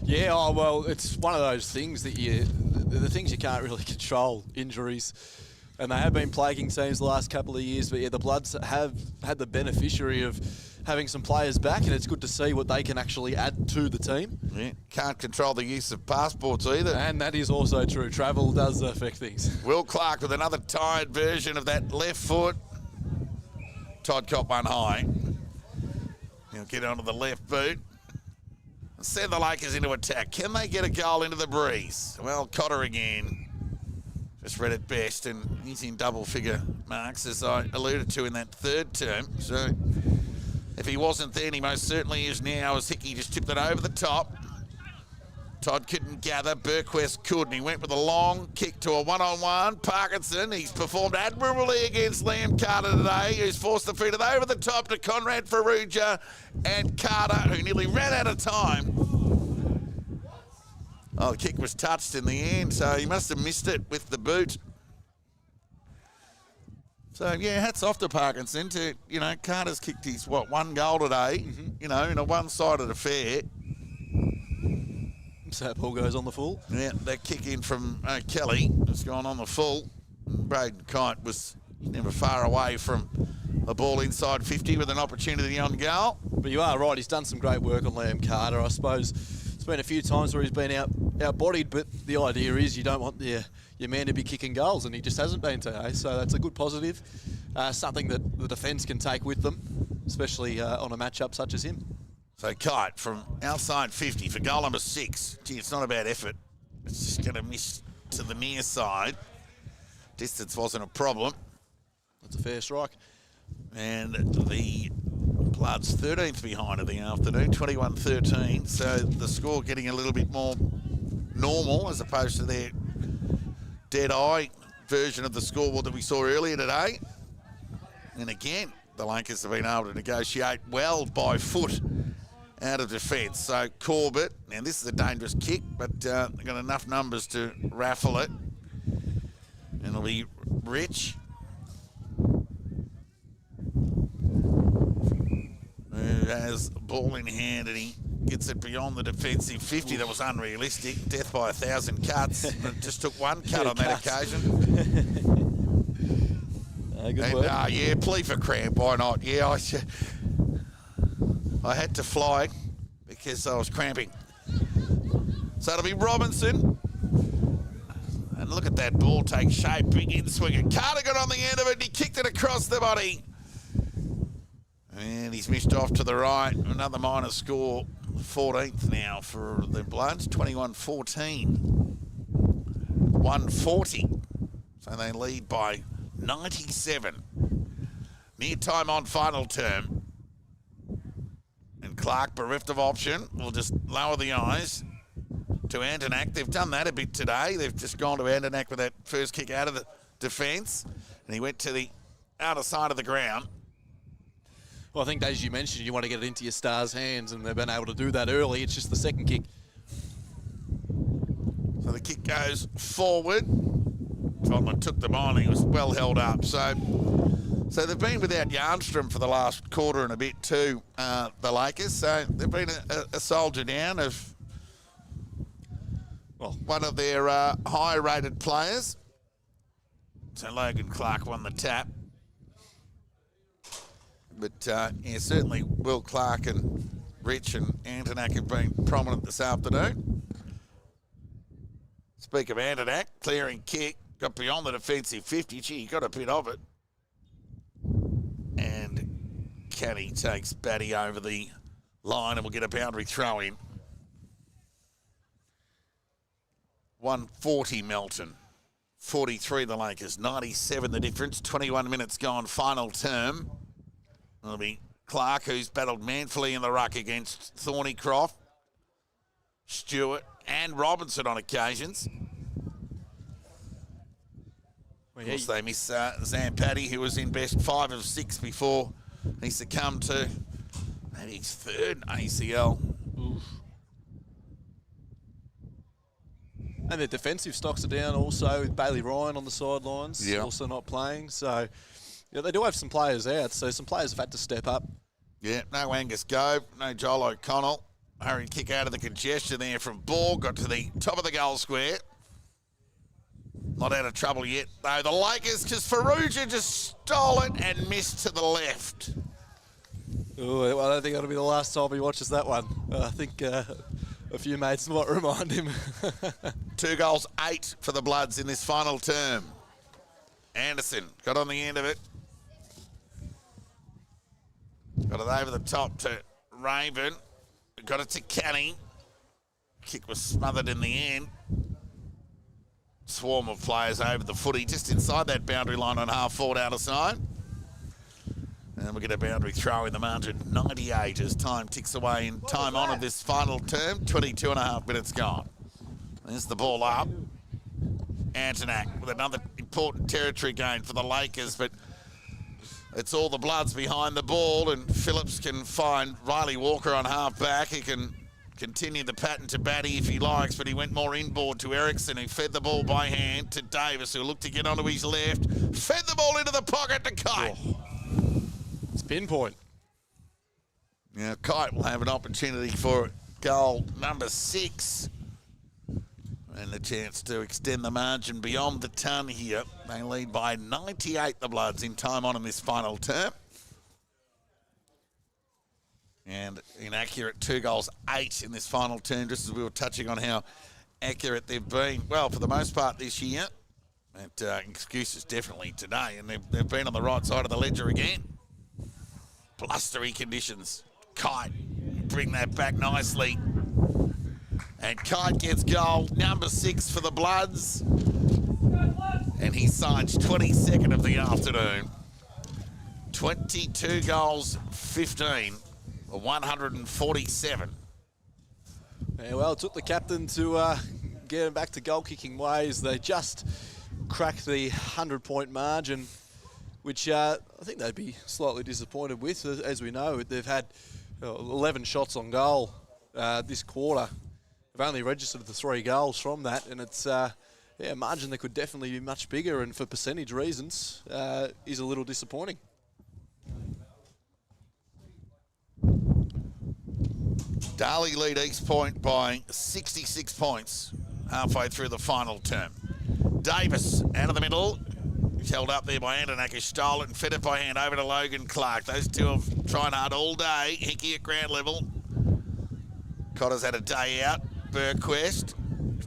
Yeah, oh, well, it's one of those things that the things you can't really control, injuries. And they have been plaguing teams the last couple of years, but yeah, the Bloods have had the beneficiary of having some players back, and it's good to see what they can actually add to the team. Yeah, can't control the use of passports either. And that is also true. Travel does affect things. Will Clark with another tired version of that left foot. Todd caught one high. He'll get onto the left boot. Send the Lakers into attack. Can they get a goal into the breeze? Well, Cotter again. Just read it best, and he's in double-figure marks, as I alluded to in that third term. So if he wasn't then, he most certainly is now, as Hickey just tipped it over the top. Todd couldn't gather. Burquest could, and he went with a long kick to a one-on-one. Parkinson, he's performed admirably against Liam Carter today, who's forced to feed it over the top to Conrad Farrugia and Carter, who nearly ran out of time. Oh, the kick was touched in the end, so he must have missed it with the boot. So, yeah, hats off to Parkinson. Carter's kicked his, one goal today, in a one-sided affair. So that ball goes on the full. Yeah, that kick in from Kelly has gone on the full. Braden Kite was never far away from the ball inside 50 with an opportunity on goal. But you are right, he's done some great work on Liam Carter. I suppose it's been a few times where he's been out-bodied, but the idea is you don't want your man to be kicking goals, and he just hasn't been today. So that's a good positive, something that the defence can take with them, especially on a matchup such as him. So Kite from outside 50 for goal number 6. Gee, it's not about effort. It's just going to miss to the near side. Distance wasn't a problem. That's a fair strike. And the Bloods 13th behind of the afternoon, 21-13. So the score getting a little bit more normal as opposed to their dead-eye version of the scoreboard that we saw earlier today. And again, the Lakers have been able to negotiate well by foot out of defence. So Corbett, and this is a dangerous kick, but they've got enough numbers to raffle it. And it'll be Rich. Who has ball in hand, and he gets it beyond the defensive 50. That was unrealistic. Death by 1,000 cuts. It just took one cut on that occasion. Good work. Yeah, plea for cramp. Why not? Yeah, I had to fly because I was cramping. So it'll be Robinson. And look at that ball take shape. Big in swing. And Carter got on the end of it, and he kicked it across the body. And he's missed off to the right. Another minor score. 14th now for the Bloods. 21-14. 140. So they lead by 97. Near time on final term. And Clark, bereft of option, will just lower the eyes to Antonak. They've done that a bit today. They've just gone to Antonak with that first kick out of the defence. And he went to the outer side of the ground. Well, I think, as you mentioned, you want to get it into your Stars' hands, and they've been able to do that early. It's just the second kick. So the kick goes forward. Conlon took them on. He was well held up. So they've been without Yarnstrom for the last quarter and a bit too, the Lakers. So they've been a soldier down of one of their high-rated players. So Logan Clark won the tap. But, yeah, certainly Will Clark and Rich and Antonak have been prominent this afternoon. Speak of Antonak, clearing kick, got beyond the defensive 50. Gee, he got a bit of it. And Caddy takes Batty over the line and will get a boundary throw in. 140 Melton. 43 the Lakers. 97 the difference. 21 minutes gone, final term. It'll be Clark, who's battled manfully in the ruck against Thornycroft, Stewart and Robinson on occasions. Of course, they miss Zampatti, who was in best 5 of 6 before he succumbed to maybe his third ACL. Oof. And their defensive stocks are down also, with Bailey Ryan on the sidelines, also not playing. So, yeah, they do have some players out, so some players have had to step up. Yeah, no Angus Gove, no Joel O'Connell. Hurried kick out of the congestion there from Ball, got to the top of the goal square. Not out of trouble yet, though. The Lakers, because Farrugia just stole it and missed to the left. Oh, well, I don't think that'll be the last time he watches that one. I think a few mates might remind him. 2 goals, 8 for the Bloods in this final term. Anderson got on the end of it. Got it over the top to Raven. Got it to Canning. Kick was smothered in the end. Swarm of players over the footy, just inside that boundary line on half-forward outer side. And we get a boundary throw in the margin, 98 as time ticks away in time on of this final term. 22 and a half minutes gone. There's the ball up. Antonak with another important territory gain for the Lakers, but it's all the Bloods behind the ball, and Phillips can find Riley Walker on half-back. He can continue the pattern to Batty if he likes, but he went more inboard to Ericsson, who fed the ball by hand to Davis, who looked to get onto his left, fed the ball into the pocket to Kite. Oh. It's pinpoint. Now, Kite will have an opportunity for goal number 6 and the chance to extend the margin beyond the ton here. They lead by 98, the Bloods, in time on in this final term. And inaccurate 2 goals, 8 in this final term, just as we were touching on how accurate they've been, well, for the most part this year. And excuses definitely today, and they've been on the right side of the ledger again. Blustery conditions. Kite, bring that back nicely. And Kite gets goal number 6 for the Bloods. And he signs 22nd of the afternoon. 22 goals, 15. 147. Yeah, well, it took the captain to get him back to goal-kicking ways. They just cracked the 100-point margin which I think they'd be slightly disappointed with. As we know, they've had 11 shots on goal this quarter. They've only registered the 3 goals from that, and it's margin that could definitely be much bigger, and for percentage reasons, is a little disappointing. Darley lead East Point by 66 points halfway through the final term. Davis out of the middle. He's held up there by Andanakish, stole it and fed it by hand over to Logan Clark. Those two have tried hard all day. Hickey at ground level. Cotter's had a day out. Burquest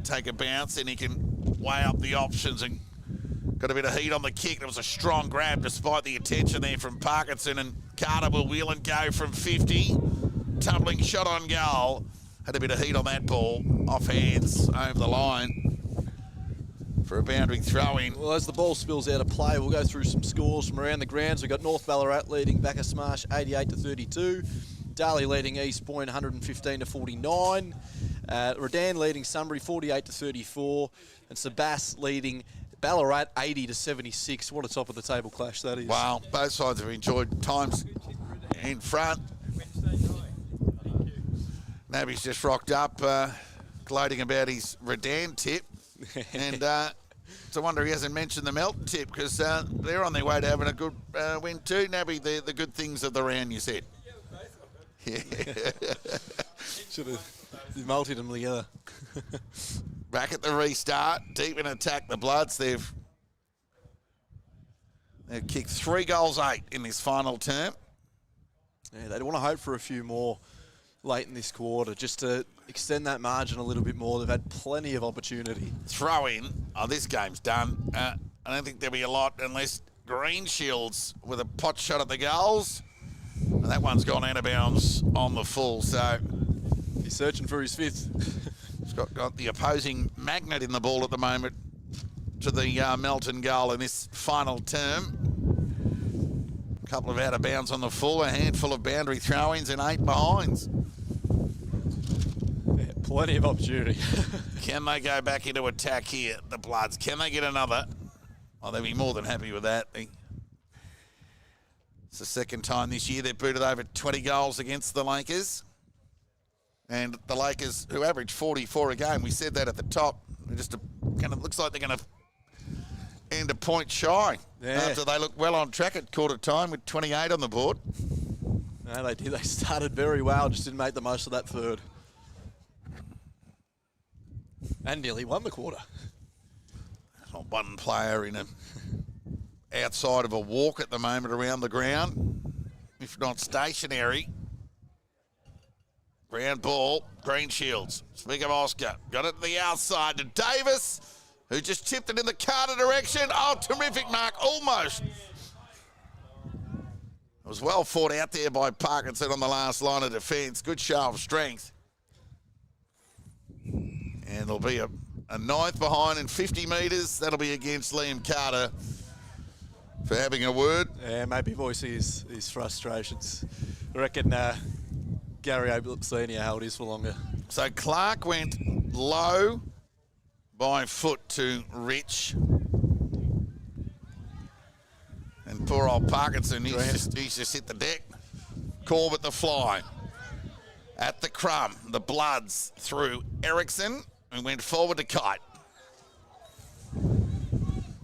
take a bounce and he can weigh up the options and got a bit of heat on the kick. It was a strong grab despite the attention there from Parkinson, and Carter will wheel and go from 50. Tumbling shot on goal. Had a bit of heat on that ball. Off hands over the line for a boundary throw-in. Well, as the ball spills out of play, we'll go through some scores from around the grounds. We've got North Ballarat leading Bacchus-Marsh 88-32. Darley leading East Point 115-49. Redan leading Sunbury 48-34. And Sebass leading Ballarat 80-76. What a top of the table clash that is. Wow, both sides have enjoyed times in front. Nabby's just rocked up, gloating about his Redan tip. And it's a wonder he hasn't mentioned the Melton tip, because they're on their way to having a good win too. Nabby, the good things of the round, you said. Yeah. Should have multied them together. Back at the restart, deep in attack, the Bloods. They've kicked 3 goals 8 in this final term. Yeah, they want to hope for a few more late in this quarter, just to extend that margin a little bit more. They've had plenty of opportunity. Throw in. Oh, this game's done. I don't think there'll be a lot unless Greenshields with a pot shot at the goals. And that one's gone out of bounds on the full, so He's searching for his 5th. he's got the opposing magnet in the ball at the moment to the Melton goal in this final term. A couple of out of bounds on the full, a handful of boundary throw-ins and 8 behinds. Yeah, plenty of opportunity. Can they go back into attack here, the Bloods? Can they get another? Oh, they'll be more than happy with that. It's the second time this year they've booted over 20 goals against the Lakers. And the Lakers, who average 44 a game, we said that at the top, they're just kind of looks like they're going to end a point shy. Yeah. After they look well on track at quarter time with 28 on the board. No, they did. They started very well, just didn't make the most of that third. And nearly won the quarter. Not one player in a outside of a walk at the moment around the ground, if not stationary. Ground ball, Greenshields. Speak of Oscar. Got it to the outside to Davis, who just tipped it in the Carter direction. Oh, terrific mark, almost. It was well fought out there by Parkinson on the last line of defence. Good show of strength. And there'll be a 9th behind in 50 metres. That'll be against Liam Carter for having a word. Yeah, maybe voicing his frustrations. I reckon Gary Ablett Senior held his for longer. So Clark went low by foot to Rich. And poor old Parkinson, he's just hit the deck. Corbett the fly. At the crumb, the Bloods through Erickson and went forward to Kite.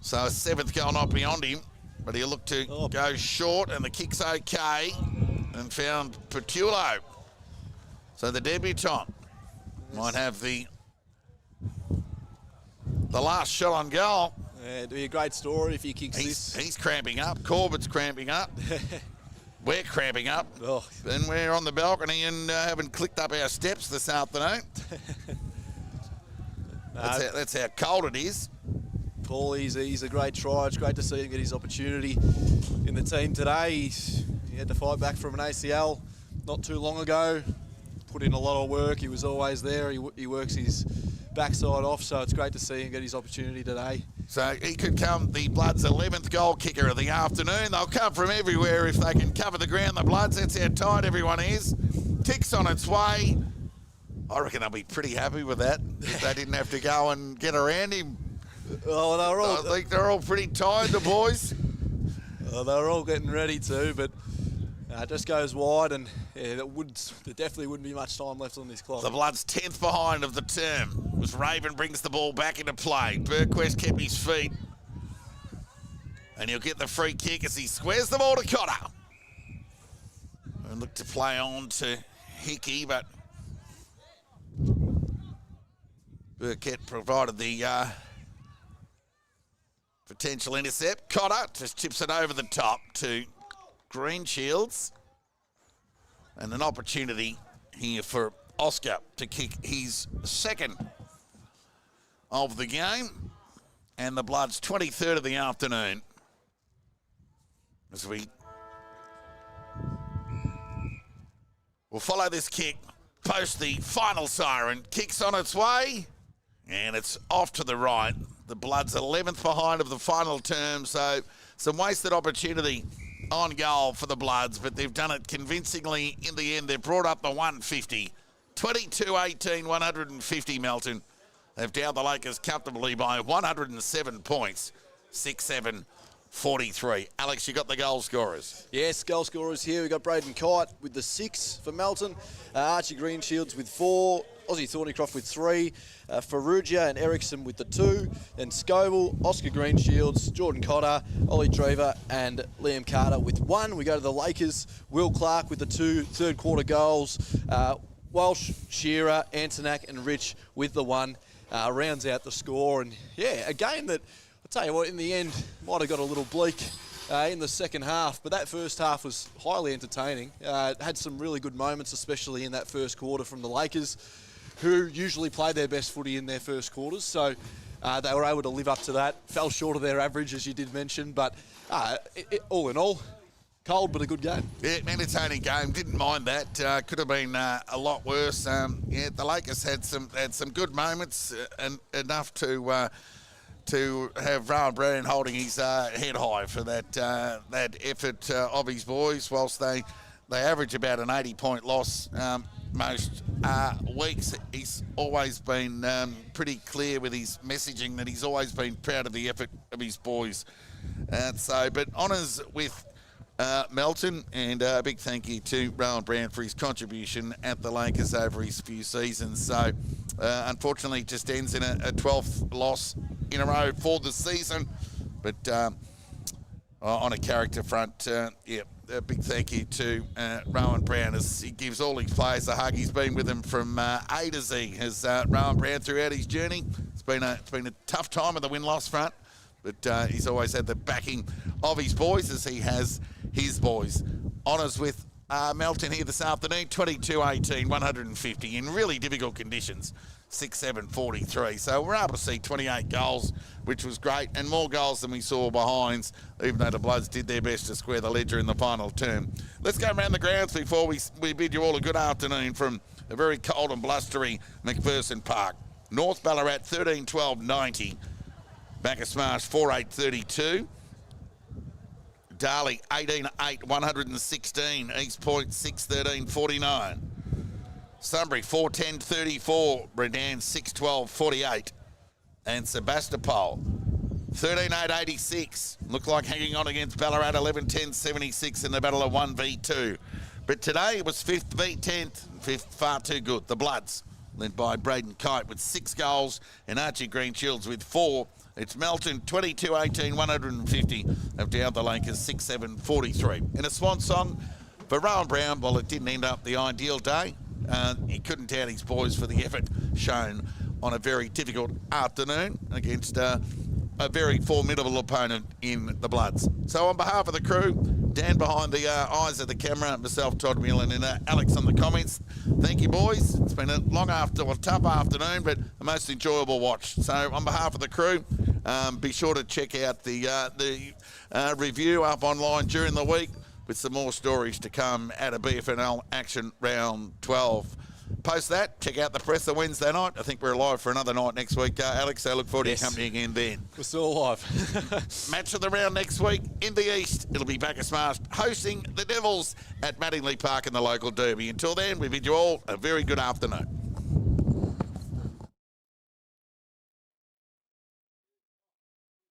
So a 7th goal not beyond him, but he'll look to go short, and the kick's okay, and found Petulo. So the debutant might have the last shot on goal. Yeah, it'd be a great story if he kicks this. He's cramping up. Corbett's cramping up. We're cramping up. Oh. And we're on the balcony and haven't clicked up our steps this afternoon. That's how cold it is. Paul, he's a great try. It's great to see him get his opportunity in the team today. He had to fight back from an ACL not too long ago. Put in a lot of work. He was always there. He works his backside off, so it's great to see him get his opportunity today. So he could come the Bloods' 11th goal kicker of the afternoon. They'll come from everywhere if they can cover the ground. The Bloods, that's how tight everyone is. Tick's on its way. I reckon they'll be pretty happy with that if they didn't have to go and get around him. Oh, I think they're all pretty tired, the boys. Well, they were all getting ready to, but just goes wide, and yeah, there definitely wouldn't be much time left on this clock. The Bloods 10th behind of the term as Raven brings the ball back into play. Burquest kept his feet, and he'll get the free kick as he squares the ball to Cotter. And look to play on to Hickey, but Burkett provided the potential intercept. Cotter just chips it over the top to Greenshields. And an opportunity here for Oscar to kick his second of the game. And the Bloods 23rd of the afternoon. As we will follow this kick post the final siren. Kick's on its way, and it's off to the right. The Bloods 11th behind of the final term, so some wasted opportunity on goal for the Bloods, but they've done it convincingly in the end. They've brought up the 150. 22-18, 150 Melton. They've downed the Lakers comfortably by 107 points. 6-7. 43. Alex, you got the goal scorers. Yes, goal scorers here. We've got Braden Kite with the 6 for Melton, Archie Greenshields with 4, Ozzy Thornycroft with 3, Ferrugia and Ericsson with the 2, then Scoville, Oscar Greenshields, Jordan Cotter, Ollie Drever and Liam Carter with 1. We go to the Lakers, Will Clark with the 2 third quarter goals, Walsh, Shearer, Antonak and Rich with the 1, rounds out the score. And yeah, a game that, I'll tell you what, in the end, might have got a little bleak in the second half, but that first half was highly entertaining. Had some really good moments, especially in that first quarter from the Lakers, who usually play their best footy in their first quarters. So they were able to live up to that. Fell short of their average, as you did mention, but all in all, cold but a good game. Yeah, entertaining game. Didn't mind that. Could have been a lot worse. Yeah, the Lakers had some good moments, and enough to have Rowan Brown holding his head high for that effort of his boys, whilst they average about an 80-point loss most weeks. He's always been pretty clear with his messaging that he's always been proud of the effort of his boys. But honours with Melton, and a big thank you to Rowan Brown for his contribution at the Lakers over his few seasons. So unfortunately just ends in a 12th loss in a row for the season, but on a character front, a big thank you to Rowan Brown as he gives all his players a hug. He's been with them from A to Z, has Rowan Brown throughout his journey. It's been a tough time on the win-loss front, but he's always had the backing of his boys as he has his boys. Honours with Melton here this afternoon, 22-18, 150 in really difficult conditions. 6-7, 43. So we're able to see 28 goals, which was great, and more goals than we saw behinds, even though the Bloods did their best to square the ledger in the final term. Let's go around the grounds before we bid you all a good afternoon from a very cold and blustery Macpherson Park. North Ballarat 13-12-90. Bacchus-Marsh 4-8-32. Darley 18-8, 116. East Point 6-13-49. Sunbury 4-10-34, Redan 6-12-48, and Sebastopol 13-8-86. Looked like hanging on against Ballarat 11-10-76 in the battle of 1v2. But today it was 5th beat 10th, 5th far too good. The Bloods, led by Braden Kite with 6 goals and Archie Greenshields with 4. It's Melton 22-18, 150. They've downed the Lakers 6-7-43. In a swan song for Rowan Brown, well, it didn't end up the ideal day. He couldn't down his boys for the effort shown on a very difficult afternoon against a very formidable opponent in the Bloods. So on behalf of the crew, Dan behind the eyes of the camera, myself, Todd Millen, and Alex on the comments, thank you, boys. It's been a tough afternoon, but a most enjoyable watch. So on behalf of the crew, be sure to check out the review up online during the week, with some more stories to come out of BFNL Action Round 12. Post that, check out the presser Wednesday night. I think we're live for another night next week, Alex, so look forward to your company again then. We're still alive. Match of the round next week in the East. It'll be Bacchus-Marsh hosting the Devils at Mattingly Park in the local derby. Until then, we bid you all a very good afternoon.